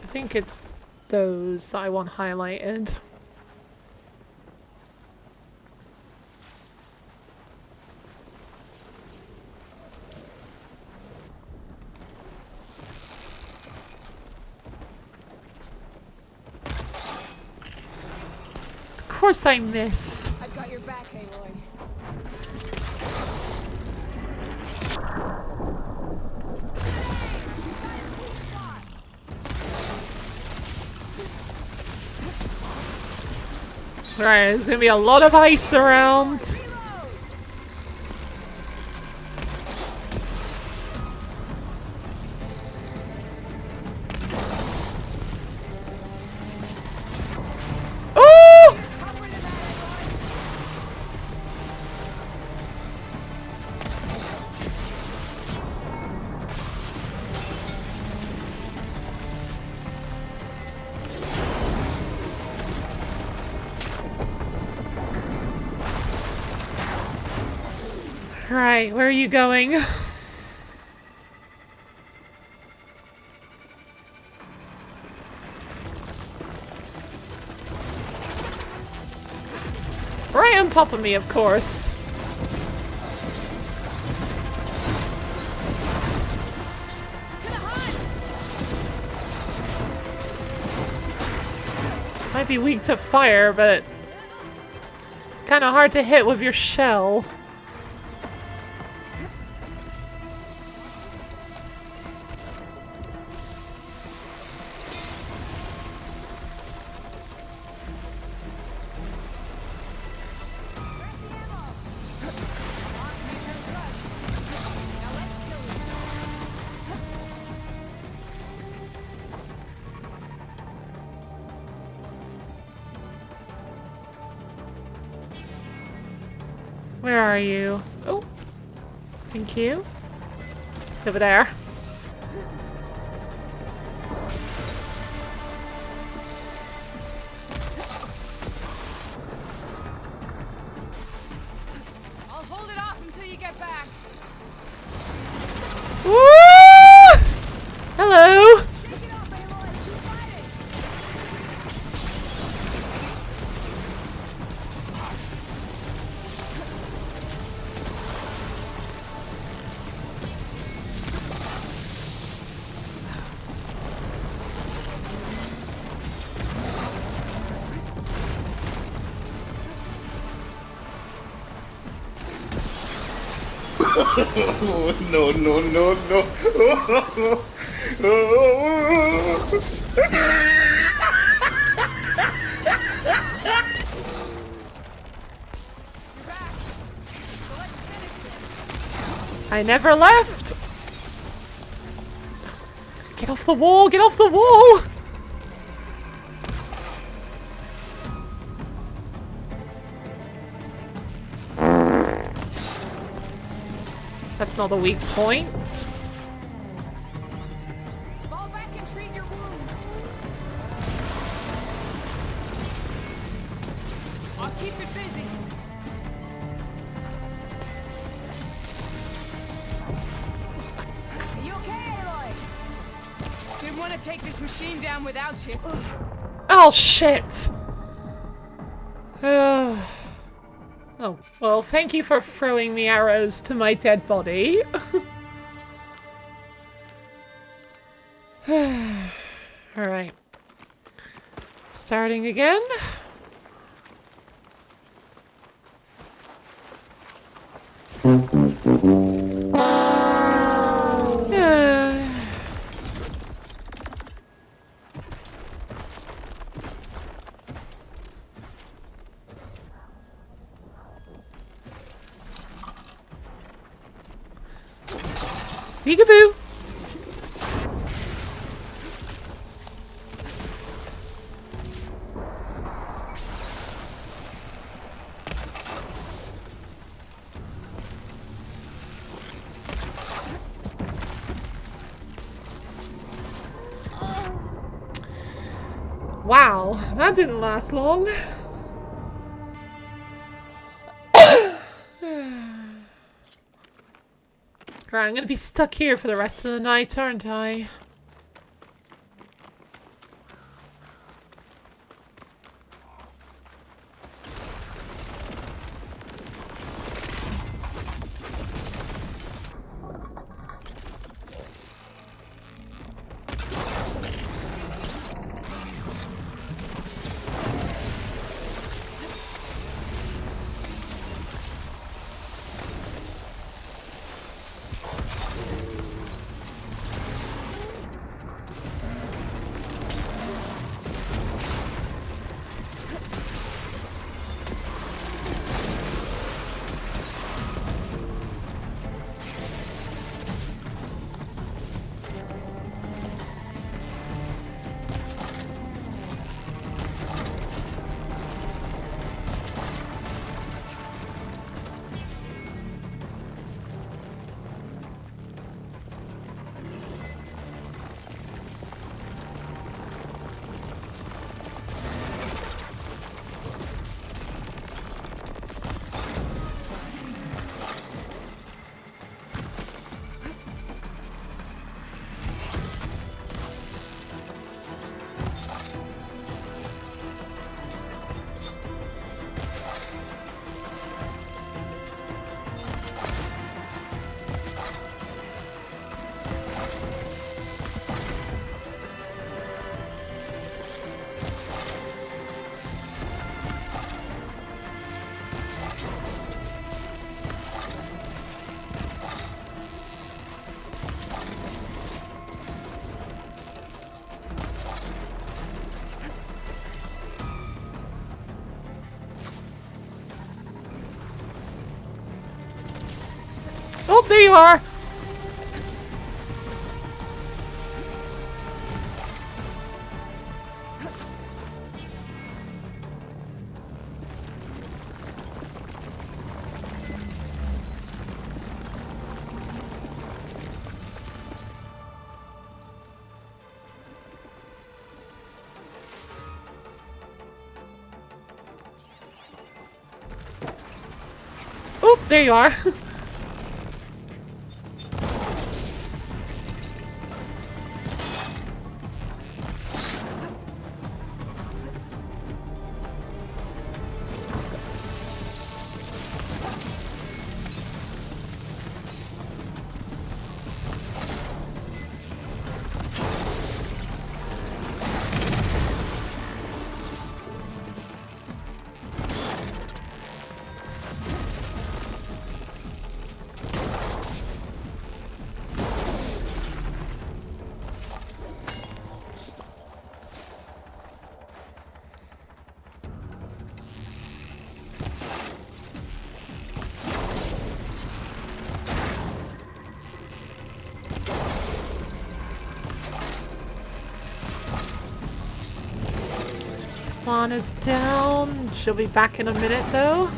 I think it's those I want highlighted. Of course I missed. I've got your back, Aloy. Right, there's gonna be a lot of ice around. Oh! Right, where are you going? Right on top of me, of course. Might be weak to fire, but kind of hard to hit with your shell. Where are you? Oh, thank you. Over there. I'll hold it off until you get back. Woo! Hello. No, no, no, no. I never left. Get off the wall, get off the wall. That's not a weak point. Fall back and treat your wound. I'll keep it busy. Are you okay, Aloy? Didn't want to take this machine down without you. Oh shit. Oh, well, thank you for throwing me arrows to my dead body. Alright. Starting again. Peekaboo! Wow, that didn't last long. Right, I'm gonna be stuck here for the rest of the night, aren't I? Oh, there you are! Oh, there you are. Lana's down. She'll be back in a minute, though.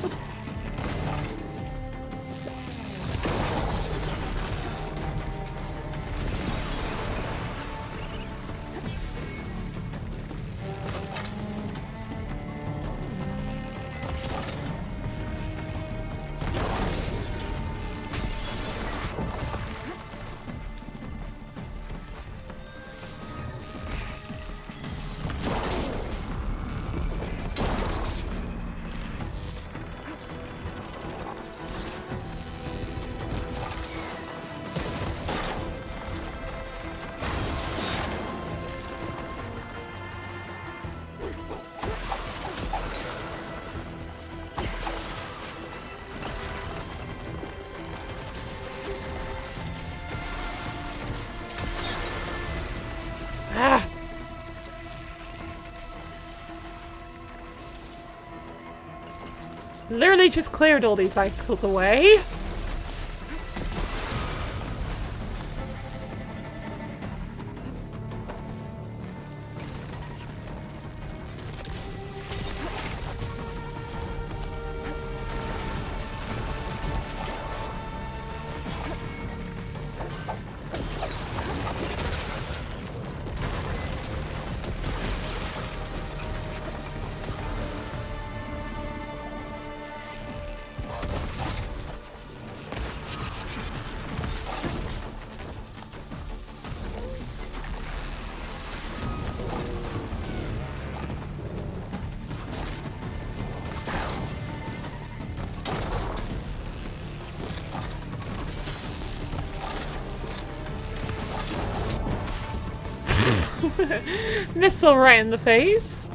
Literally just cleared all these icicles away. Missile right in the face.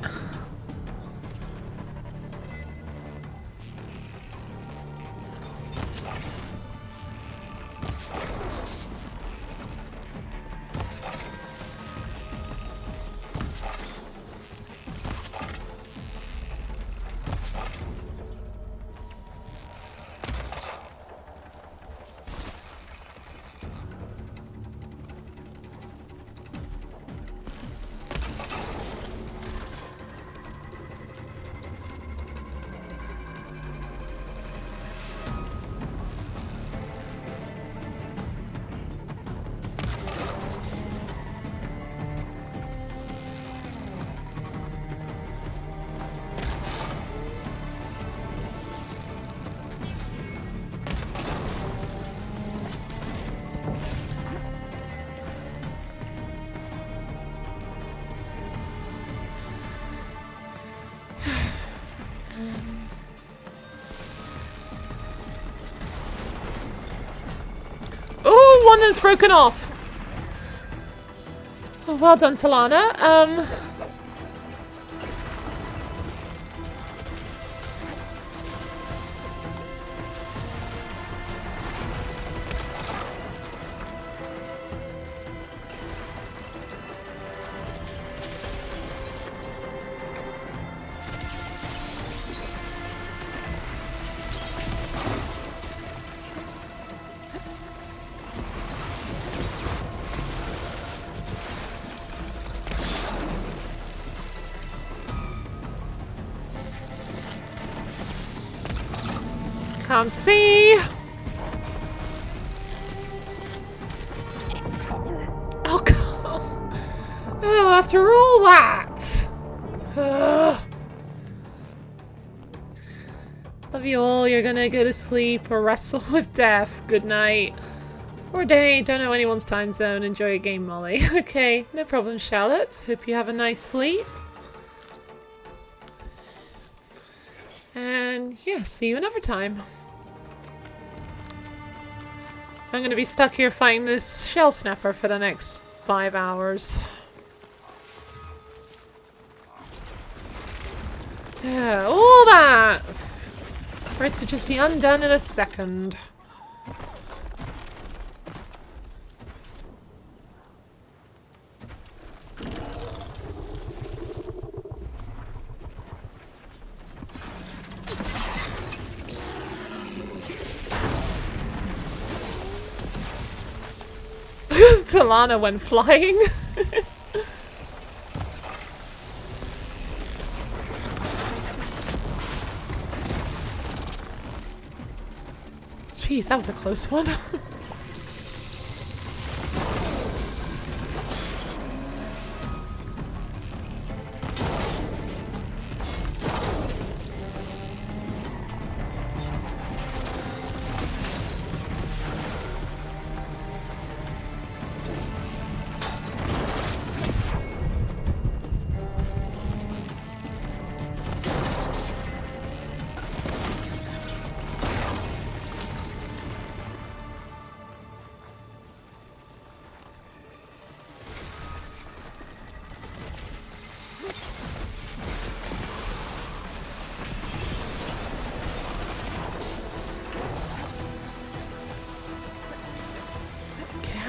Oh, one that's broken off. Oh, well done, Talana. Can't see. Oh, God. Oh, after all that. Ugh. Love you all. You're gonna go to sleep or wrestle with death. Good night. Or day. Don't know anyone's time zone. Enjoy your game, Molly. Okay, no problem, Charlotte. Hope you have a nice sleep. And yeah, see you another time. I'm gonna be stuck here fighting this shell snapper for the next 5 hours. Yeah, all that for it to just be undone in a second. Talana went flying. Jeez, that was a close one.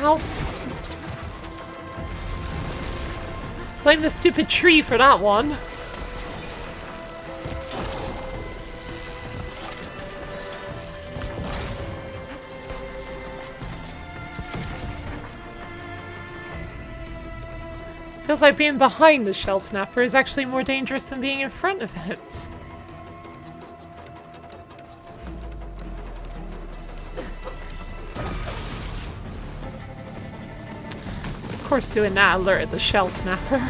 Out. Blame the stupid tree for that one. Feels like being behind the shell snapper is actually more dangerous than being in front of it. Of course, doing that alerted the shell snapper.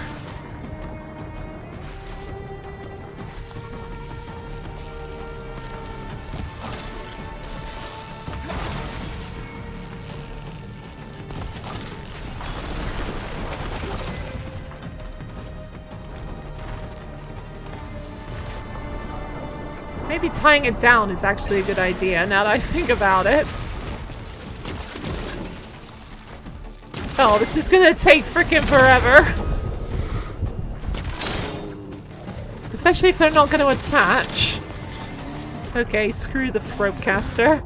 Maybe tying it down is actually a good idea now that I think about it. Oh, this is gonna take frickin' forever. Especially if they're not gonna attach. Okay, screw the rope caster.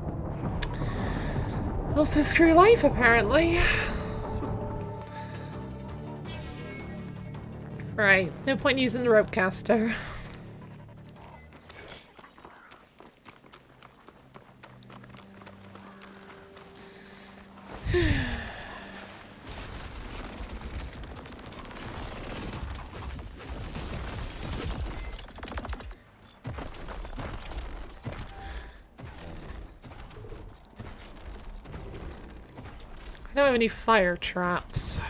Also screw life, apparently. Right, no point using the rope caster. I don't have any fire traps.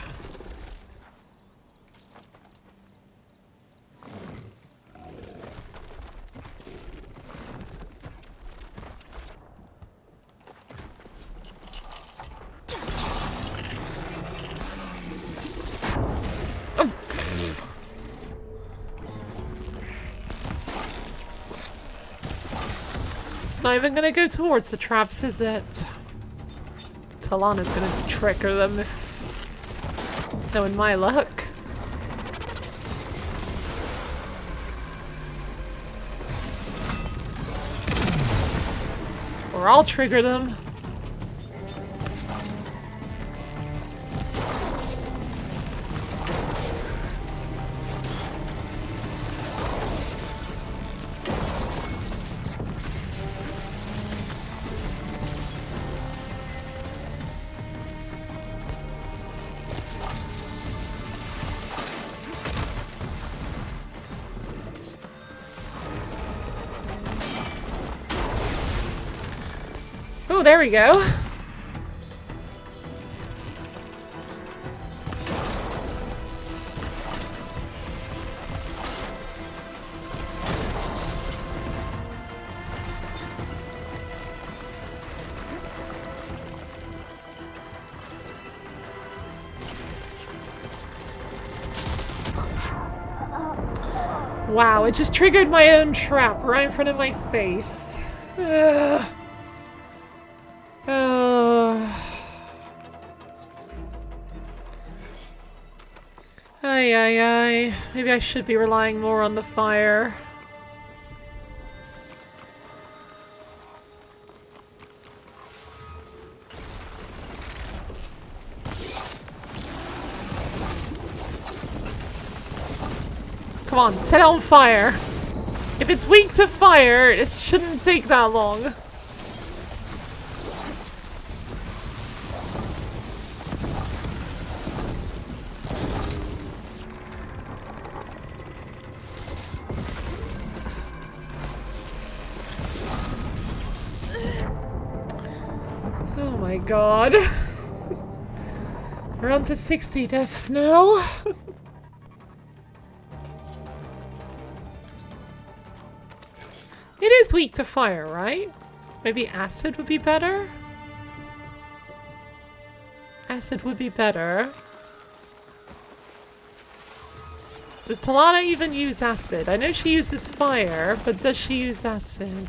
Oh. It's not even gonna go towards the traps, is it? Talana's gonna trigger them if... knowing my luck. Or I'll trigger them. there we go. Wow, it just triggered my own trap right in front of my face. Ugh. Ay, ay, ay. Maybe I should be relying more on the fire. Come on, set it on fire. If it's weak to fire, it shouldn't take that long. Oh my god. We're on to 60 deaths now. It is weak to fire, right? Maybe acid would be better? Acid would be better. Does Talana even use acid? I know she uses fire, but does she use acid?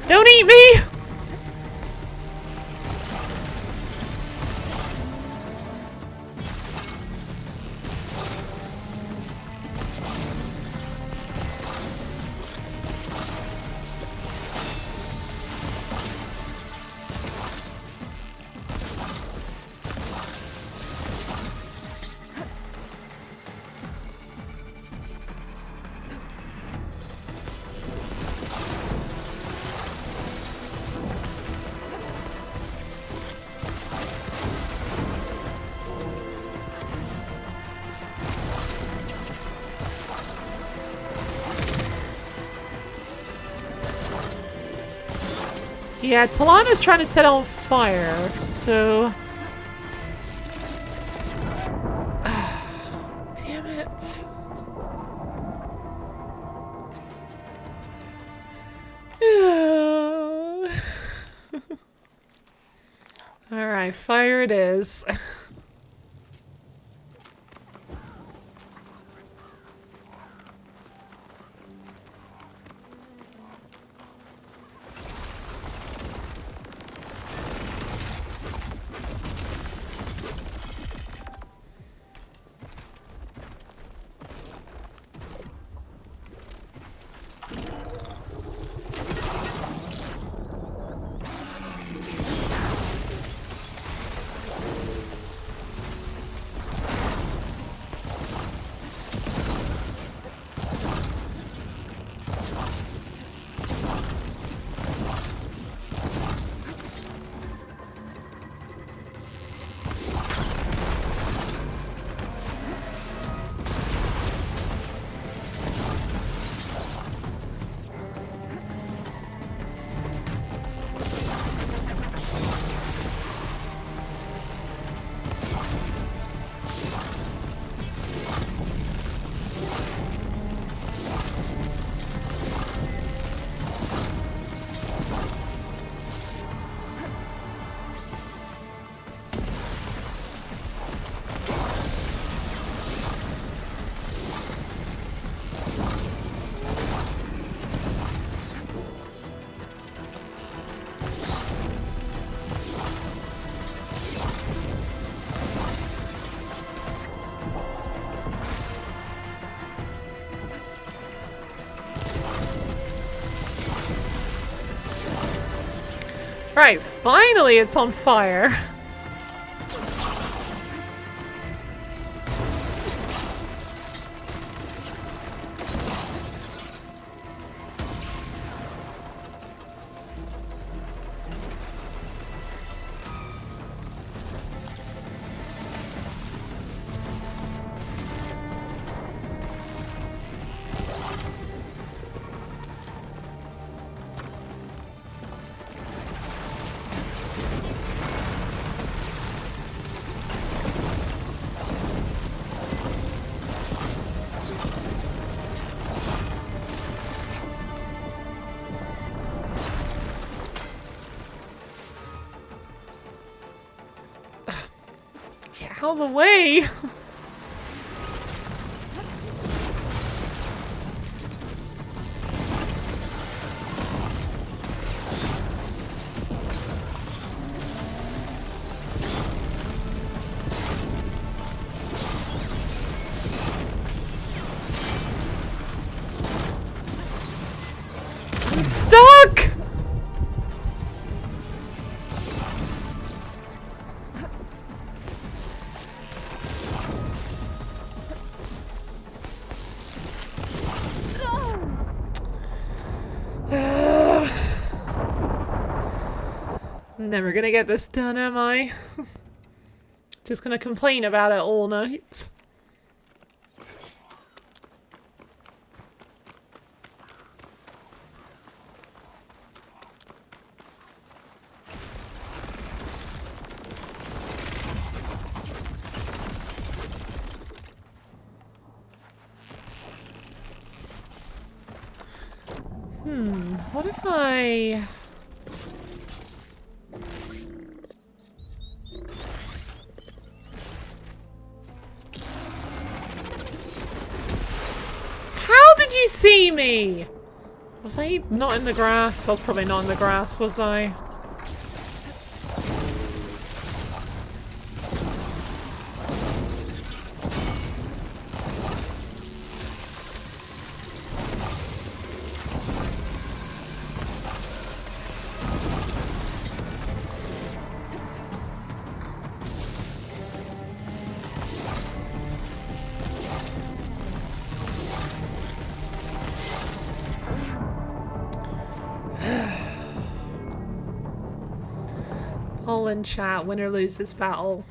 Don't eat me! Yeah, Talana's trying to set on fire, so... Damn it. Alright, fire it is. Right, finally it's on fire. Get out of the way! I'm stuck! Never gonna get this done, am I? Just gonna complain about it all night. What if I... How did you see me? Was I not in the grass? I was probably not in the grass, was I? All in chat, winner loses battle.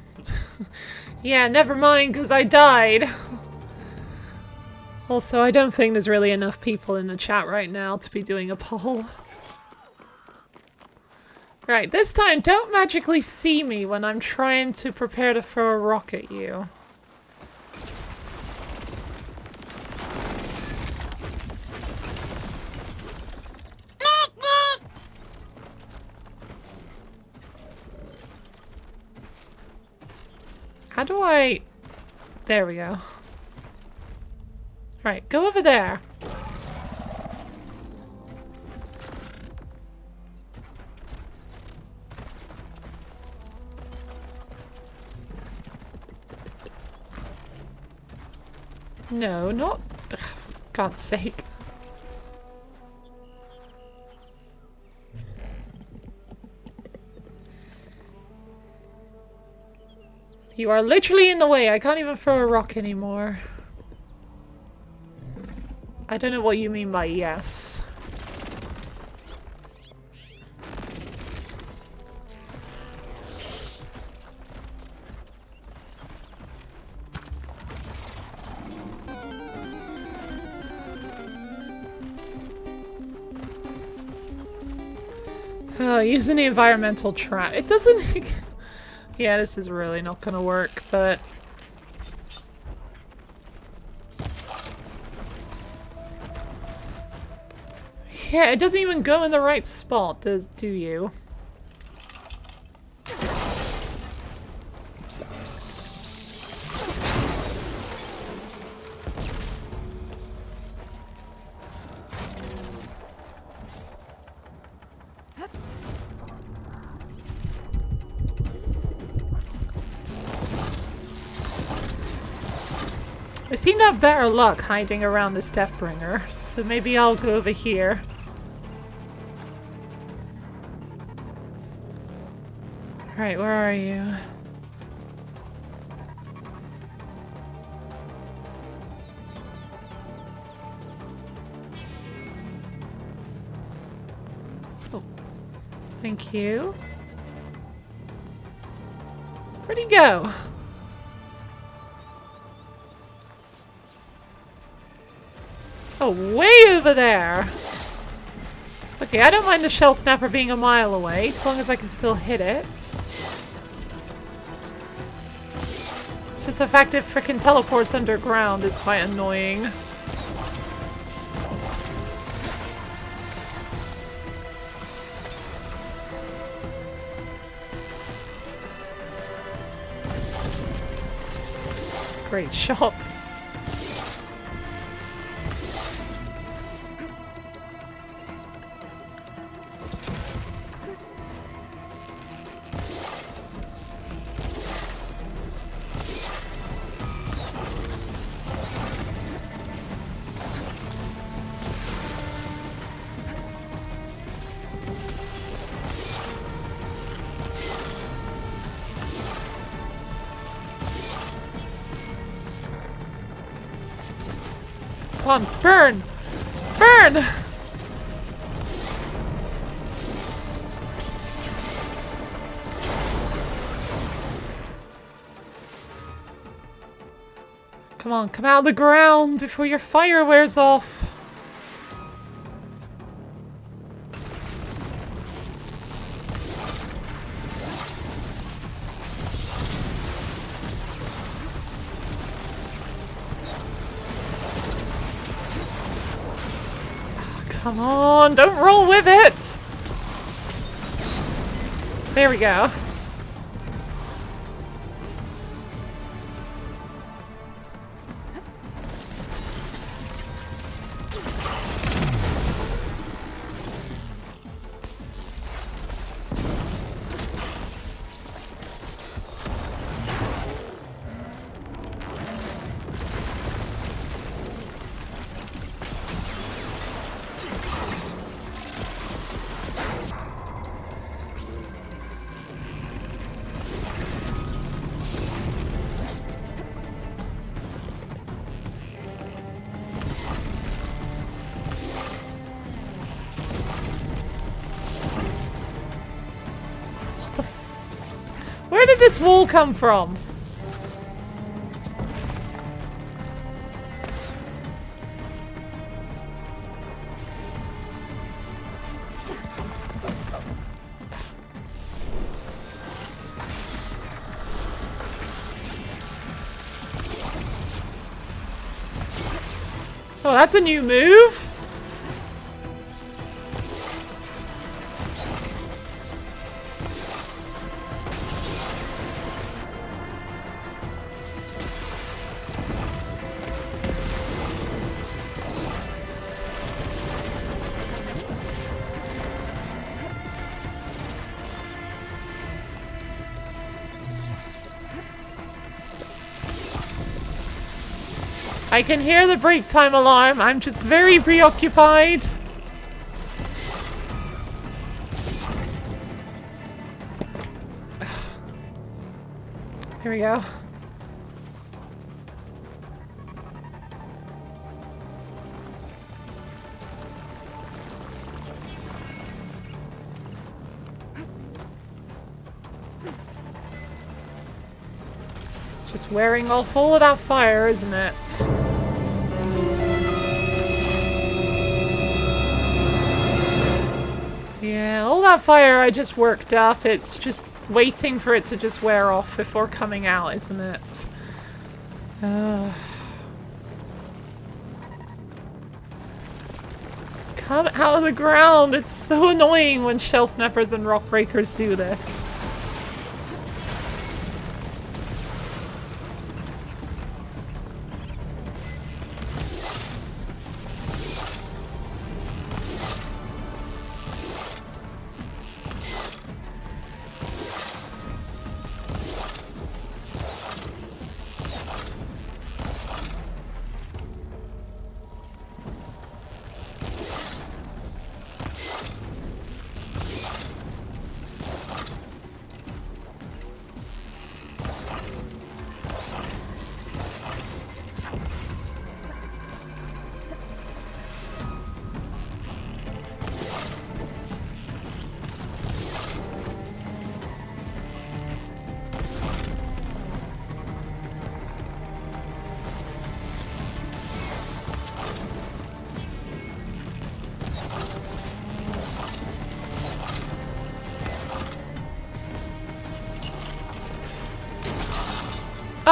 Yeah, never mind, because I died. Also, I don't think there's really enough people in the chat right now to be doing a poll. Right, this time don't magically see me when I'm trying to prepare to throw a rock at you. How do I... There we go. Right, go over there. No, not... God's sake. You are literally in the way. I can't even throw a rock anymore. I don't know what you mean by yes. Oh, using the environmental trap. It doesn't... Yeah, this is really not gonna work, but... Yeah, it doesn't even go in the right spot, do you? I seem to have better luck hiding around this Deathbringer, so maybe I'll go over here. Alright, where are you? Oh. Thank you. Where'd he go? Oh, way over there! Okay, I don't mind the shell snapper being a mile away, as long as I can still hit it. It's just the fact it frickin' teleports underground is quite annoying. Great shot. Come on, burn! Burn! Come on, come out of the ground before your fire wears off. Come on, don't roll with it! There we go. Where did this wall come from? Oh, that's a new move. I can hear the break time alarm. I'm just very preoccupied. Here we go. Just wearing off all of that fire, isn't it? Yeah, all that fire I just worked up, it's just waiting for it to just wear off before coming out, isn't it? Come out of the ground! It's so annoying when shell snappers and rock breakers do this.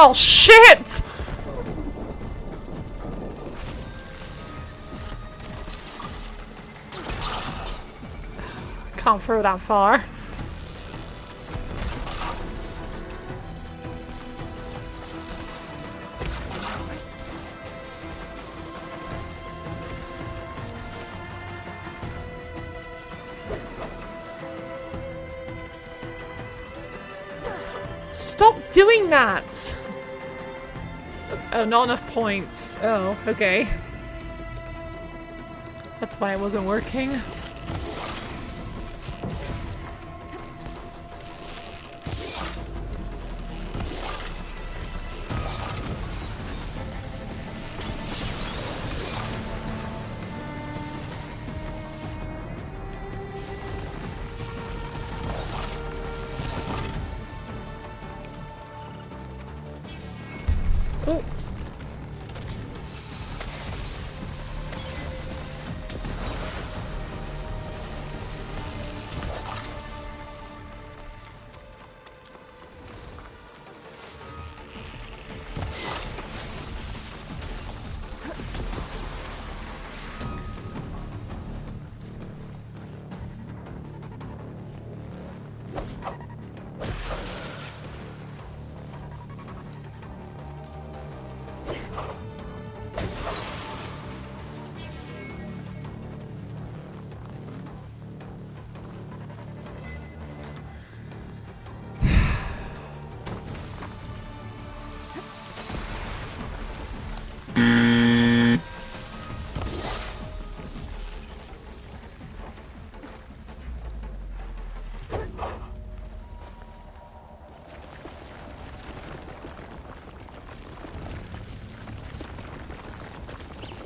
Oh, shit! Can't throw that far. Stop doing that! Oh, not enough points. Oh, okay. That's why it wasn't working. Oh.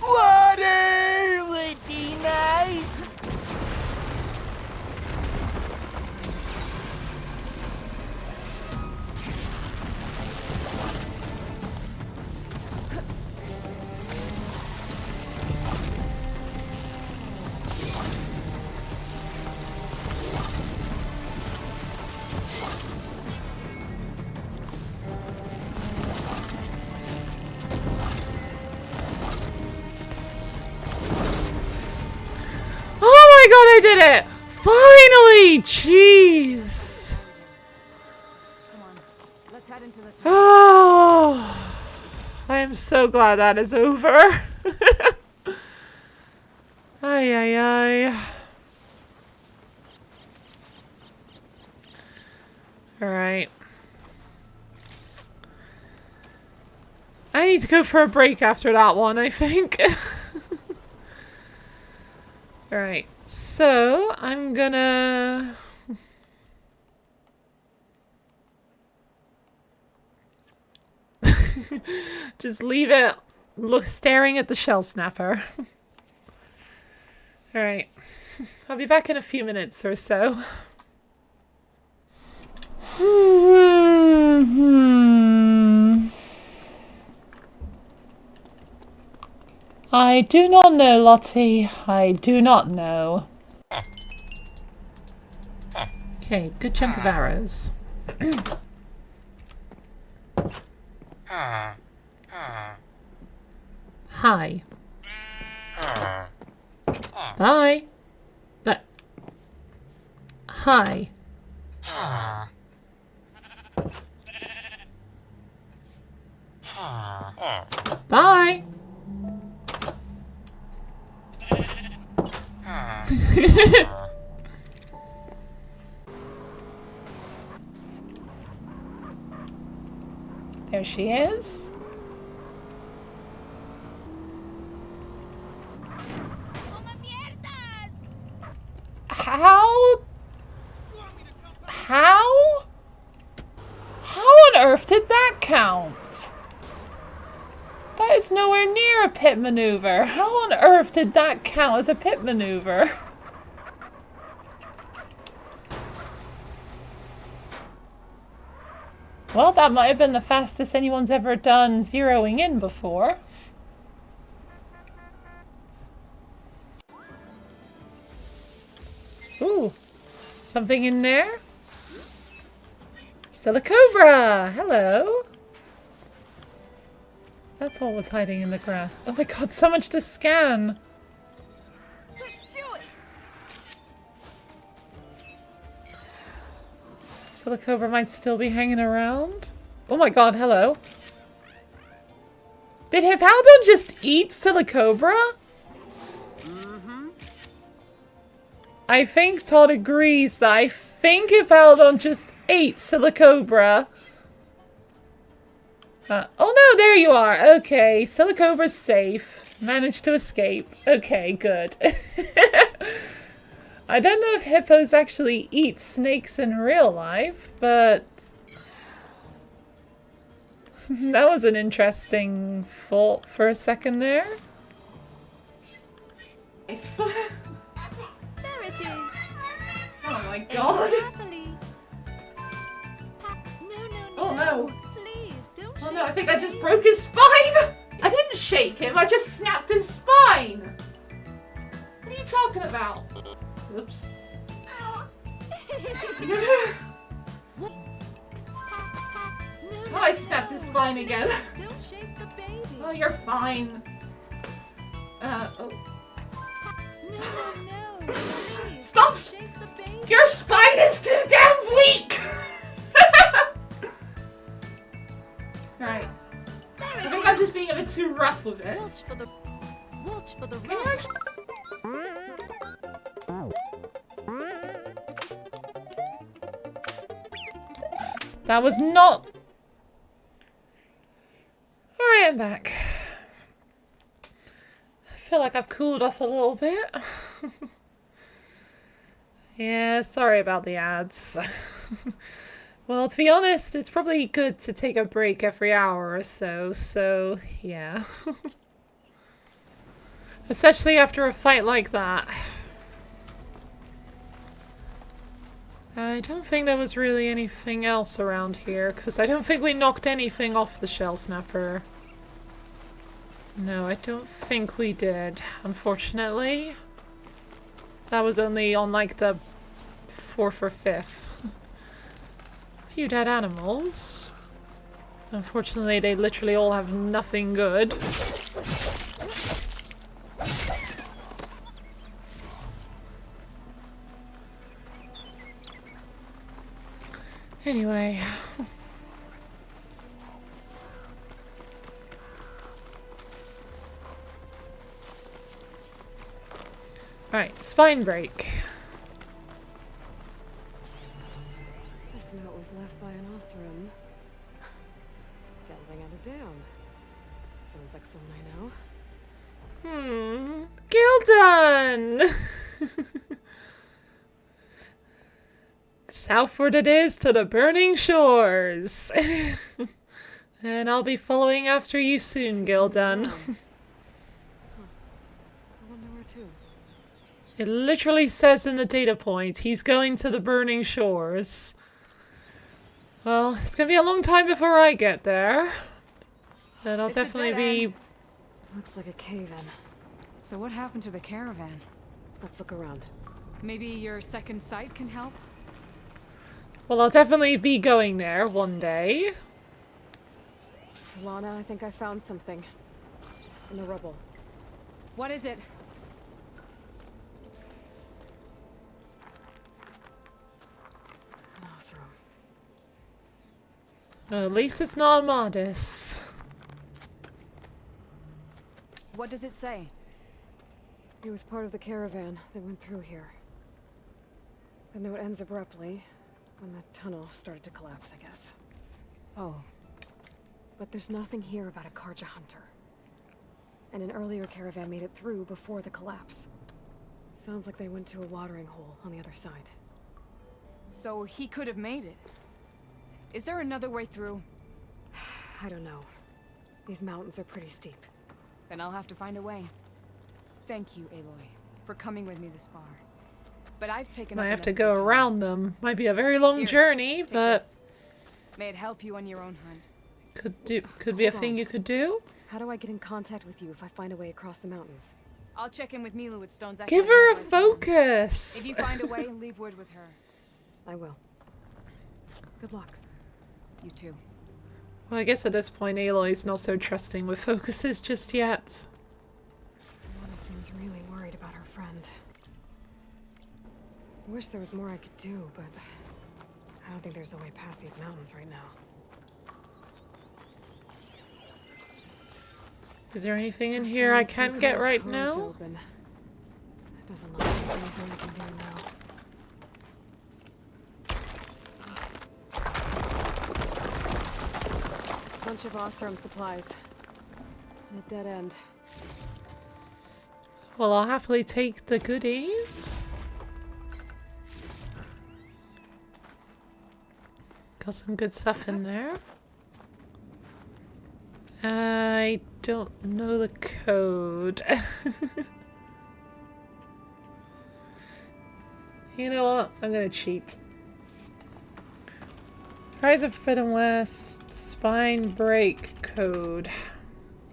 Water would be nice. Oh my god, I did it! Finally! Jeez! Oh, I am so glad that is over. Ay, ay, ay. Alright. I need to go for a break after that one, I think. Alright, so I'm gonna... just leave it staring at the shell snapper. Alright, I'll be back in a few minutes or so. I do not know, Lottie. I do not know. Okay, good chunk of arrows. Hi. Bye. Hi. Bye. There she is. How? How on earth did that count? That is nowhere near a pit maneuver. How on earth did that count as a pit maneuver? Well, that might have been the fastest anyone's ever done zeroing in before. Ooh, something in there? Still a cobra! Hello! That's all was hiding in the grass. Oh my god, so much to scan! Let's do it. So the cobra might still be hanging around? Oh my god, hello. Did Hippaldon just eat Silicobra? I think Todd agrees. I think Hippaldon just ate Silicobra. Oh no, there you are. Okay, Silicobra's safe. Managed to escape. Okay, good. I don't know if hippos actually eat snakes in real life, but... that was an interesting thought for a second there. Nice. There it is. Oh my god. Oh no. Please, don't Oh no, I think I just broke his spine! I didn't shake him, I just snapped his spine! What are you talking about? Oops. Oh, I snapped his spine again. Oh, you're fine. Oh. Stop! Your spine is too damn weak! Right. I think I'm just being a bit too rough with it. Watch for the That was not... Alright, I'm back. I feel like I've cooled off a little bit. Yeah, sorry about the ads. Well, to be honest, it's probably good to take a break every hour or so yeah. Especially after a fight like that. I don't think there was really anything else around here, because I don't think we knocked anything off the Shell Snapper. No, I don't think we did, unfortunately. That was only on like the 4th or 5th. A few dead animals. Unfortunately, they literally all have nothing good. Anyway. Alright, spine break. This note was left by an Osram. Delving out of down. Sounds like someone I know. Gildan! Southward it is to the burning shores. And I'll be following after you soon, Gildan. I wonder where to. It literally says in the data point, he's going to the burning shores. Well, it's gonna be a long time before I get there. But I'll definitely be... Looks like a cave-in. So what happened to the caravan? Let's look around. Maybe your second sight can help? Well, I'll definitely be going there one day. Talana, I think I found something. In the rubble. What is it? An Osram. Well, at least it's not Modest. What does it say? He was part of the caravan that went through here. The note ends abruptly, when the tunnel started to collapse, I guess. Oh. But there's nothing here about a Karja hunter. And an earlier caravan made it through before the collapse. Sounds like they went to a watering hole on the other side. So he could have made it. Is there another way through? I don't know. These mountains are pretty steep. Then I'll have to find a way. Thank you, Aloy, for coming with me this far. But I've taken up I have enough to of go your time. around them. Might be a very long Here, journey, take but this. May it help you on your own hunt. could be a Hold thing on. you could do. How do I get in contact with you if I find a way across the mountains? I'll check in with Mila with Stone's Echo Give and her a have one. focus. If you find a way, leave word with her. I will. Good luck. You too. Well, I guess at this point Aloy's not so trusting with focuses just yet. Mona seems really worried about her friend. I wish there was more I could do, but I don't think there's a way past these mountains right now. Is there anything in here I can get right now? Open. It doesn't look like there's anything I can do now. Bunch of Osram supplies. And a dead end. Well, I'll happily take the goodies. Got some good stuff in there. I don't know the code. You know what? I'm gonna cheat. Rise of Forbidden West Spine Break code.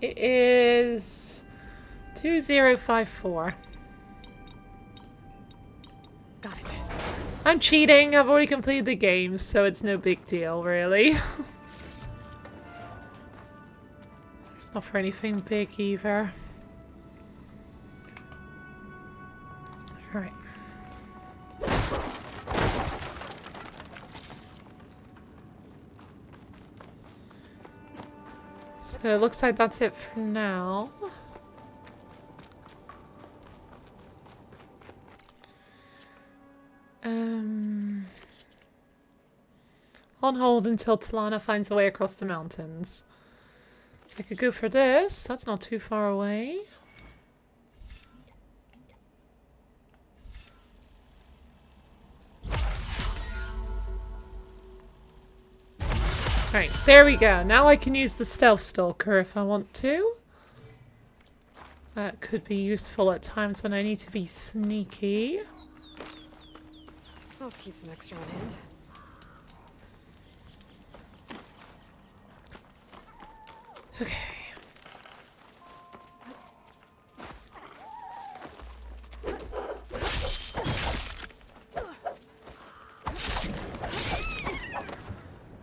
It is 2054. Got it. I'm cheating. I've already completed the game, so it's no big deal, really. It's not for anything big either. Alright. So it looks like that's it for now. On hold until Talana finds a way across the mountains. I could go for this. That's not too far away. Right, there we go. Now I can use the Stealth Stalker if I want to. That could be useful at times when I need to be sneaky. I'll keep some extra on hand. Okay.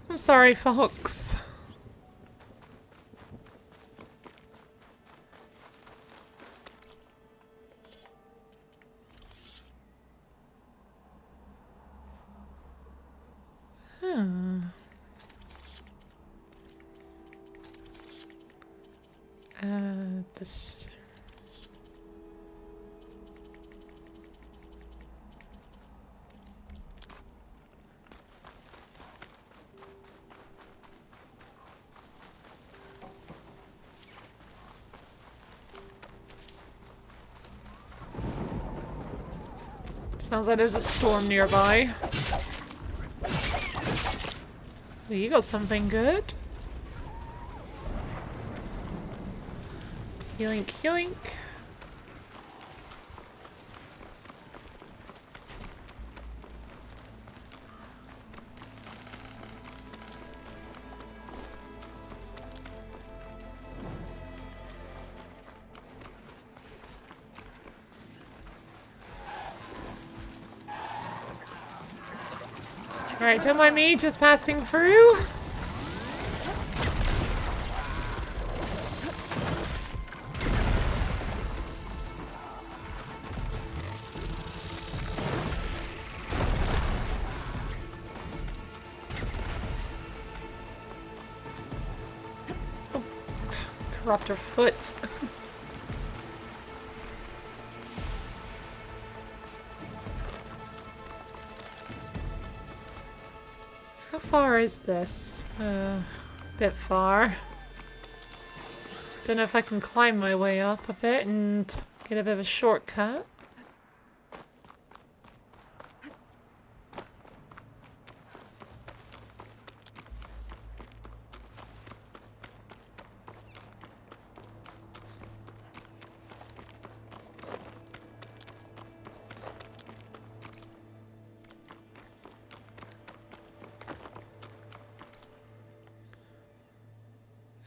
I'm sorry, Fox. This. Sounds like there's a storm nearby. Oh, you got something good? Yoink, yoink. Alright, don't mind me, just passing through. Oh, corrupt her foot. How far is this? Bit far. Don't know if I can climb my way up a bit and get a bit of a shortcut.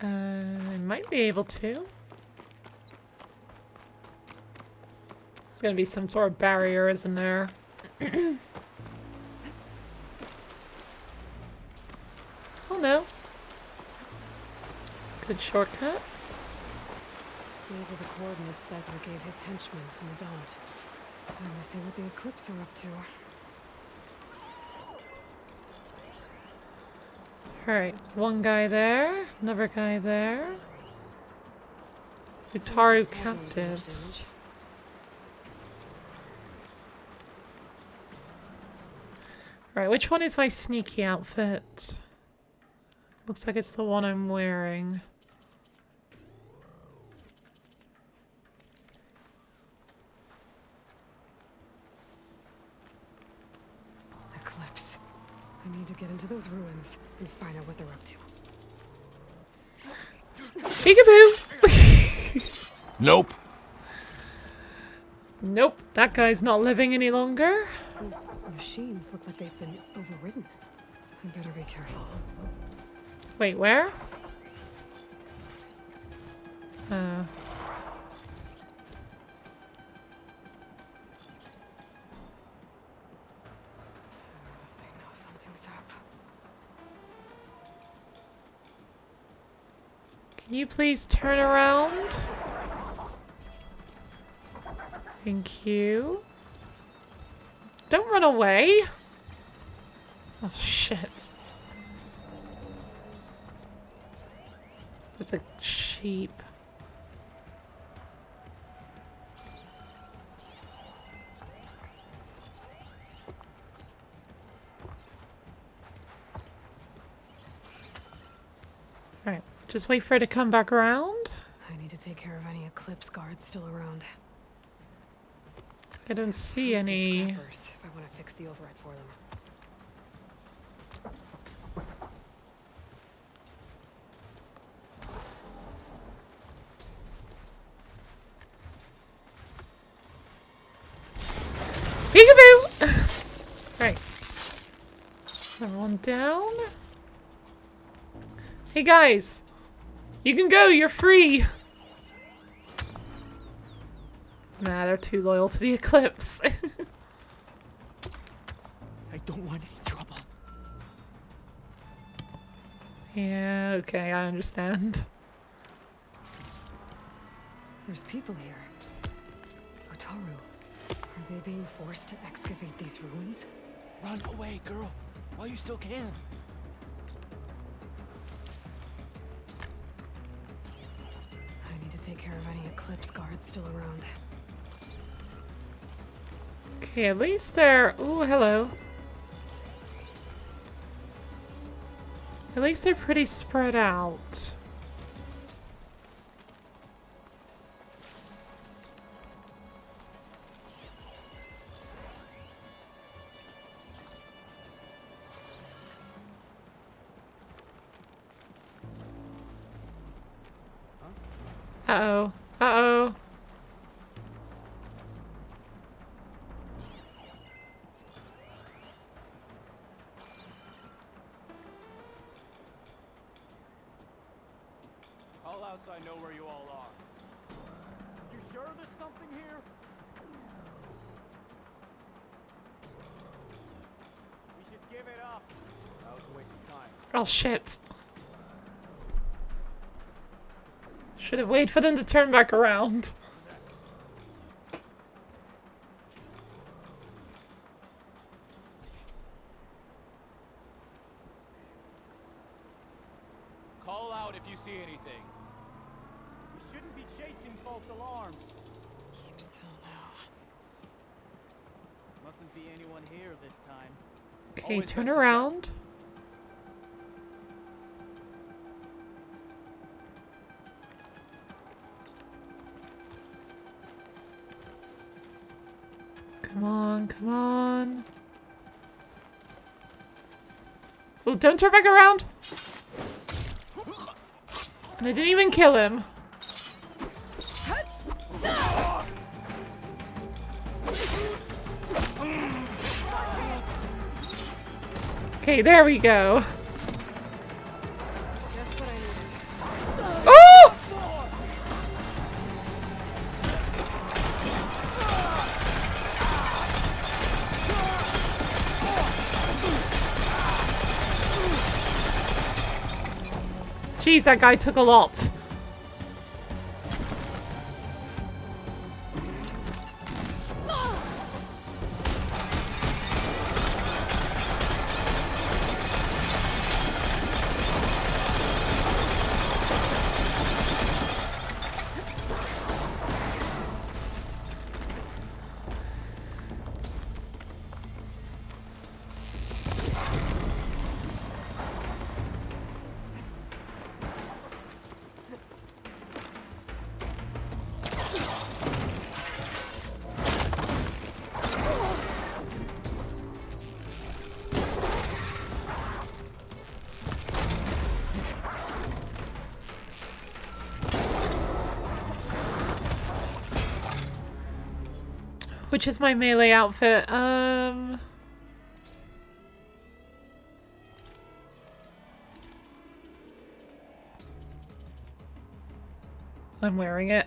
I might be able to. There's gonna be some sort of barrier, isn't there? Oh no. Good shortcut. These are the coordinates Vezra gave his henchman in the Daunt. Time to see what the Eclipse are up to. Alright, one guy there, another guy there. Utaru captives. Alright, which one is my sneaky outfit? Looks like it's the one I'm wearing. Eclipse. I need to get into those ruins and find out what they're up to. Peekaboo! Nope. Nope, that guy's not living any longer. Those machines look like they've been overridden. I better be careful. Wait, where? They know something's up. Can you please turn around? Thank you. Don't run away. Oh shit. It's a sheep. Alright, just wait for it to come back around. I need to take care of any Eclipse guards still around. I don't see any. Scrappers, if I want to fix the override for them. Peekaboo! Right. On down. Hey guys! You can go, you're free! Nah, they're too loyal to the Eclipse. I don't want any trouble. Yeah, okay, I understand. There's people here. Utaru. Are they being forced to excavate these ruins? Run away, girl, while you still can. I need to take care of any Eclipse guards still around. Okay, at least they're... Ooh, hello. At least they're pretty spread out. Uh-oh. Uh-oh. Call out so I know where you all are. You sure there's something here? We should give it up. That was a waste of time. Oh, shit. Should have waited for them to turn back around. Call out if you see anything. We shouldn't be chasing false alarms. Keep still now. Mustn't be anyone here this time. Okay, Always turn best to around. Come on, come on. Oh, don't turn back around! And I didn't even kill him. Okay, there we go. Just what I needed. Oh! Jeez, that guy took a lot. Which is my melee outfit? I'm wearing it.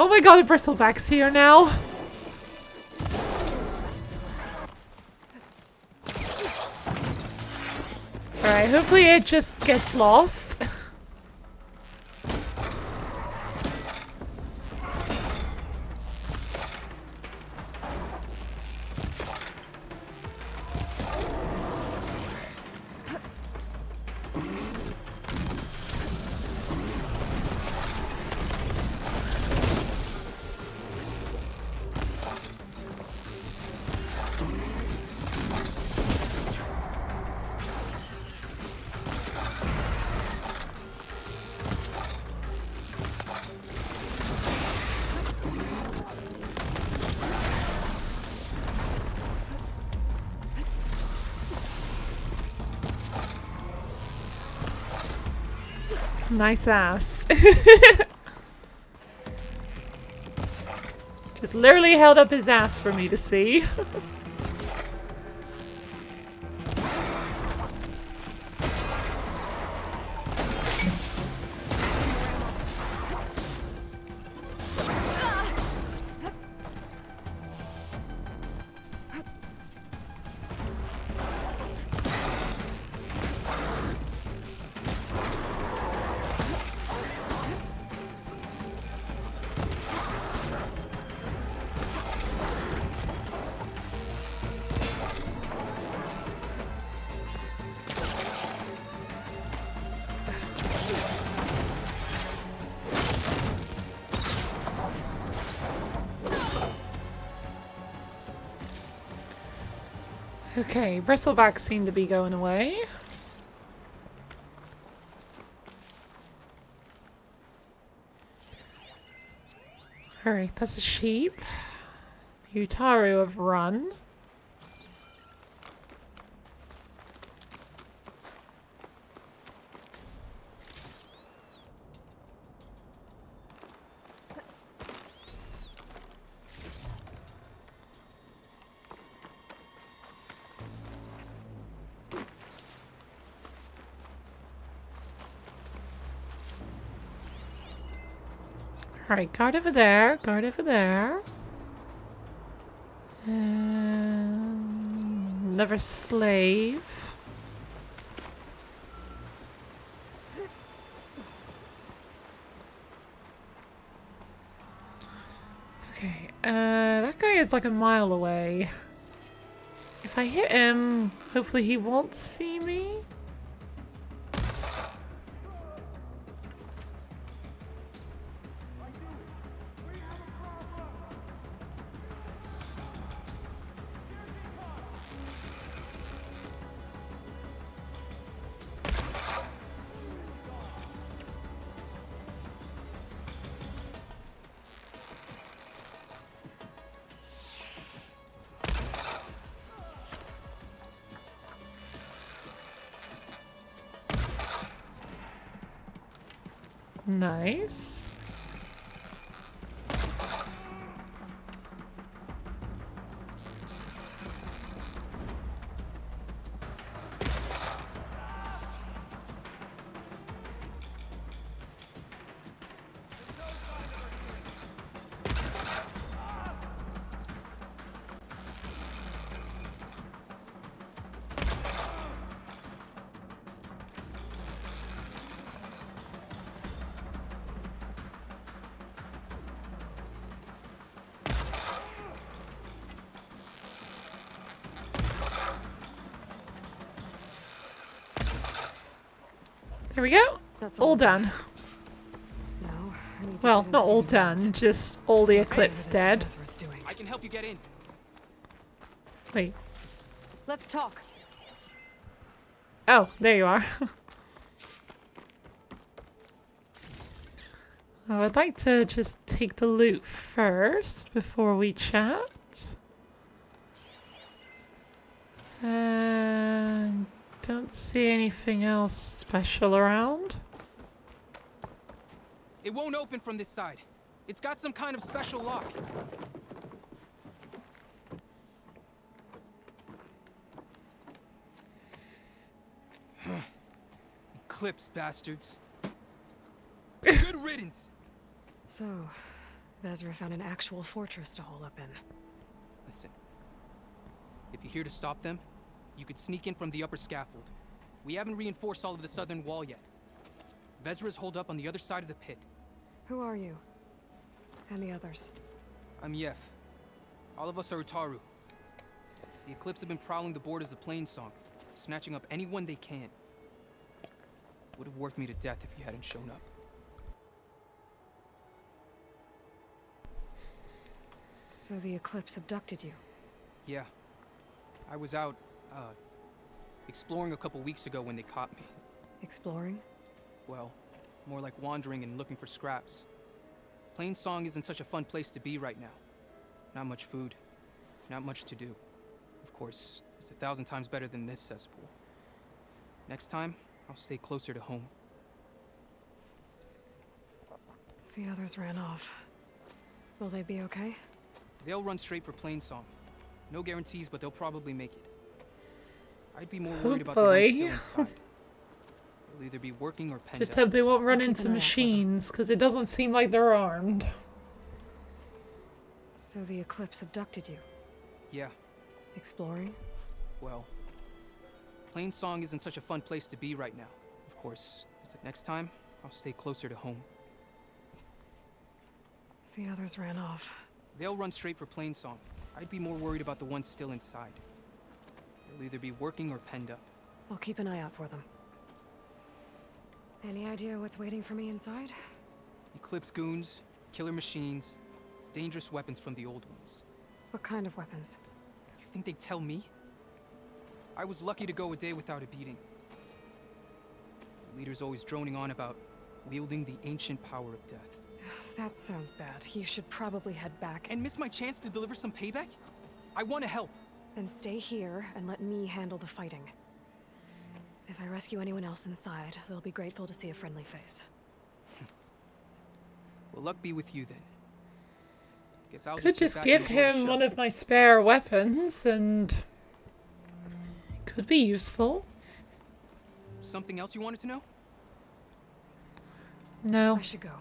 Oh my god, the bristleback's here now. Alright, hopefully it just gets lost. Nice ass. Just literally held up his ass for me to see. Okay, bristlebacks seem to be going away. Alright, that's a sheep. Utaru have run. Alright, guard over there, guard over there. Another slave. Okay, that guy is like a mile away. If I hit him, hopefully he won't see me. Nice. Here we go. That's all done. Now, I need to Well, get not into all these done, ruins. just all the See Eclipse what dead. Ezra's doing. I can help you get in. Wait. Let's talk. Oh, there you are. I would like to just take the loot first before we chat. And don't see anything else special around. It won't open from this side. It's got some kind of special lock. Eclipse bastards. Good riddance. So, Vezra found an actual fortress to hole up in. Listen. If you're here to stop them, you could sneak in from the upper scaffold. We haven't reinforced all of the southern wall yet. Vezra's holed up on the other side of the pit. Who are you? And the others? I'm Yef. All of us are Utaru. The Eclipse have been prowling the borders of Plainsong, snatching up anyone they can. Would have worked me to death if you hadn't shown up. So the Eclipse abducted you? Yeah. I was out, exploring a couple weeks ago when they caught me. Exploring? Well, more like wandering and looking for scraps. Plainsong isn't such a fun place to be right now. Not much food, not much to do. Of course, it's 1,000 times better than this cesspool. Next time, I'll stay closer to home. The others ran off. Will they be okay? They'll run straight for Plainsong. No guarantees, but they'll probably make it. I'd be more Oh worried about the ones still boy. inside. They'll either be working or penned Just up. hope they won't run I'll keep into an eye out for them. machines, because it doesn't seem like they're armed. So the Eclipse abducted you? Yeah, Exploring? well, Plainsong isn't such a fun place to be right now. Of course, next time, I'll stay closer to home. The others ran off. They'll run straight for Plainsong. I'd be more worried about the ones still inside. They'll either be working or penned up. I'll keep an eye out for them. Any idea what's waiting for me inside? Eclipse goons, killer machines, dangerous weapons from the old ones. What kind of weapons? You think they'd tell me? I was lucky to go a day without a beating. The leader's always droning on about wielding the ancient power of death. That sounds bad. You should probably head back. And miss my chance to deliver some payback? I want to help. Then stay here and let me handle the fighting. If I rescue anyone else inside, they'll be grateful to see a friendly face. Well, luck be with you then. Guess I'll Could sit just back give and enjoy the him show. one of my spare weapons and could be useful. Something else you wanted to know? No. I should go.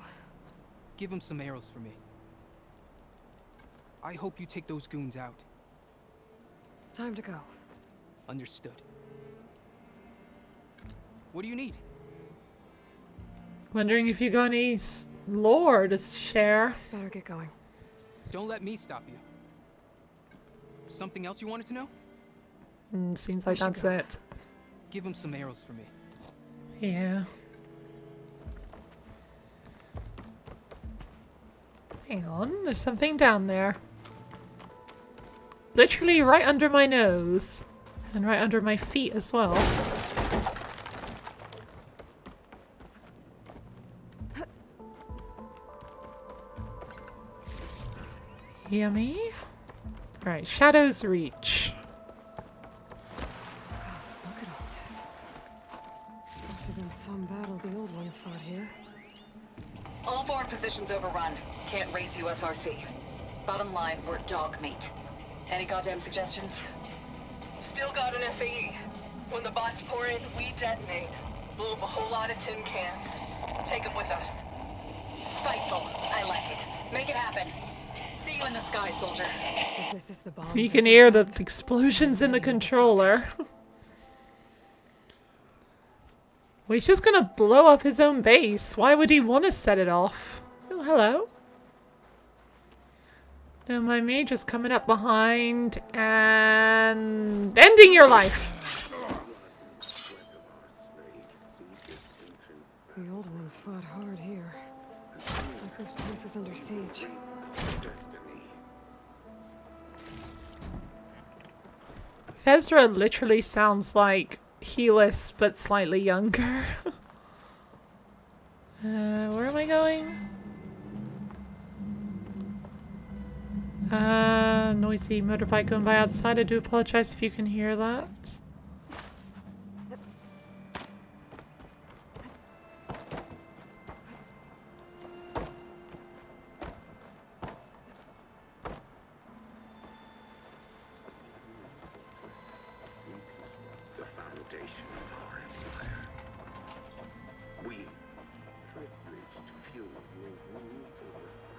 Give him some arrows for me. I hope you take those goons out. Time to go. Understood. What do you need? Wondering if you got any lore to share. Better get going. Don't let me stop you. Something else you wanted to know? Seems like that's it. Give him some arrows for me. Yeah. Hang on, there's something down there. Literally right under my nose. And right under my feet as well. Yummy. Alright, Shadow's Reach. Look at all this. Must have been some battle the old ones fought here. All forward positions overrun. Can't raise USRC. Bottom line, we're dog meat. Any goddamn suggestions? Still got an FAE. When the bots pour in, we detonate. Blow up a whole lot of tin cans. Take them with us. Spiteful. I like it. Make it happen. See you in the sky, soldier. If this is the bomb, You can hear the explosions in the controller. Well, he's just gonna blow up his own base. Why would he want to set it off? Oh, hello. Don't mind me, just coming up behind and ending your life. The old ones fought hard here. Looks like this place is under siege. Fezra literally sounds like Helis, but slightly younger. Where am I going? Noisy motorbike going by outside. I do apologize if you can hear that.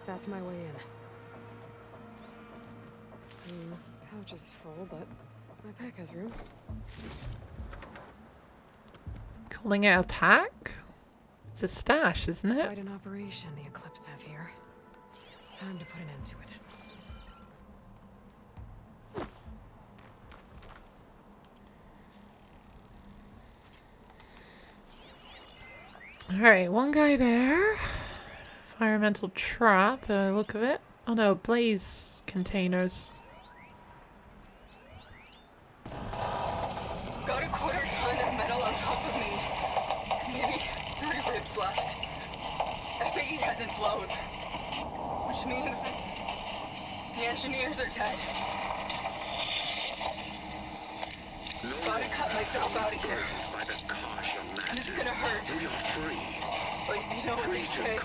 That's my way in. Pouch is full, but my pack has room. Calling it a pack? It's a stash, isn't it? Quite an operation the Eclipse have here. Time to put an end to it. Alright, one guy there. Environmental trap, look of it. Oh no, blaze containers. Got a quarter ton of metal on top of me. Maybe 3 ribs left. FAE hasn't blown. Which means the engineers are dead. Gotta cut myself out of here. And it's gonna hurt. But you know what they say.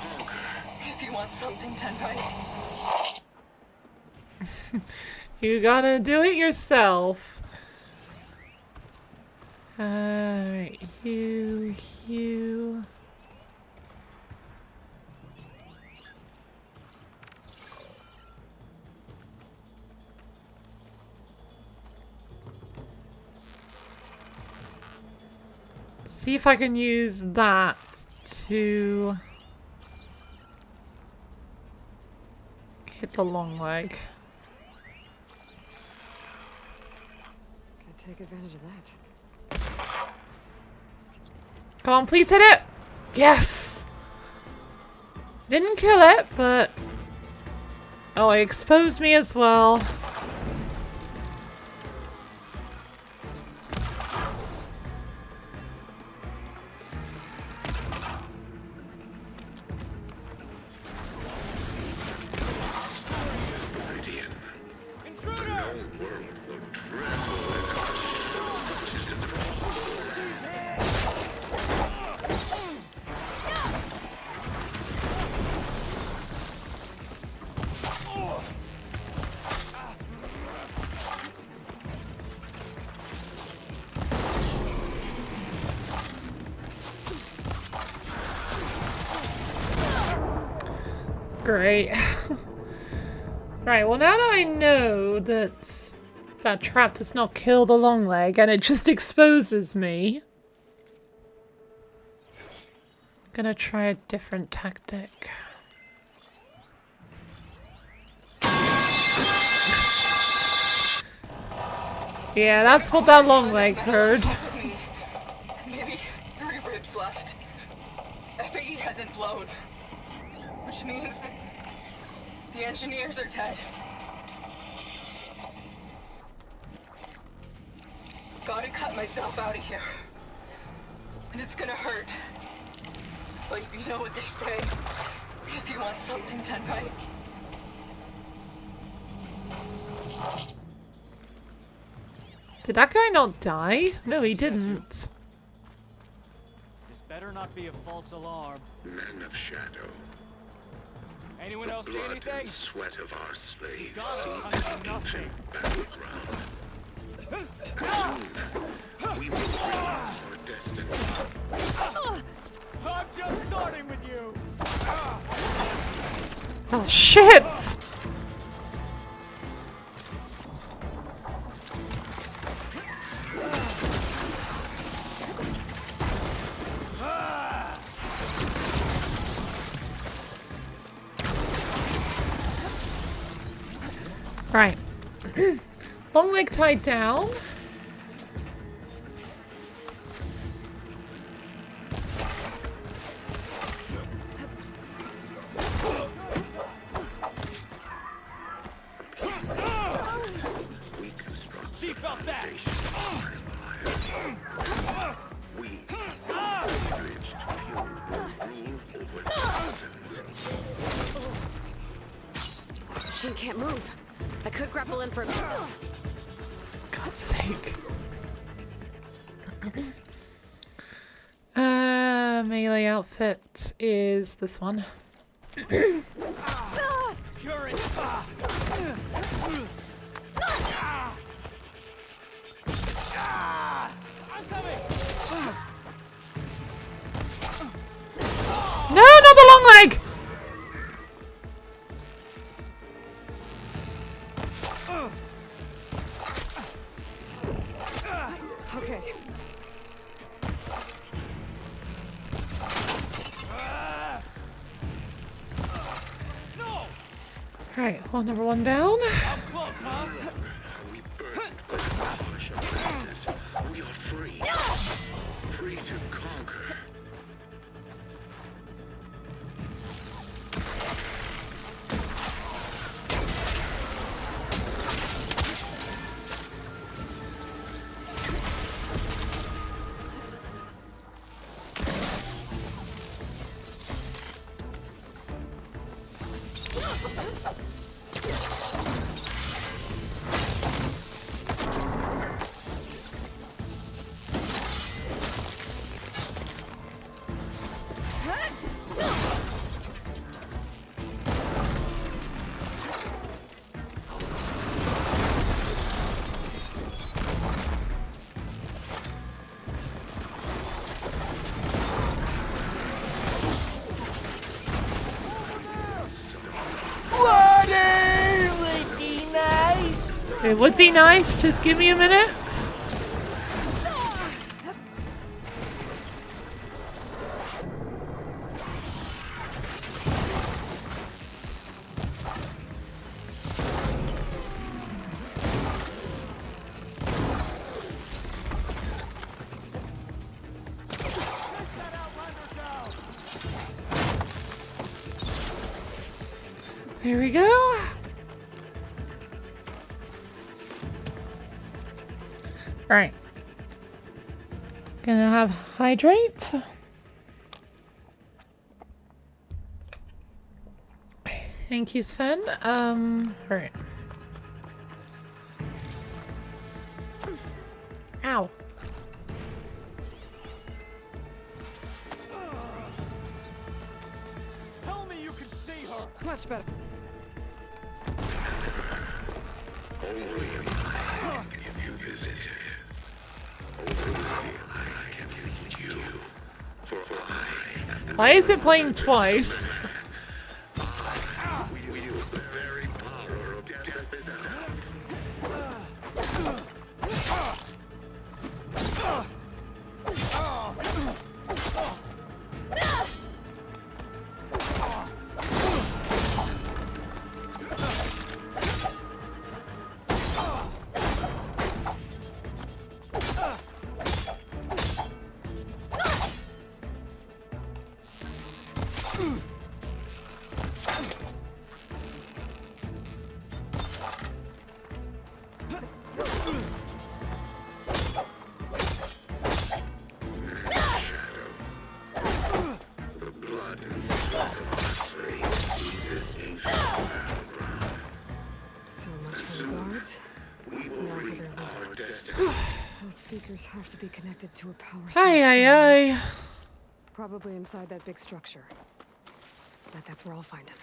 If you want something done right. You gotta do it yourself. Alright, you. See if I can use that to hit the long leg. Could take advantage of that. Come on, please hit it! Yes! Didn't kill it, but... Oh, it exposed me as well. Great. Right, well now that I know that that trap does not kill the long leg and it just exposes me, I'm gonna try a different tactic. Yeah, that's what that long leg heard. Maybe 3 ribs left. FAE hasn't blown. Which means the engineers are dead. Gotta cut myself out of here. And it's gonna hurt. But you know what they say. If you want something done right. Did that guy not die? No, he didn't. This better not be a false alarm. Men of shadow. Anyone else see anything? And sweat of our slaves Got us, seem battleground. Soon, we will reach our destiny. I'm just starting with you. Oh shit! Right. Long leg tied down. can't move. I could grapple in for a... God's sake. Melee outfit is this one. Current. I'm coming. No, not the long leg! Okay. Alright, well, number one down. I'm close, huh? We burdened by the harsh of madness. We are free. Free to conquer. It would be nice. Just give me a minute. There we go. Alright. Gonna have hydrate. Thank you, Sven. Alright. Ow. Tell me you can see her. Much better. Only if you visit. Only I can lead you. For I Why is it playing twice? wield the very power of death itself. So much for the guards. Now for their leader. Those speakers have to be connected to a power source. Aye. Probably inside that big structure. But that's where I'll find him.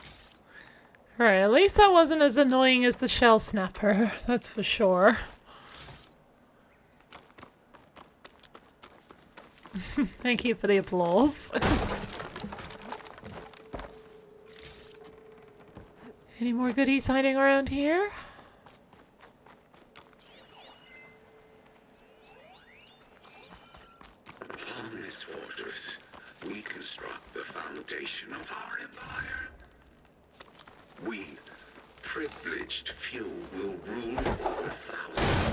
Alright, at least that wasn't as annoying as the shell snapper. That's for sure. Thank you for the applause. Any more goodies hiding around here? Upon this fortress, we construct the foundation of our empire. We, privileged few, will rule over thousands.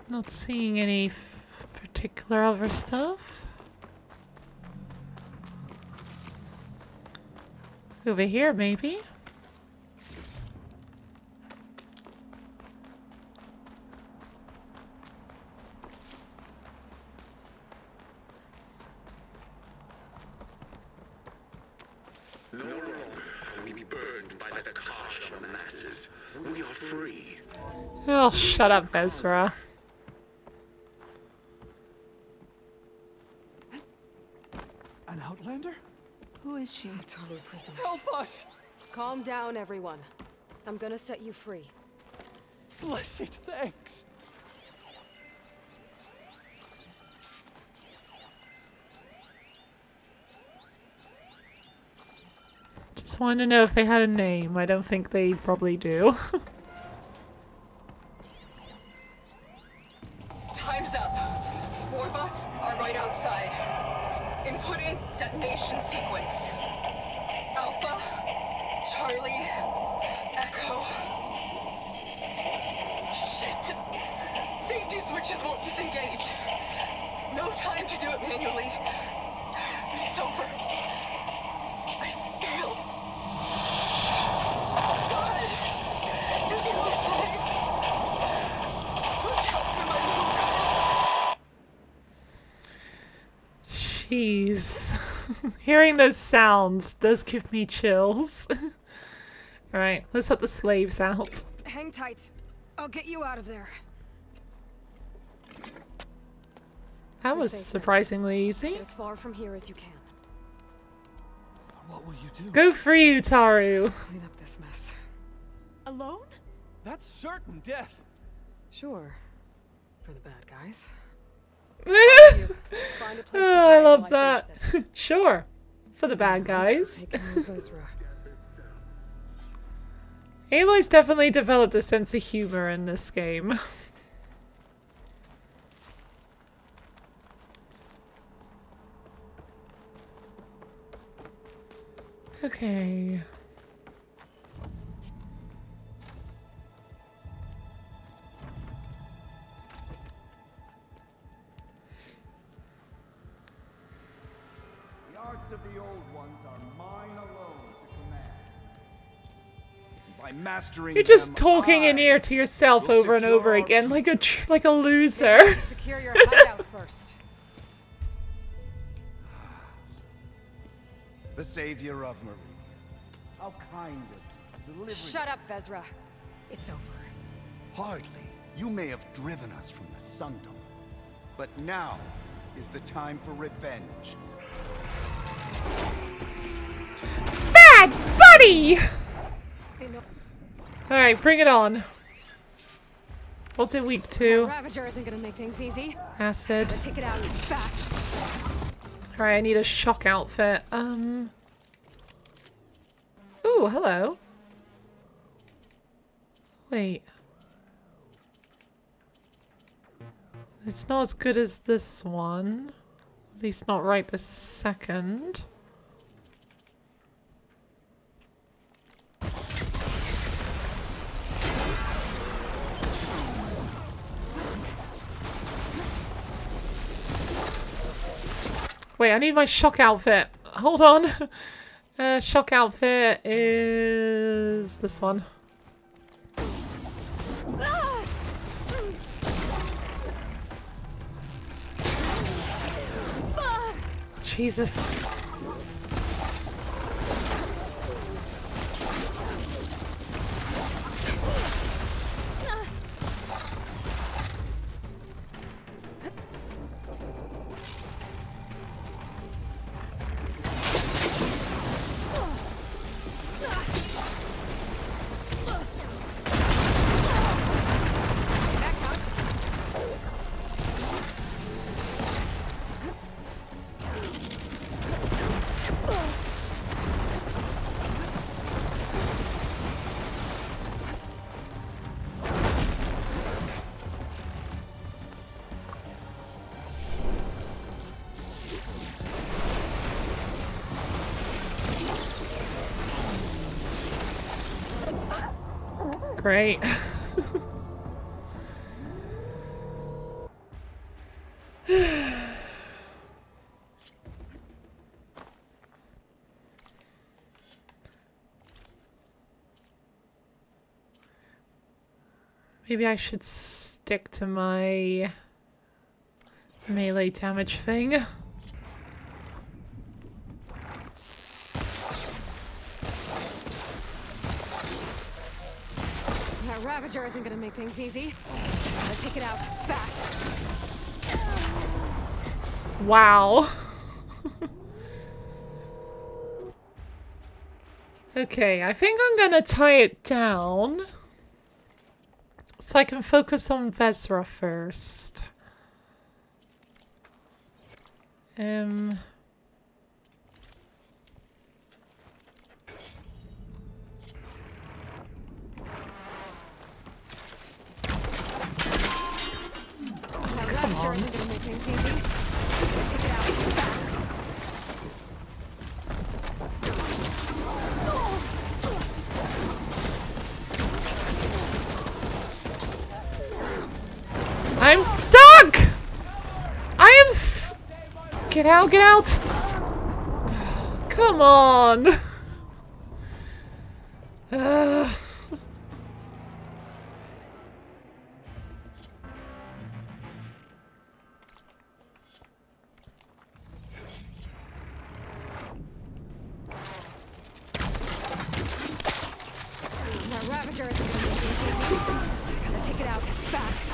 Not seeing any particular other stuff. Over here, maybe? You're free. Oh, shut up, Ezra. An outlander? Who is she? Total prisoners. Help us! Calm down, everyone. I'm gonna set you free. Blessed thanks. Just wanted to know if they had a name. I don't think they probably do. Time's up. Warbots are right outside. Inputting detonation sequence. Alpha, Charlie, Echo. Shit. Safety switches won't disengage. No time to do it manually. It's over. I failed. God, if you're listening, look out for my little girl. Jeez. Hearing those sounds does give me chills. Alright, let's let the slaves out. Hang tight. I'll get you out of there. That was surprisingly easy. Get as far from here as you can. What will you do? Go free, Utaru. Clean up this mess. Alone? That's certain death. Sure. For the bad guys. Oh, I love that. Sure. For the bad guys. Aloy's definitely developed a sense of humor in this game. Okay. The arts of the old ones are mine alone to command. By mastering You're just them, talking in ear to yourself will over and secure over our again like a loser. Secure your hideout first. The savior of Marie. How kind of you, delivering. Shut up, Vezra. It's over. Hardly. You may have driven us from the Sundom, but now is the time for revenge. Bad buddy! Alright, bring it on. What's it weak to? Ravager isn't gonna make things easy. Acid. Gotta take it out fast. Alright, I need a shock outfit. Ooh, hello. Wait. It's not as good as this one. At least not right this second. Wait, I need my shock outfit. Hold on. Shock outfit is this one. Jesus. Great. Maybe I should stick to my melee damage thing. That Ravager isn't gonna make things easy. Gotta take it out fast. Wow. Okay, I think I'm gonna tie it down so I can focus on Vezra first. Come on. I'm stuck! I am Get out, get out! Come on! That Ravager isn't gonna make things easy. Gotta take it out fast.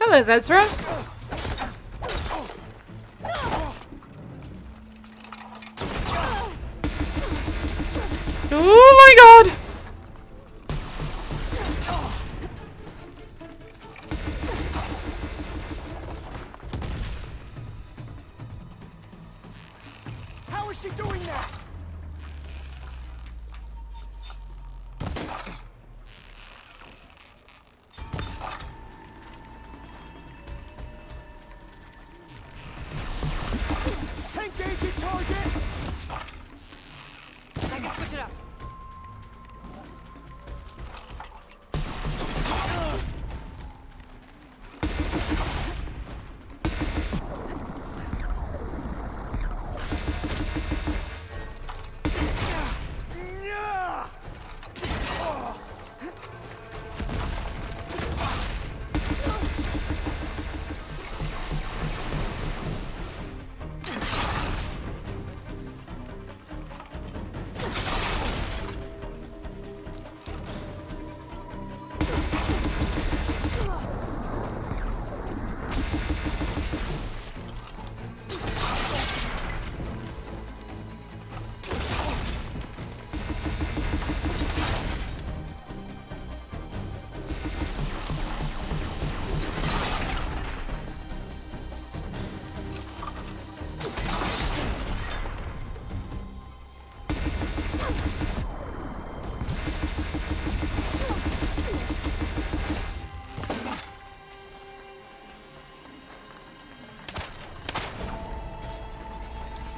Hello, Vezra. Oh my god! How is she doing that? Engaging target! I can switch it up.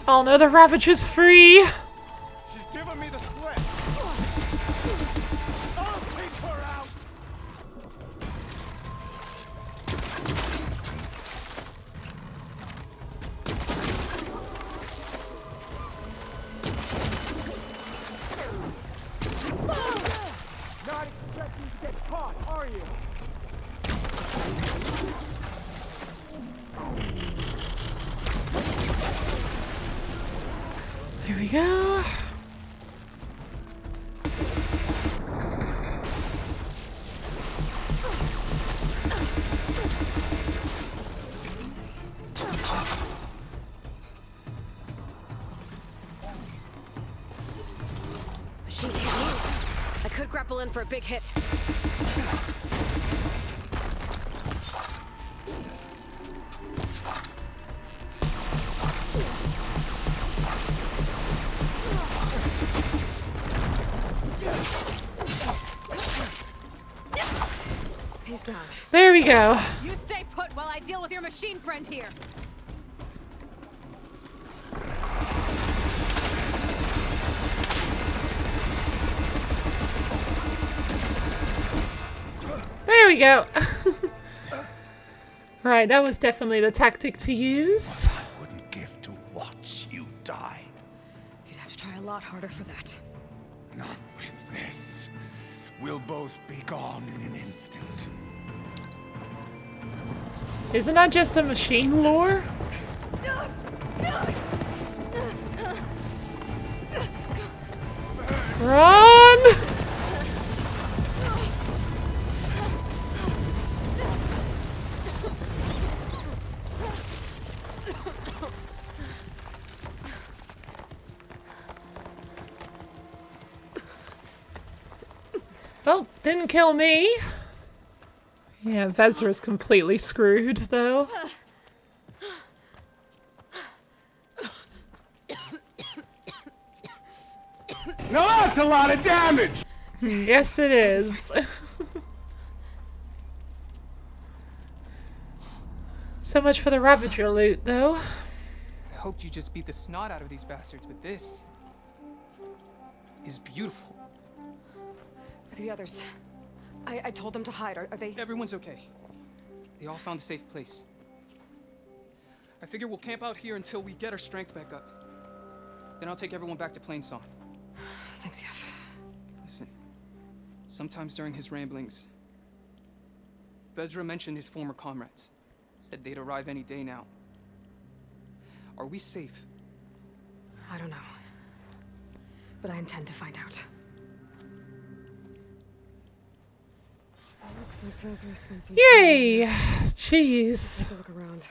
Oh no, the Ravager's free! She's giving me the slip. I'll take her out. Not expecting to get caught, are you? There we go. Machine can't move. I could grapple in for a big hit. He's done. There we go. You stay put while I deal with your machine friend here. we go. Right, that was definitely the tactic to use. I wouldn't give to watch you die. You'd have to try a lot harder for that. Not with this. We'll both be gone in an instant. Isn't that just a machine lore? Run! Well, didn't kill me. Yeah, Vezra's completely screwed, though. Now that's a lot of damage! Yes, it is. So much for the Ravager loot, though. I hoped you just beat the snot out of these bastards, but this is beautiful. The others. I told them to hide. Are they? Everyone's okay. They all found a safe place. I figure we'll camp out here until we get our strength back up. Then I'll take everyone back to Plainsong. Thanks, Yef. Listen, sometimes during his ramblings, Vezra mentioned his former comrades. Said they'd arrive any day now. Are we safe? I don't know. But I intend to find out. Looks like Vezra spent some Yay! time. Jeez. Take a look around.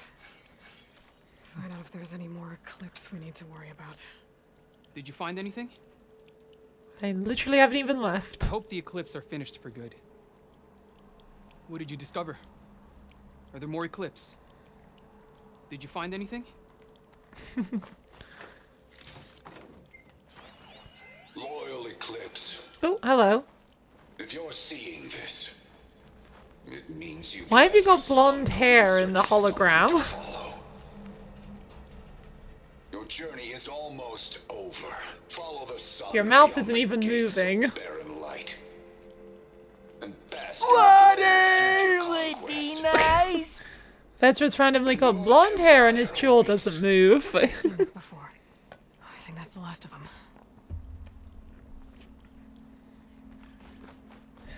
Find out if there's any more eclipse we need to worry about. Did you find anything? I literally haven't even left. I hope the eclipse are finished for good. What did you discover? Are there more eclipse? Did you find anything? Loyal Eclipse. Oh, hello. If you're seeing this, it means you. Why have you got blonde hair in the hologram? Your journey is almost over. Follow the sun. Your mouth isn't even moving. Barren light. And bask Water would be nice. Vezra's randomly got blonde hair and his jaw doesn't move. I've seen this before. I think that's the last of them.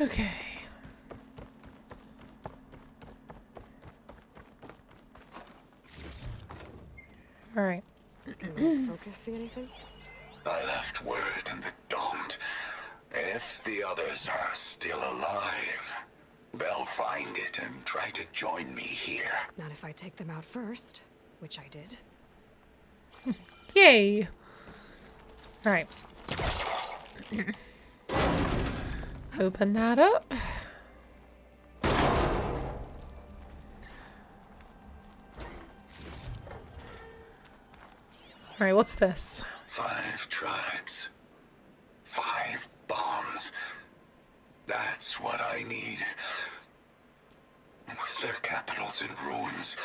Okay. All right. Can Focus see anything? I left word in the Don't. If the others are still alive, they'll find it and try to join me here. Not if I take them out first, which I did. Yay! All right. Open that up. All right, what's this? 5 tribes. 5 bombs. That's what I need. With their capitals in ruins,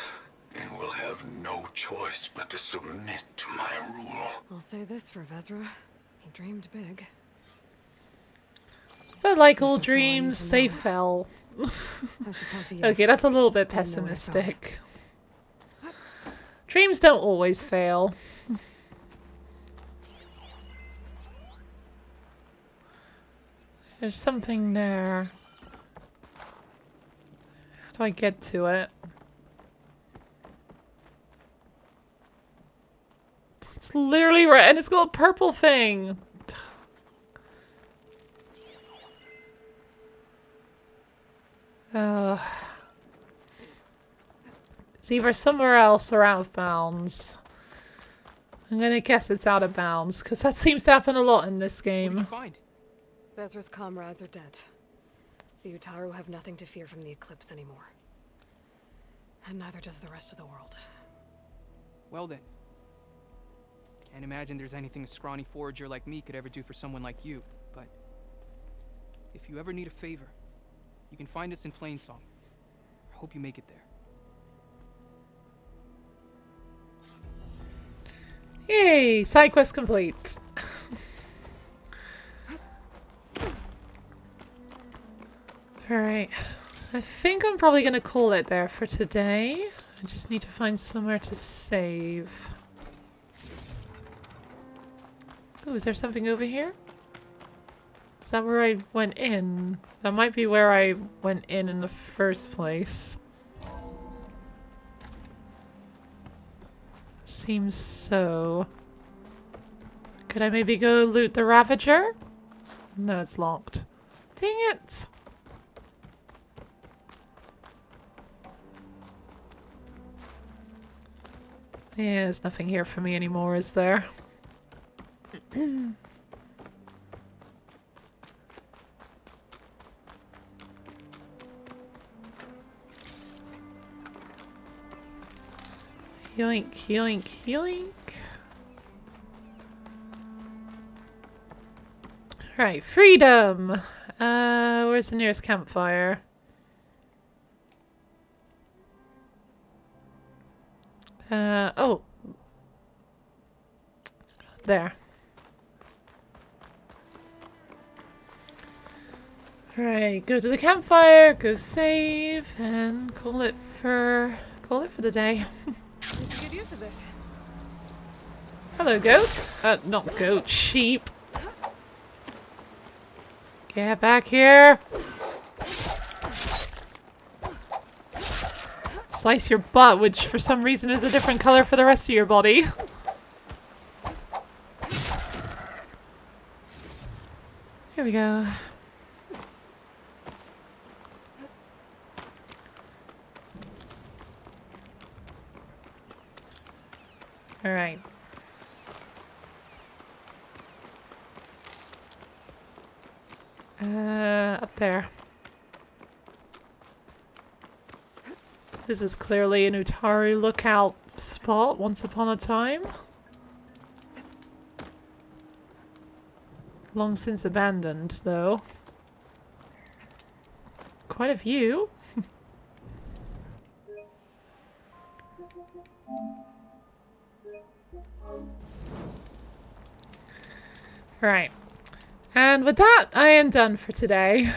they will have no choice but to submit to my rule. I'll say this for Vezra. He dreamed big. But like all dreams, they fell. I should talk to you. Okay, that's a little bit pessimistic. Dreams don't always fail. There's something there. How do I get to it? It's literally right, and it's got a purple thing. It's either somewhere else or out of bounds. I'm gonna guess it's out of bounds, because that seems to happen a lot in this game. What did you find? Vezra's comrades are dead. The Utaru have nothing to fear from the eclipse anymore. And neither does the rest of the world. Well then. Can't imagine there's anything a scrawny forager like me could ever do for someone like you, but if you ever need a favor, you can find us in Plainsong. I hope you make it there. Yay! Side quest complete. Alright. I think I'm probably going to call it there for today. I just need to find somewhere to save. Oh, is there something over here? Is that where I went in? That might be where I went in the first place. Seems so. Could I maybe go loot the Ravager? No, it's locked. Dang it! Yeah, there's nothing here for me anymore, is there? Yoink, yoink, yoink. Right, freedom! Where's the nearest campfire? Oh. There. Alright, go to the campfire, go save, and call it for the day. Good use of this. Hello, goat. Not goat, sheep. Get back here. Slice your butt, which for some reason is a different color for the rest of your body. Here we go. All right. Up there. This is clearly an Utaru lookout spot once upon a time. Long since abandoned, though. Quite a few. Right. And with that, I am done for today.